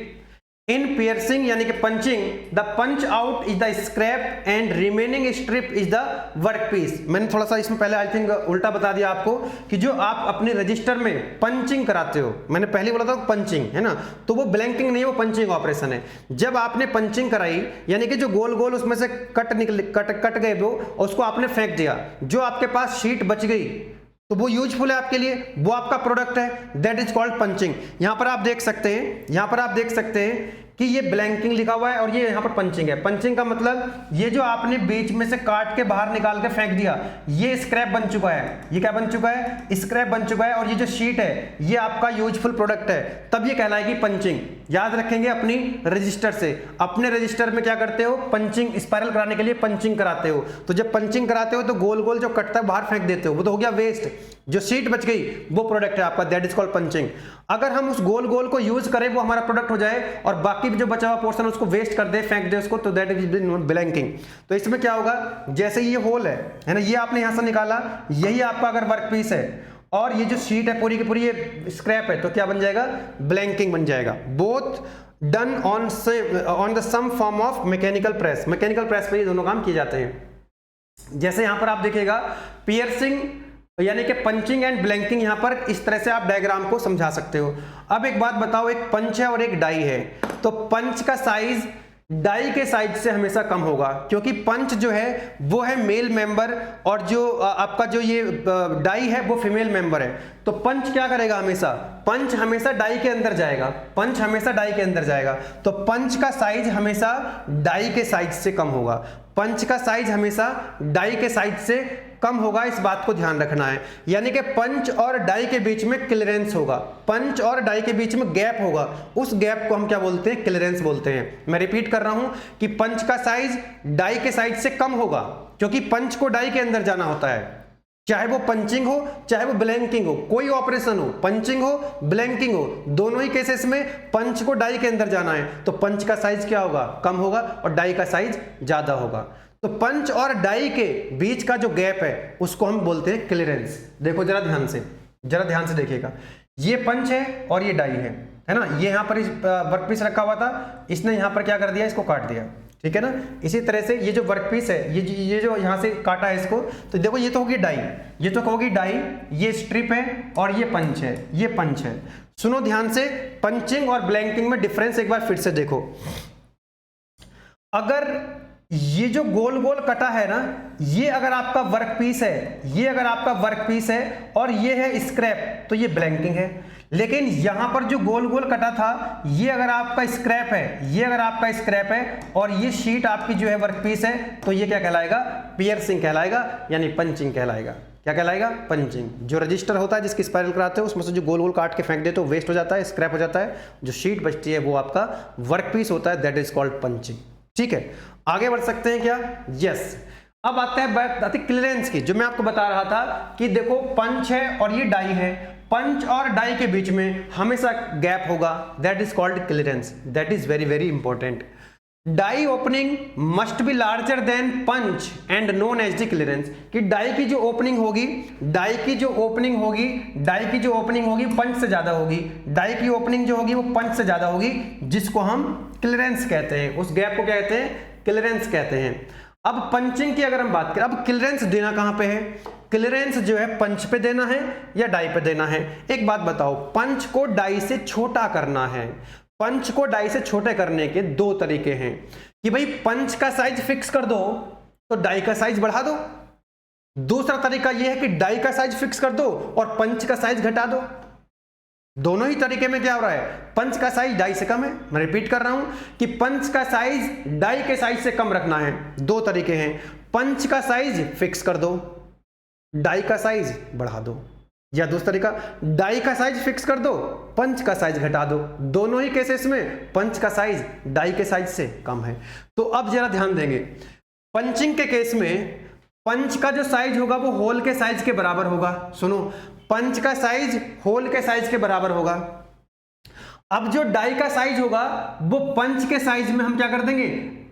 In piercing यानी कि punching, the punch out is the scrap and remaining strip is the work piece। मैंने थोड़ा सा इसमें पहले आई थिंक उल्टा बता दिया आपको कि जो आप अपने रजिस्टर में पंचिंग कराते हो, मैंने पहले बोला था पंचिंग है ना, तो वो ब्लैंकिंग नहीं है, वो पंचिंग ऑपरेशन है। जब आपने पंचिंग कराई यानी कि जो गोल गोल उसमें से कट गए वो, उसको आपने फेंक दिया, जो आपके पास शीट बच गई तो वो यूजफुल है आपके लिए, वो आपका प्रोडक्ट है, दैट इज कॉल्ड पंचिंग। यहां पर आप देख सकते हैं, यहां पर आप देख सकते हैं कि ये ब्लैंकिंग लिखा हुआ है और ये यहाँ पर पंचिंग है। पंचिंग का मतलब ये जो आपने बीच में से काट के बाहर निकाल के फेंक दिया, ये स्क्रैप बन चुका है। ये क्या बन चुका है? स्क्रैप बन चुका है। और ये जो शीट है ये आपका यूजफुल प्रोडक्ट है, तब ये कहलाएगी पंचिंग। याद रखेंगे अपनी रजिस्टर से, अपने रजिस्टर में क्या करते हो, पंचिंग स्पाइरल कराने के लिए पंचिंग कराते हो। तो जब पंचिंग कराते हो तो गोल गोल जो कटता है बाहर फेंक देते हो, वो तो हो गया वेस्ट। जो शीट बच गई वो प्रोडक्ट है आपका, दैट इज कॉल्ड पंचिंग। अगर हम उस गोल गोल को यूज करें वो हमारा प्रोडक्ट हो जाए और बाकी जो बचा हुआ पोर्शन उसको वेस्ट कर दे, फेंक दे उसको, तो दैट इज ब्लैंकिंग। तो इसमें क्या होगा, जैसे ये होल है ना, ये आपने यहां से निकाला, यही आपका अगर वर्क पीस है और ये जो शीट है पूरी की पूरी ये स्क्रैप है, तो क्या बन जाएगा, ब्लैंकिंग बन जाएगा। Both done on the some form of mechanical press. Mechanical press पे ये दोनों काम किए जाते हैं। जैसे यहां पर आप देखिएगा पियर्सिंग यानी कि पंचिंग एंड ब्लैंकिंग, यहां पर इस तरह से आप डायग्राम को समझा सकते हो। अब एक बात बताओ, एक पंच है और एक डाई है, तो पंच का साइज डाई के साइज से हमेशा कम होगा, क्योंकि पंच जो है वो है मेल मेंबर और जो आपका जो ये डाई है वो फीमेल मेंबर है। तो पंच क्या करेगा, हमेशा पंच हमेशा डाई के अंदर जाएगा, पंच हमेशा डाई के अंदर जाएगा। तो पंच का साइज हमेशा डाई के साइज से कम होगा, पंच का साइज हमेशा डाई के साइज से कम होगा, इस बात को ध्यान रखना है। यानी कि पंच और डाई के बीच में क्लियरेंस होगा, पंच और डाई के बीच में गैप होगा, उस गैप को हम क्या बोलते हैं, क्लियरेंस बोलते हैं। मैं रिपीट कर रहा हूं कि पंच का साइज डाई के साइज से कम होगा, क्योंकि पंच को डाई के अंदर जाना होता है। चाहे वो पंचिंग हो चाहे वो ब्लैंकिंग हो, कोई ऑपरेशन हो, पंचिंग हो ब्लैंकिंग हो, दोनों ही केसेस में पंच को डाई के अंदर जाना है तो पंच का साइज क्या होगा, कम होगा और डाई का साइज ज्यादा होगा। तो पंच और डाई के बीच का जो गैप है उसको हम बोलते हैं क्लियरेंस। देखो जरा ध्यान से देखिएगा, ये पंच है और ये डाई है ना, ये यहाँ पर वर्कपीस रखा हुआ था, इसने यहाँ पर क्या कर दिया, इसको काट दिया, ठीक है ना। इसी तरह से ये जो वर्कपीस है, ये जो यहाँ से काटा है इसको, तो देखो ये तो होगी डाई, ये तो होगी डाई, ये स्ट्रिप है और ये पंच है, ये पंच है। सुनो ध्यान से, पंचिंग और ब्लैंकिंग में डिफरेंस एक बार फिर से देखो। अगर ये जो गोल गोल कटा है ना, ये अगर आपका वर्कपीस है, ये अगर आपका वर्कपीस है और ये है स्क्रैप, तो ये ब्लैंकिंग है। लेकिन यहां पर जो गोल गोल कटा था, ये अगर आपका स्क्रैप है, ये अगर आपका स्क्रैप है और ये शीट आपकी जो है वर्कपीस है, तो ये क्या कहलाएगा, पियर्सिंग कहलाएगा, यानी पंचिंग कहलाएगा। क्या कहलाएगा, पंचिंग। जो रजिस्टर होता है जिसकी स्पाइरल कराते हैं उसमें से जो गोल गोल काट के फेंक देते हो वेस्ट हो जाता है, स्क्रैप हो जाता है, जो शीट बचती है वो आपका वर्कपीस होता है, दैट इज कॉल्ड पंचिंग। ठीक है, आगे बढ़ सकते हैं क्या, यस। अब आता है बात क्लियरेंस की, जो मैं आपको बता रहा था कि देखो पंच है और ये डाई है, पंच और डाई के बीच में हमेशा गैप होगा, that is called clearance, that is very very important. Die opening must be larger than punch and known as the clearance, कि डाई की जो ओपनिंग होगी, डाई की जो ओपनिंग होगी, डाई की जो ओपनिंग होगी पंच से ज्यादा होगी, डाई की ओपनिंग जो होगी वो पंच से ज्यादा होगी, जिसको हम क्लियरेंस कहते हैं, उस गैप को क्या कहते हैं, क्लियरेंस कहते हैं। अब पंचिंग की अगर हम बात करें, अब क्लियरेंस देना कहां पे है, क्लियरेंस जो है पंच पे देना है या डाई पे देना है। एक बात बताओ, पंच को डाई से छोटा करना है, पंच को डाई से छोटे करने के दो तरीके हैं, कि भाई पंच का साइज फिक्स कर दो तो डाई का साइज बढ़ा दो, दूसरा तरीका यह है कि डाई का साइज फिक्स कर दो और पंच का साइज घटा दो। दोनों ही तरीके में क्या हो रहा है, पंच का साइज डाई से कम है। मैं रिपीट कर रहा हूं कि पंच का साइज डाई के साइज से कम रखना है। दो तरीके हैं, पंच का साइज फिक्स कर दो, डाई का साइज बढ़ा दो, या दूसरा तरीका डाई का साइज फिक्स कर दो, पंच का साइज घटा दो। दोनों ही केसेस में पंच का साइज डाई के साइज से कम है। तो अब जरा ध्यान देंगे, पंचिंग के केस में पंच का जो साइज होगा वो होल के साइज के बराबर होगा। सुनो, पंच का साइज होल के साइज के बराबर होगा। अब जो डाई का साइज होगा वो पंच के साइज में हम क्या कर देंगे,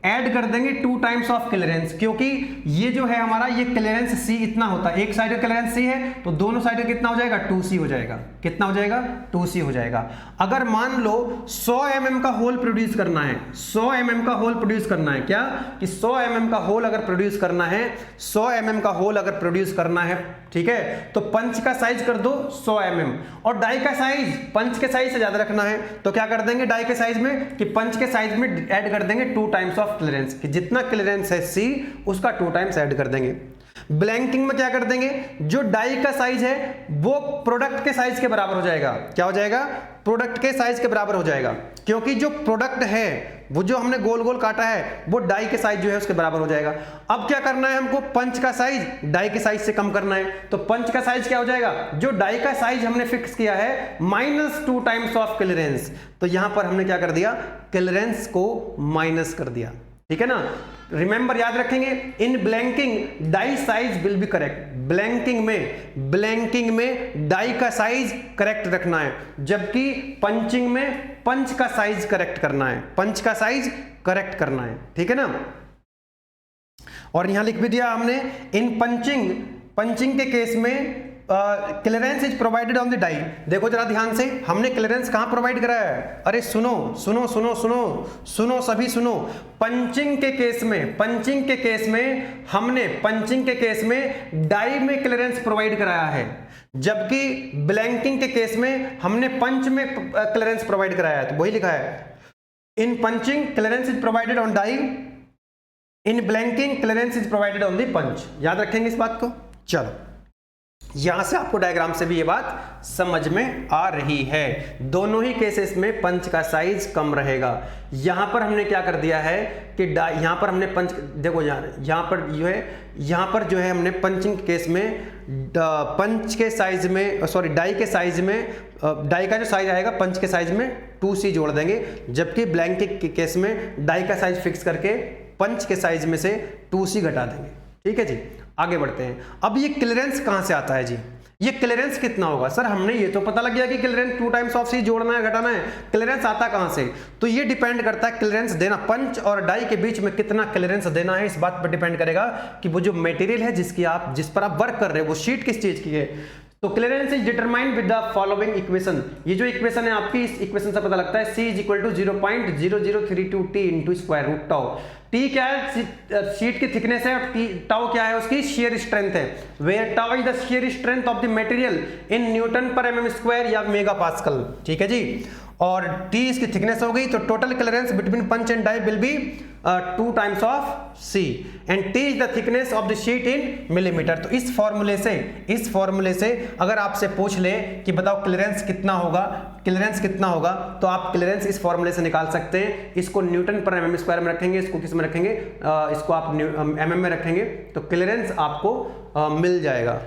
ऐड कर देंगे 2 टाइम्स ऑफ क्लियरेंस, क्योंकि ये जो है हमारा ये क्लियरेंस C इतना होता है, एक साइड का क्लियरेंस C है तो दोनों साइड का कितना हो जाएगा, 2C हो जाएगा। कितना हो जाएगा, 2C हो जाएगा। अगर मान लो 100 mm का होल प्रोड्यूस करना है, 100 mm का होल प्रोड्यूस करना है, क्या कि 100 mm का होल अगर प्रोड्यूस करना है, 100 mm का होल अगर प्रोड्यूस करना है, ठीक है, तो पंच का साइज कर दो 100 mm और डाई का साइज पंच के साइज से ज्यादा रखना है, तो क्या कर देंगे डाई के साइज में कि पंच के साइज में ऐड कर देंगे 2 टाइम्स ऑफ क्लियरेंस, कि जितना क्लियरेंस है C उसका 2 टाइम्स ऐड कर देंगे। ब्लैंकिंग में क्या कर देंगे, जो डाई का साइज है वो प्रोडक्ट के साइज के बराबर हो जाएगा। क्या हो जाएगा, प्रोडक्ट के साइज के बराबर हो जाएगा, क्योंकि जो प्रोडक्ट है वो जो हमने गोल गोल काटा है वो डाई के साइज जो है उसके बराबर हो जाएगा। अब क्या करना है हमको, पंच का साइज डाई के साइज से कम करना है, तो पंच का साइज क्या हो जाएगा, जो डाई का साइज हमने फिक्स किया है -2 टाइम्स ऑफ क्लियरेंस, तो यहां पर हमने क्या कर दिया, क्लियरेंस को माइनस कर दिया। ठीक है ना, रिमेंबर याद रखेंगे, in blanking die size will be correct. Blanking में डाई का साइज करेक्ट रखना है, जबकि पंचिंग में पंच का साइज करेक्ट करना है, पंच का साइज करेक्ट करना है। ठीक है ना, और यहां लिख भी दिया हमने, इन पंचिंग के केस में clearance is provided on the die. देखो जरा ध्यान से, हमने क्लियरेंस कहां प्रोवाइड कराया है, अरे सुनो सुनो सुनो सुनो सुनो सभी सुनो, पंचिंग के केस में हमने पंचिंग के केस में डाई में क्लियरेंस प्रोवाइड कराया है, जबकि ब्लैंकिंग के केस में हमने पंच में क्लियरेंस प्रोवाइड कराया है। तो वही लिखा है, in punching clearance is provided on die, in blanking clearance is provided on the punch. याद रखेंगे इस बात को। चलो, यहां से आपको डायग्राम से भी ये बात समझ में आ रही है, दोनों ही केसेस में पंच का साइज कम रहेगा। यहां पर हमने क्या कर दिया है कि यहां पर हमने पंच, देखो यहां पर जो है हमने पंचिंग केस में पंच के साइज में, सॉरी डाई के साइज में, डाई का जो साइज आएगा पंच के साइज में 2C जोड़ देंगे, जबकि ब्लैंकिंग के केस में डाई का साइज फिक्स करके पंच के साइज में से 2C घटा देंगे। ठीक है जी। आगे बढ़ते हैं। अब ये क्लियरेंस कहां से आता है जी, ये क्लियरेंस कितना होगा? सर हमने ये तो पता लग गया कि क्लियरेंस 2 टाइम्स ऑफ सी जोड़ना है घटाना है, क्लियरेंस आता कहां से? तो ये डिपेंड करता है क्लियरेंस देना, पंच और डाई के बीच में कितना क्लियरेंस देना है, इस बात पर डिपेंड करेगा कि वो जो मटेरियल है जिस पर आप वर्क कर रहे हो वो शीट किस चीज की है। तो clearance is determined with the following equation. ये जो इक्वेशन है आपकी, इस इक्वेशन से पता लगता है C is equal to 0.0032 T into square root tau. T क्या है? शीट की थिकनेस है, और टाउ क्या है? उसकी शेयर स्ट्रेंथ है। Where tau is the shear strength of the material in newton per mm square या मेगा पास्कल, ठीक है जी। और T इसकी थिकनेस हो गई, तो total clearance between punch and die will be 2 times of C and T is the thickness of the sheet in millimetre. तो इस फॉर्मूले से अगर आपसे पूछ ले कि बताओ क्लियरेंस कितना होगा, तो आप क्लियरेंस इस फॉर्मूले से निकाल सकते हैं। इसको न्यूटन पर mm स्क्वायर में रखेंगे, इसको किस में रखेंगे? इसको आप mm में रखेंगे, तो क्लियरेंस आपको मिल जाएगा,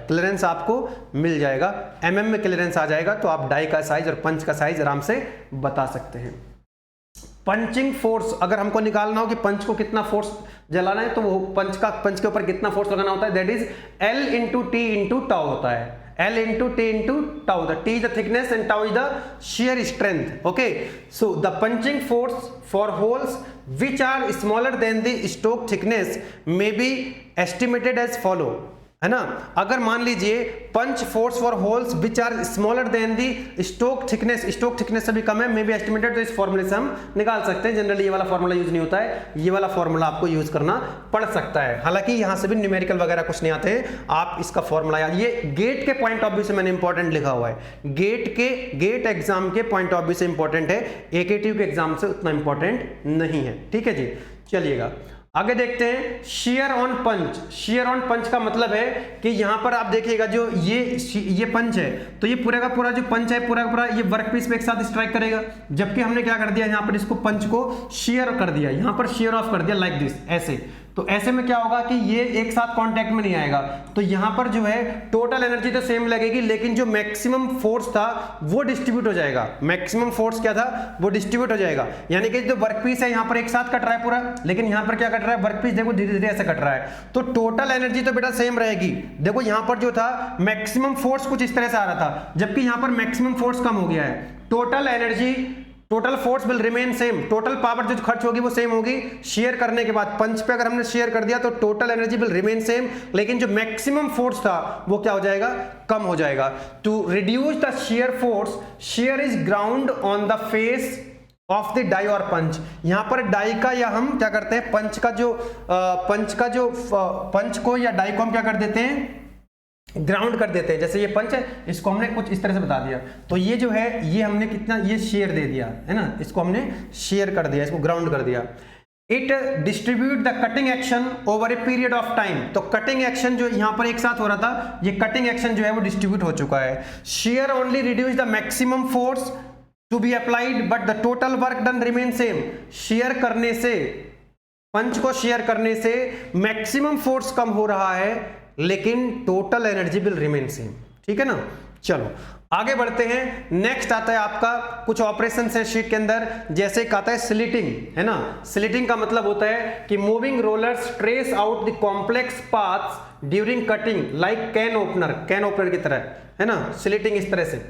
mm में क्लियरेंस आ जाएगा। तो आप डाई का साइज और पंच का साइज आराम से बता सकते हैं। पंचिंग फोर्स अगर हमको निकालना हो कि पंच को कितना फोर्स जलाना है, तो वो पंच के ऊपर कितना फोर्स लगाना होता है, that is L into T into tau होता है। L into T into tau, the T is the thickness and tau is the shear strength। Okay, so the punching force for holes which are smaller than the stroke thickness may be estimated as follow, है ना। अगर मान लीजिए punch force for holes which are smaller than the stroke thickness से भी कम है, मे बी एस्टिमेटेड, तो इस फॉर्मूले से हम निकाल सकते हैं। जनरली ये वाला फॉर्मूला यूज नहीं होता है, ये वाला फॉर्मूला आपको यूज करना पड़ सकता है। हालांकि यहां से भी न्यूमेरिकल वगैरह कुछ नहीं आते हैं, आप इसका फॉर्मूला याद, ये गेट के पॉइंट ऑफ व्यू से मैंने इंपॉर्टेंट लिखा हुआ है, गेट एग्जाम के पॉइंट ऑफ व्यू से इंपॉर्टेंट है, AKTU के एग्जाम से उतना इंपॉर्टेंट नहीं है, ठीक है जी। चलिएगा आगे देखते हैं। शेयर ऑन पंच का मतलब है कि यहां पर आप देखिएगा जो ये पंच है, तो ये पूरा का पूरा जो पंच है पूरा का पूरा ये वर्कपीस पे एक साथ स्ट्राइक करेगा, जबकि हमने क्या कर दिया यहां पर इसको पंच को शेयर कर दिया, यहां पर शेयर ऑफ कर दिया लाइक दिस, ऐसे। तो ऐसे में क्या होगा कि ये एक साथ कांटेक्ट में नहीं आएगा, तो यहां पर जो है टोटल एनर्जी तो सेम लगेगी, लेकिन जो मैक्सिमम फोर्स था वो डिस्ट्रीब्यूट हो जाएगा। मैक्सिमम फोर्स क्या था? वो डिस्ट्रीब्यूट हो जाएगा, यानी कि जो वर्कपीस है यहां पर एक साथ कट रहा है पूरा, लेकिन यहां पर क्या कट रहा है? वर्कपीस देखो धीरे धीरे ऐसे कट रहा है, तो टोटल एनर्जी तो बेटा सेम रहेगी। देखो यहां पर जो था मैक्सिमम फोर्स कुछ इस तरह से आ रहा था, जबकि यहां पर मैक्सिमम फोर्स कम हो गया है। Total force will remain same, total power जो खर्च होगी वो सेम होगी। शेयर करने के बाद पंच पे अगर हमने शेयर कर दिया तो total energy will remain same, लेकिन जो मैक्सिमम फोर्स था वो क्या हो जाएगा? कम हो जाएगा। To reduce the shear force, shear is ground on the face of the die और पंच। यहां पर डाई का या हम क्या करते हैं पंच को या डाई को हम क्या कर देते हैं? ग्राउंड कर देते हैं। जैसे ये पंच है, इसको हमने कुछ इस तरह से बता दिया, तो ये जो है ये हमने कितना ये शेयर दे दिया है ना, इसको हमने शेयर कर दिया, इसको ग्राउंड कर दिया। It distribute the cutting action over a period of time. तो कटिंग एक्शन जो यहां पर एक साथ हो रहा था, ये कटिंग एक्शन जो है वो डिस्ट्रीब्यूट हो चुका है। Shear only reduce the maximum force to be applied but the total work done remain same. Shear करने से, पंच को शेयर करने से मैक्सिमम फोर्स कम हो रहा है, लेकिन total energy will remain same, ठीक है ना। चलो आगे बढ़ते हैं। नेक्स्ट आता है आपका कुछ ऑपरेशंस है शीट के अंदर, जैसे एक आता है स्लिटिंग, है ना। स्लिटिंग का मतलब होता है कि moving rollers trace out the complex paths during cutting like can opener की तरह, है ना। स्लिटिंग इस तरह से।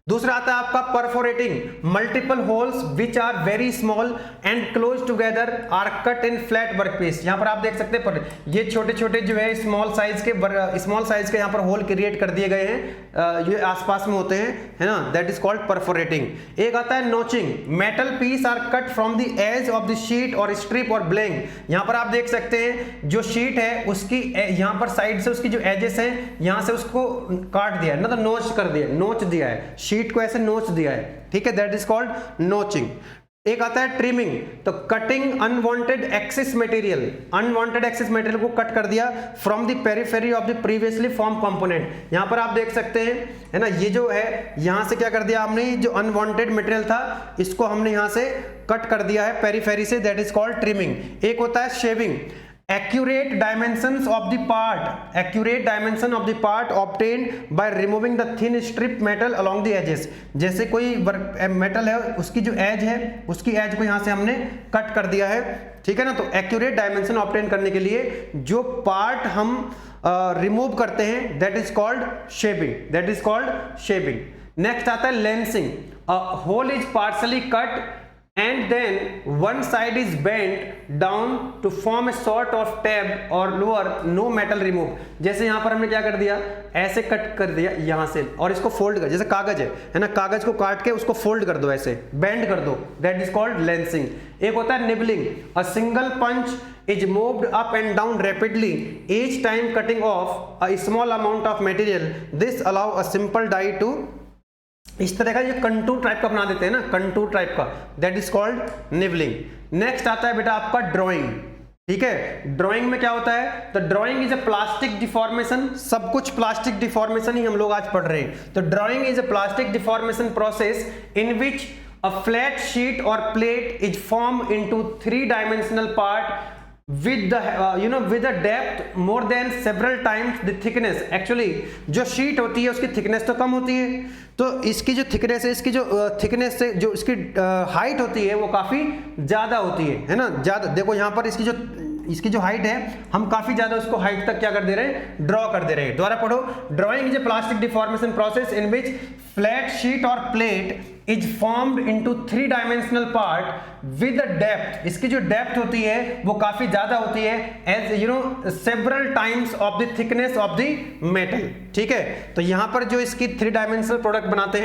दूसरा आता है आपका perforating, multiple holes which are very small and close together are cut in flat workpiece. यहां पर आप देख सकते हैं ये छोटे छोटे जो है स्मॉल साइज के यहां पर होल क्रिएट कर दिए गए हैं, ये आसपास में होते हैं, है ना, दैट इज कॉल्ड परफोरेटिंग। एक आता है notching, metal piece are cut from the edge of the sheet और स्ट्रिप और ब्लैंक। यहां पर आप देख सकते हैं जो शीट है उसकी यहां पर साइड से उसकी जो एजेस हैं यहां से उसको काट दिया है ना, तो नोच दिया है, शीट को ऐसे नोच दिया है, ठीक है, दैट इज कॉल्ड नोचिंग। एक आता है ट्रिमिंग, तो कटिंग अनवांटेड एक्सेस मटेरियल को कट कर दिया from the periphery of the previously form component. यहां पर आप देख सकते हैं, है ना, ये जो है यहां से क्या कर दिया हमने, जो अनवांटेड मटेरियल था इसको हमने यहां से कट कर दिया है पेरिफेरी से, दैट इज कॉल्ड ट्रिमिंग। एक होता है shaving, accurate dimensions of the part obtained by removing the thin strip metal along the edges। जैसे कोई मेटल है, उसकी जो एज है, उसकी एज को यहां से हमने कट कर दिया है, ठीक है ना। तो एक्यूरेट डायमेंशन ऑब्टेन करने के लिए जो पार्ट हम रिमूव करते हैं that is called shaping. Next आता है lancing. A hole is partially cut and then one side is bent down to form a sort of tab or lower, no metal remove। जैसे यहां पर हमने क्या कर दिया, ऐसे कट कर दिया यहां से, और इसको फोल्ड कर, जैसे कागज है ना, कागज को काट के उसको फोल्ड कर दो, ऐसे बेंड कर दो, दैट इज कॉल्ड लेंसिंग। एक होता है nibbling. A single punch is moved up and down rapidly each time cutting off a small amount of material। this allow a simple die to, इस तरह का ये कंटूर टाइप का बना देते हैं ना, कंटूर टाइप का, that is called nibbling. Next आता है बेटा आपका ड्राइंग, ठीक है। ड्राइंग में क्या होता है, तो drawing is a plastic deformation, सब कुछ प्लास्टिक डिफॉर्मेशन ही हम लोग आज पढ़ रहे हैं। तो drawing is a plastic deformation process in which a flat sheet और plate is form into 3-dimensional part with the with a depth more than several times the thickness। Actually जो शीट होती है उसकी थिकनेस तो कम होती है, तो इसकी जो थिकनेस है, इसकी जो थिकनेस से जो इसकी हाइट होती है वो काफी ज्यादा होती है ना, ज्यादा। देखो यहाँ पर इसकी जो हाइट है, हम काफी ज्यादा उसको हाइट तक क्या कर दे रहे हैं, ड्रॉ कर दे रहे हैं। दोबारा पढ़ो। Drawing is a plastic deformation process in which flat sheet और plate is formed into 3-dimensional part with depth. इसकी जो डेप्थ होती है वो काफी ज्यादा होती है, as several times of the thickness of the metal, ठीक है। तो यहां पर जो इसकी 3-dimensional प्रोडक्ट बनाते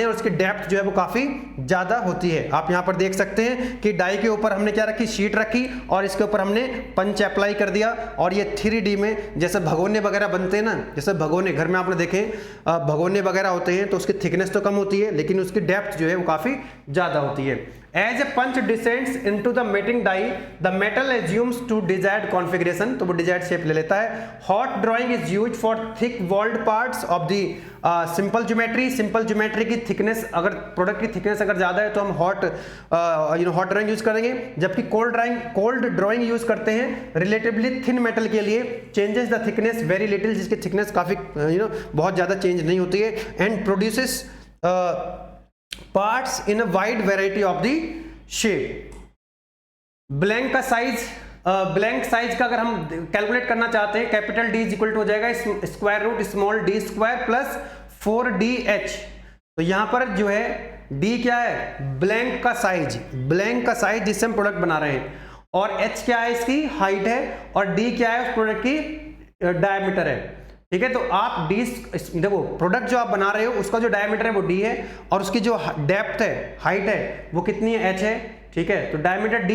हैं और इसकी डेप्थ जो है वो काफी ज्यादा होती है। आप यहां पर देख सकते हैं कि डाई के ऊपर हमने क्या रखी, शीट रखी, और इसके ऊपर हमने पंच अप्लाई कर दिया, और ये 3D में जैसे भगोने वगैरह बनते हैं ना, जैसे भगोने घर में आपने देखे भगोने वगैरह होते हैं, तो उसकी थिकनेस तो कम होती है लेकिन उसकी डेप्थ जो है वो काफी ज्यादा होती है। As a punch descends into the melting die, the metal assumes to desired configuration, तो वो desired shape ले लेता है। Hot drawing is used for thick walled parts of the simple geometry। simple geometry की thickness, अगर प्रोडक्ट की thickness अगर ज्यादा है तो हम hot drawing यूज करेंगे, जबकि cold drawing यूज करते हैं relatively thin metal के लिए, changes the thickness very little, जिसकी thickness काफी बहुत ज्यादा चेंज नहीं होती है, and produces parts in a wide variety of the shape। Blank का साइज, ब्लैंक साइज का अगर हम कैलकुलेट करना चाहते हैं, capital D is equal to हो जाएगा square root small d square plus 4dh। तो यहां पर जो है D क्या है, ब्लैंक का साइज जिससे हम प्रोडक्ट बना रहे हैं, और h क्या है, इसकी हाइट है, और D क्या है, उस प्रोडक्ट की डायमीटर है, ठीक है। तो आप D देखो, प्रोडक्ट जो आप बना रहे हो उसका जो डायमीटर है वो D है, और उसकी जो डेप्थ है, हाइट है, वो कितनी है, h है, ठीक है। तो डायमीटर D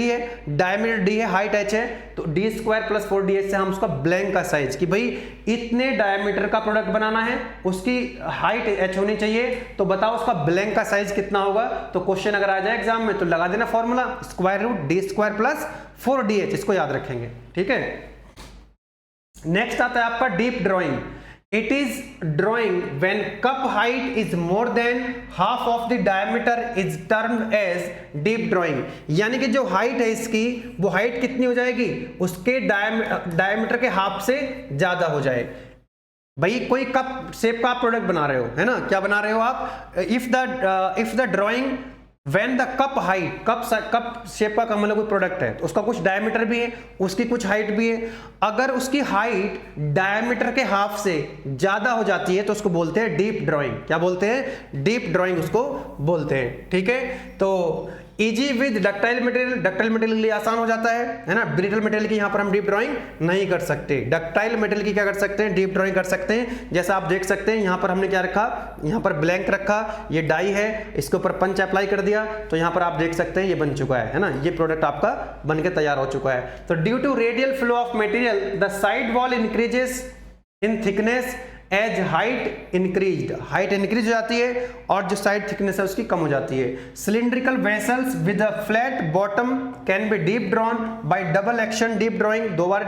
है, हाइट h है, तो D स्क्वायर प्लस 4dh से हम उसका ब्लैंक का साइज, कि भाई इतने डायमीटर का प्रोडक्ट बनाना है, उसकी हाइट h होनी चाहिए, तो बताओ उसका ब्लैंक का साइज कितना होगा। तो क्वेश्चन अगर आ जाए एग्जाम में तो लगा देना formula, square root D square plus 4dh, इसको याद रखेंगे, ठीक है। नेक्स्ट आता है आपका deep drawing. It is drawing when cup height is more than half of the diameter is termed as deep drawing. यानी कि जो हाइट है इसकी, वो हाइट कितनी हो जाएगी, उसके डायमीटर के हाफ से ज्यादा हो जाए। भाई कोई कप शेप का आप प्रोडक्ट बना रहे हो, है ना, क्या बना रहे हो आप, if the drawing When the cup height, cup shape का मतलब कोई प्रोडक्ट है तो उसका कुछ डायमीटर भी है, उसकी कुछ हाइट भी है। अगर उसकी हाइट डायमीटर के हाफ से ज्यादा हो जाती है तो उसको बोलते हैं डीप ड्राइंग। क्या बोलते हैं, डीप ड्राइंग उसको बोलते हैं, ठीक है। तो इजी विद डक्टाइल मटेरियल के लिए आसान हो जाता है ना। ब्रिटल मटेरियल की यहाँ पर हम डीप ड्राइंग नहीं कर सकते, डक्टाइल मटेरियल की क्या कर सकते हैं, डीप ड्राइंग कर सकते हैं। जैसा आप देख सकते हैं यहाँ पर हमने क्या रखा, यहाँ पर ब्लैंक रखा, ये डाई है, इसके ऊपर पंच अप्लाई कर दिया, तो यहाँ पर आप देख सकते हैं ये बन चुका है ना, ये प्रोडक्ट आपका बन के तैयार हो चुका है। तो due to radial flow of material the side wall increases in thickness as height increase हो जाती है और जो साइड थिकनेस है उसकी कम हो जाती है। Cylindrical vessels with a flat bottom can be deep drawn by double action deep drawing, दो बार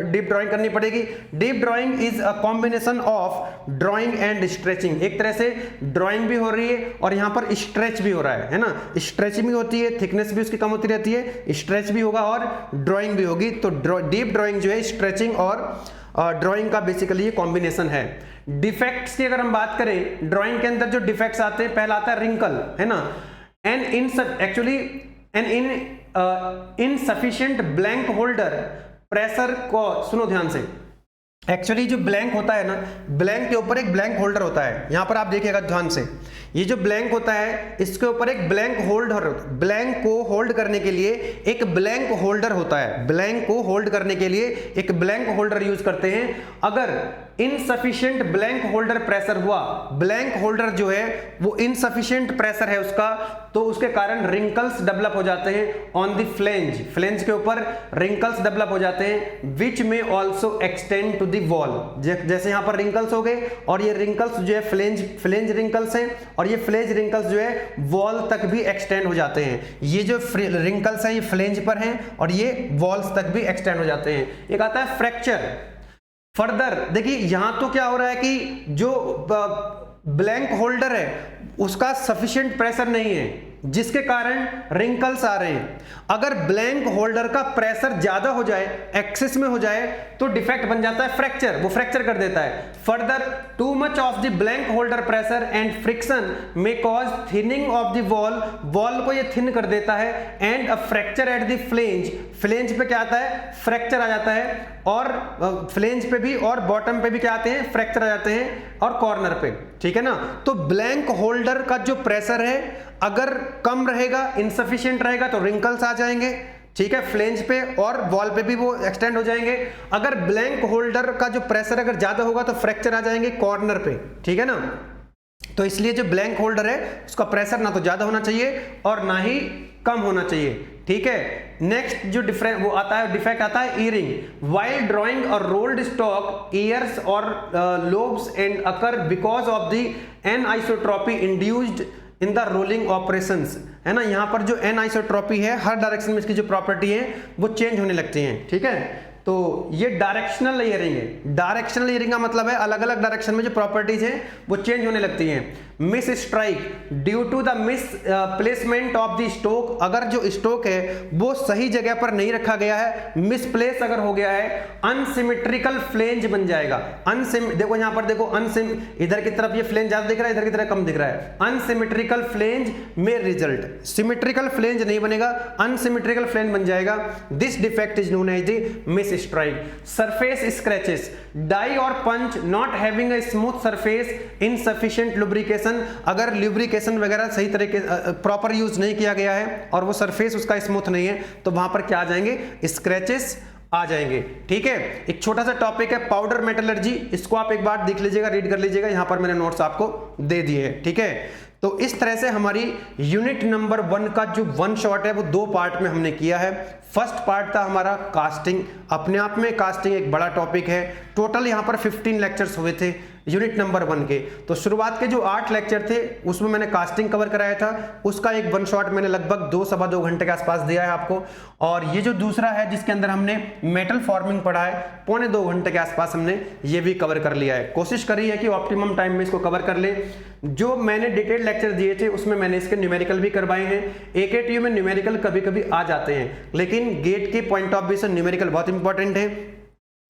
डीप ड्रॉइंग करनी पड़ेगी। Deep drawing is a combination of drawing and stretching, एक तरह से ड्रॉइंग भी हो रही है और यहाँ पर स्ट्रेच भी हो रहा है ना, स्ट्रेचिंग भी होती है, थिकनेस भी उसकी कम होती रहती है, स्ट्रेच भी होगा और ड्रॉइंग भी होगी। तो डीप ड्रॉइंग जो है स्ट्रेचिंग और ड्राइंग का बेसिकली ये कॉम्बिनेशन है। डिफेक्ट्स की अगर हम बात करें, ड्राइंग के अंदर जो डिफेक्ट्स आते हैं, पहला आता है रिंकल, है ना, and insufficient blank holder pressure को, सुनो ध्यान से, एक्चुअली जो ब्लैंक होता है ना, ब्लैंक के ऊपर एक ब्लैंक होल्डर होता है, यहां पर आप देखिएगा ध्यान से, ये जो ब्लैंक होता है इसके ऊपर एक ब्लैंक होल्डर, ब्लैंक को होल्ड करने के लिए एक ब्लैंक होल्डर होता है, ब्लैंक को होल्ड करने के लिए एक ब्लैंक होल्डर यूज करते हैं। अगर इनसफिशिएंट ब्लैंक होल्डर प्रेशर हुआ, ब्लैंक होल्डर जो है वो इनसफिशिएंट प्रेशर है उसका, तो उसके कारण रिंकल्स डेवलप हो जाते हैं ऑन द फ्लेंज, फ्लेंज के ऊपर रिंकल्स डेवलप हो जाते हैं, विच में also extend to the wall. जैसे यहां पर रिंकल्स हो गए और ये रिंकल्स जो है फ्लेंज रिंकल्स हैं और ये फ्लेंज रिंकल्स जो है वॉल तक भी एक्सटेंड हो जाते हैं। ये जो रिंकल्स हैं ये फ्लेंज पर हैं और ये वॉल्स तक भी एक्सटेंड हो जाते हैं। एक आता है फ्रैक्चर। फर्दर देखिए यहां तो क्या हो रहा है कि जो ब्लैंक होल्डर है उसका सफिशिएंट प्रेशर नहीं है जिसके कारण रिंकल्स आ रहे हैं। अगर ब्लैंक होल्डर का प्रेशर ज्यादा हो जाए, एक्सेस में हो जाए, तो डिफेक्ट बन जाता है फ्रैक्चर, वो फ्रैक्चर कर देता है। Further too much of the blank holder pressure and friction may cause thinning of the wall, wall को ये थिन कर देता है, and a fracture at the flange, flange पे क्या आता है, फ्रैक्चर आ जाता है, और फ्लेंज पे भी और बॉटम पे भी क्या आते हैं, फ्रैक्चर आ जाते हैं, और कॉर्नर पे, ठीक है ना। तो ब्लैंक होल्डर का जो प्रेशर है अगर कम रहेगा, इनसफिशिएंट रहेगा, तो रिंकल्स आ जाएंगे, ठीक है, फ्लेंज पे और वॉल पे भी वो एक्सटेंड हो जाएंगे। अगर ब्लैंक होल्डर का जो प्रेशर अगर ज्यादा होगा तो फ्रैक्चर आ जाएंगे कॉर्नर पे, ठीक है ना। तो इसलिए जो ब्लैंक होल्डर है उसका प्रेशर ना तो ज्यादा होना चाहिए और ना ही कम होना चाहिए, ठीक है। नेक्स्ट जो डिफरेंट वो आता है, डिफेक्ट आता है ईयरिंग। वाइल ड्रॉइंग और रोल्ड स्टॉक ईयर्स और lobes and occur because of the anisotropy induced in the rolling operations, है ना। यहां पर जो एनआइसोट्रॉपी है, हर डायरेक्शन में इसकी जो प्रॉपर्टी है वो चेंज होने लगती हैं, ठीक है। तो ये डायरेक्शनल ईयरिंग है। डायरेक्शनल ईयरिंग का मतलब है अलग अलग डायरेक्शन में जो प्रॉपर्टीज हैं वो चेंज होने लगती हैं। Misstrike due to the misplacement of the stock, अगर जो स्टोक है वो सही जगह पर नहीं रखा गया है, मिसप्लेस अगर हो गया है, अनसिमेट्रिकल फ्लेंज बन जाएगा। देखो यहां पर देखो, इधर की तरफ ये फ्लेंज ज्यादा दिख रहा है, इधर की तरफ कम दिख रहा है। अनसिमेट्रिकल फ्लेंज में रिजल्ट, सिमेट्रिकल फ्लेंज नहीं बनेगा, अनसिमेट्रिकल फ्लेंज बन जाएगा। This defect is known as the misstrike. Surface scratches, die और punch not having a smooth surface, insufficient lubrication, अगर लुब्रिकेशन वगैरह सही तरीके प्रॉपर यूज नहीं किया गया है और वो सरफेस उसका स्मूथ नहीं है, तो वहां पर क्या आ जाएंगे, स्क्रैचेस आ जाएंगे, ठीक है। एक छोटा सा टॉपिक है पाउडर मेटलर्जी, इसको आप एक बार देख लीजिएगा, रीड कर लीजिएगा, यहां पर मैंने नोट्स आपको दे दिए हैं, ठीक है। तो इस तरह से हमारी यूनिट नंबर 1 का जो वन शॉट है वो 2 पार्ट में हमने किया है। फर्स्ट पार्ट था हमारा कास्टिंग, अपने आप में कास्टिंग एक बड़ा टॉपिक है। टोटल यहाँ पर 15 लेक्चर्स हुए थे यूनिट नंबर 1 के। तो शुरुआत के जो 8 लेक्चर थे उसमें मैंने कास्टिंग कवर कराया था, उसका एक वन शॉट मैंने लगभग 2-2.25 घंटे के आसपास दिया है आपको। और ये जो दूसरा है जिसके अंदर हमने मेटल फॉर्मिंग पढ़ा है, 1.25 घंटे के आसपास हमने ये भी कवर कर लिया है। कोशिश करी है कि ऑप्टिमम टाइम में इसको कवर कर ले। जो मैंने डिटेल लेक्चर दिए थे उसमें मैंने इसके न्यूमेरिकल भी करवाए हैं। एकेटीयू में न्यूमेरिकल कभी कभी आ जाते हैं, लेकिन गेट के पॉइंट ऑफ व्यू से न्यूमेरिकल बहुत इंपॉर्टेंट है।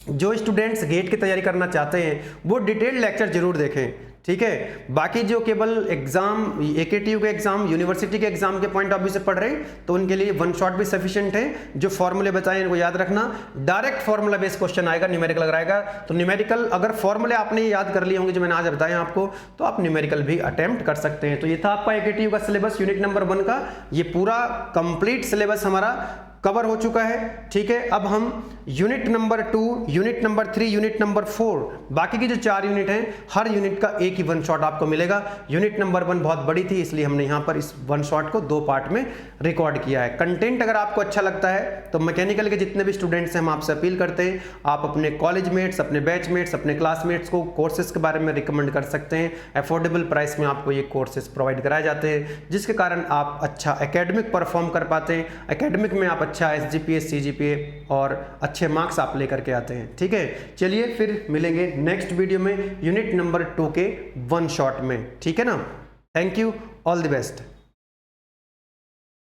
जो स्टूडेंट्स गेट की तैयारी करना चाहते हैं वो डिटेल्ड लेक्चर जरूर देखें, ठीक है। बाकी जो केवल एग्जाम, एकेटीयू के एग्जाम, यूनिवर्सिटी के एग्जाम के पॉइंट ऑफ व्यू से पढ़ रहे हैं तो उनके लिए वन शॉट भी सफिशिएंट है। जो फॉर्मूले बताए इनको याद रखना, डायरेक्ट फॉर्मूला बेस्ड क्वेश्चन आएगा, न्यूमेरिकल लगाएगा। तो न्यूमेरिकल अगर फॉर्मूले आपने याद कर लिए होंगे जो मैंने आज बताए आपको, तो आप न्यूमेरिकल भी अटेम्प्ट कर सकते हैं। तो ये था आपका एकेटीयू का सिलेबस यूनिट नंबर 1 का। ये पूरा कंप्लीट सिलेबस हमारा कवर हो चुका है। ठीक है, अब हम unit number 2, unit number 3, unit number 4, बाकी की जो 4 यूनिट हैं, हर यूनिट का एक ही वन शॉट आपको मिलेगा। यूनिट नंबर 1 बहुत बड़ी थी, इसलिए हमने यहाँ पर इस वन शॉट को 2 पार्ट में रिकॉर्ड किया है। कंटेंट अगर आपको अच्छा लगता है तो मैकेनिकल के जितने भी स्टूडेंट्स हैं, हम आपसे अपील करते हैं, आप अपने कॉलेज मेट्स, अपने बैचमेट्स, अपने क्लासमेट्स को कोर्सेज के बारे में रिकमेंड कर सकते हैं। अफोर्डेबल प्राइस में आपको ये कोर्सेज प्रोवाइड कराए जाते हैं, जिसके कारण आप अच्छा एकेडमिक परफॉर्म कर पाते हैं। एकेडमिक में आप अच्छा SGPA, CGPA और अच्छे मार्क्स आप लेकर के आते हैं। ठीक है, चलिए फिर मिलेंगे नेक्स्ट वीडियो में यूनिट नंबर 2 के वन शॉट में। ठीक है ना, thank you, all the best.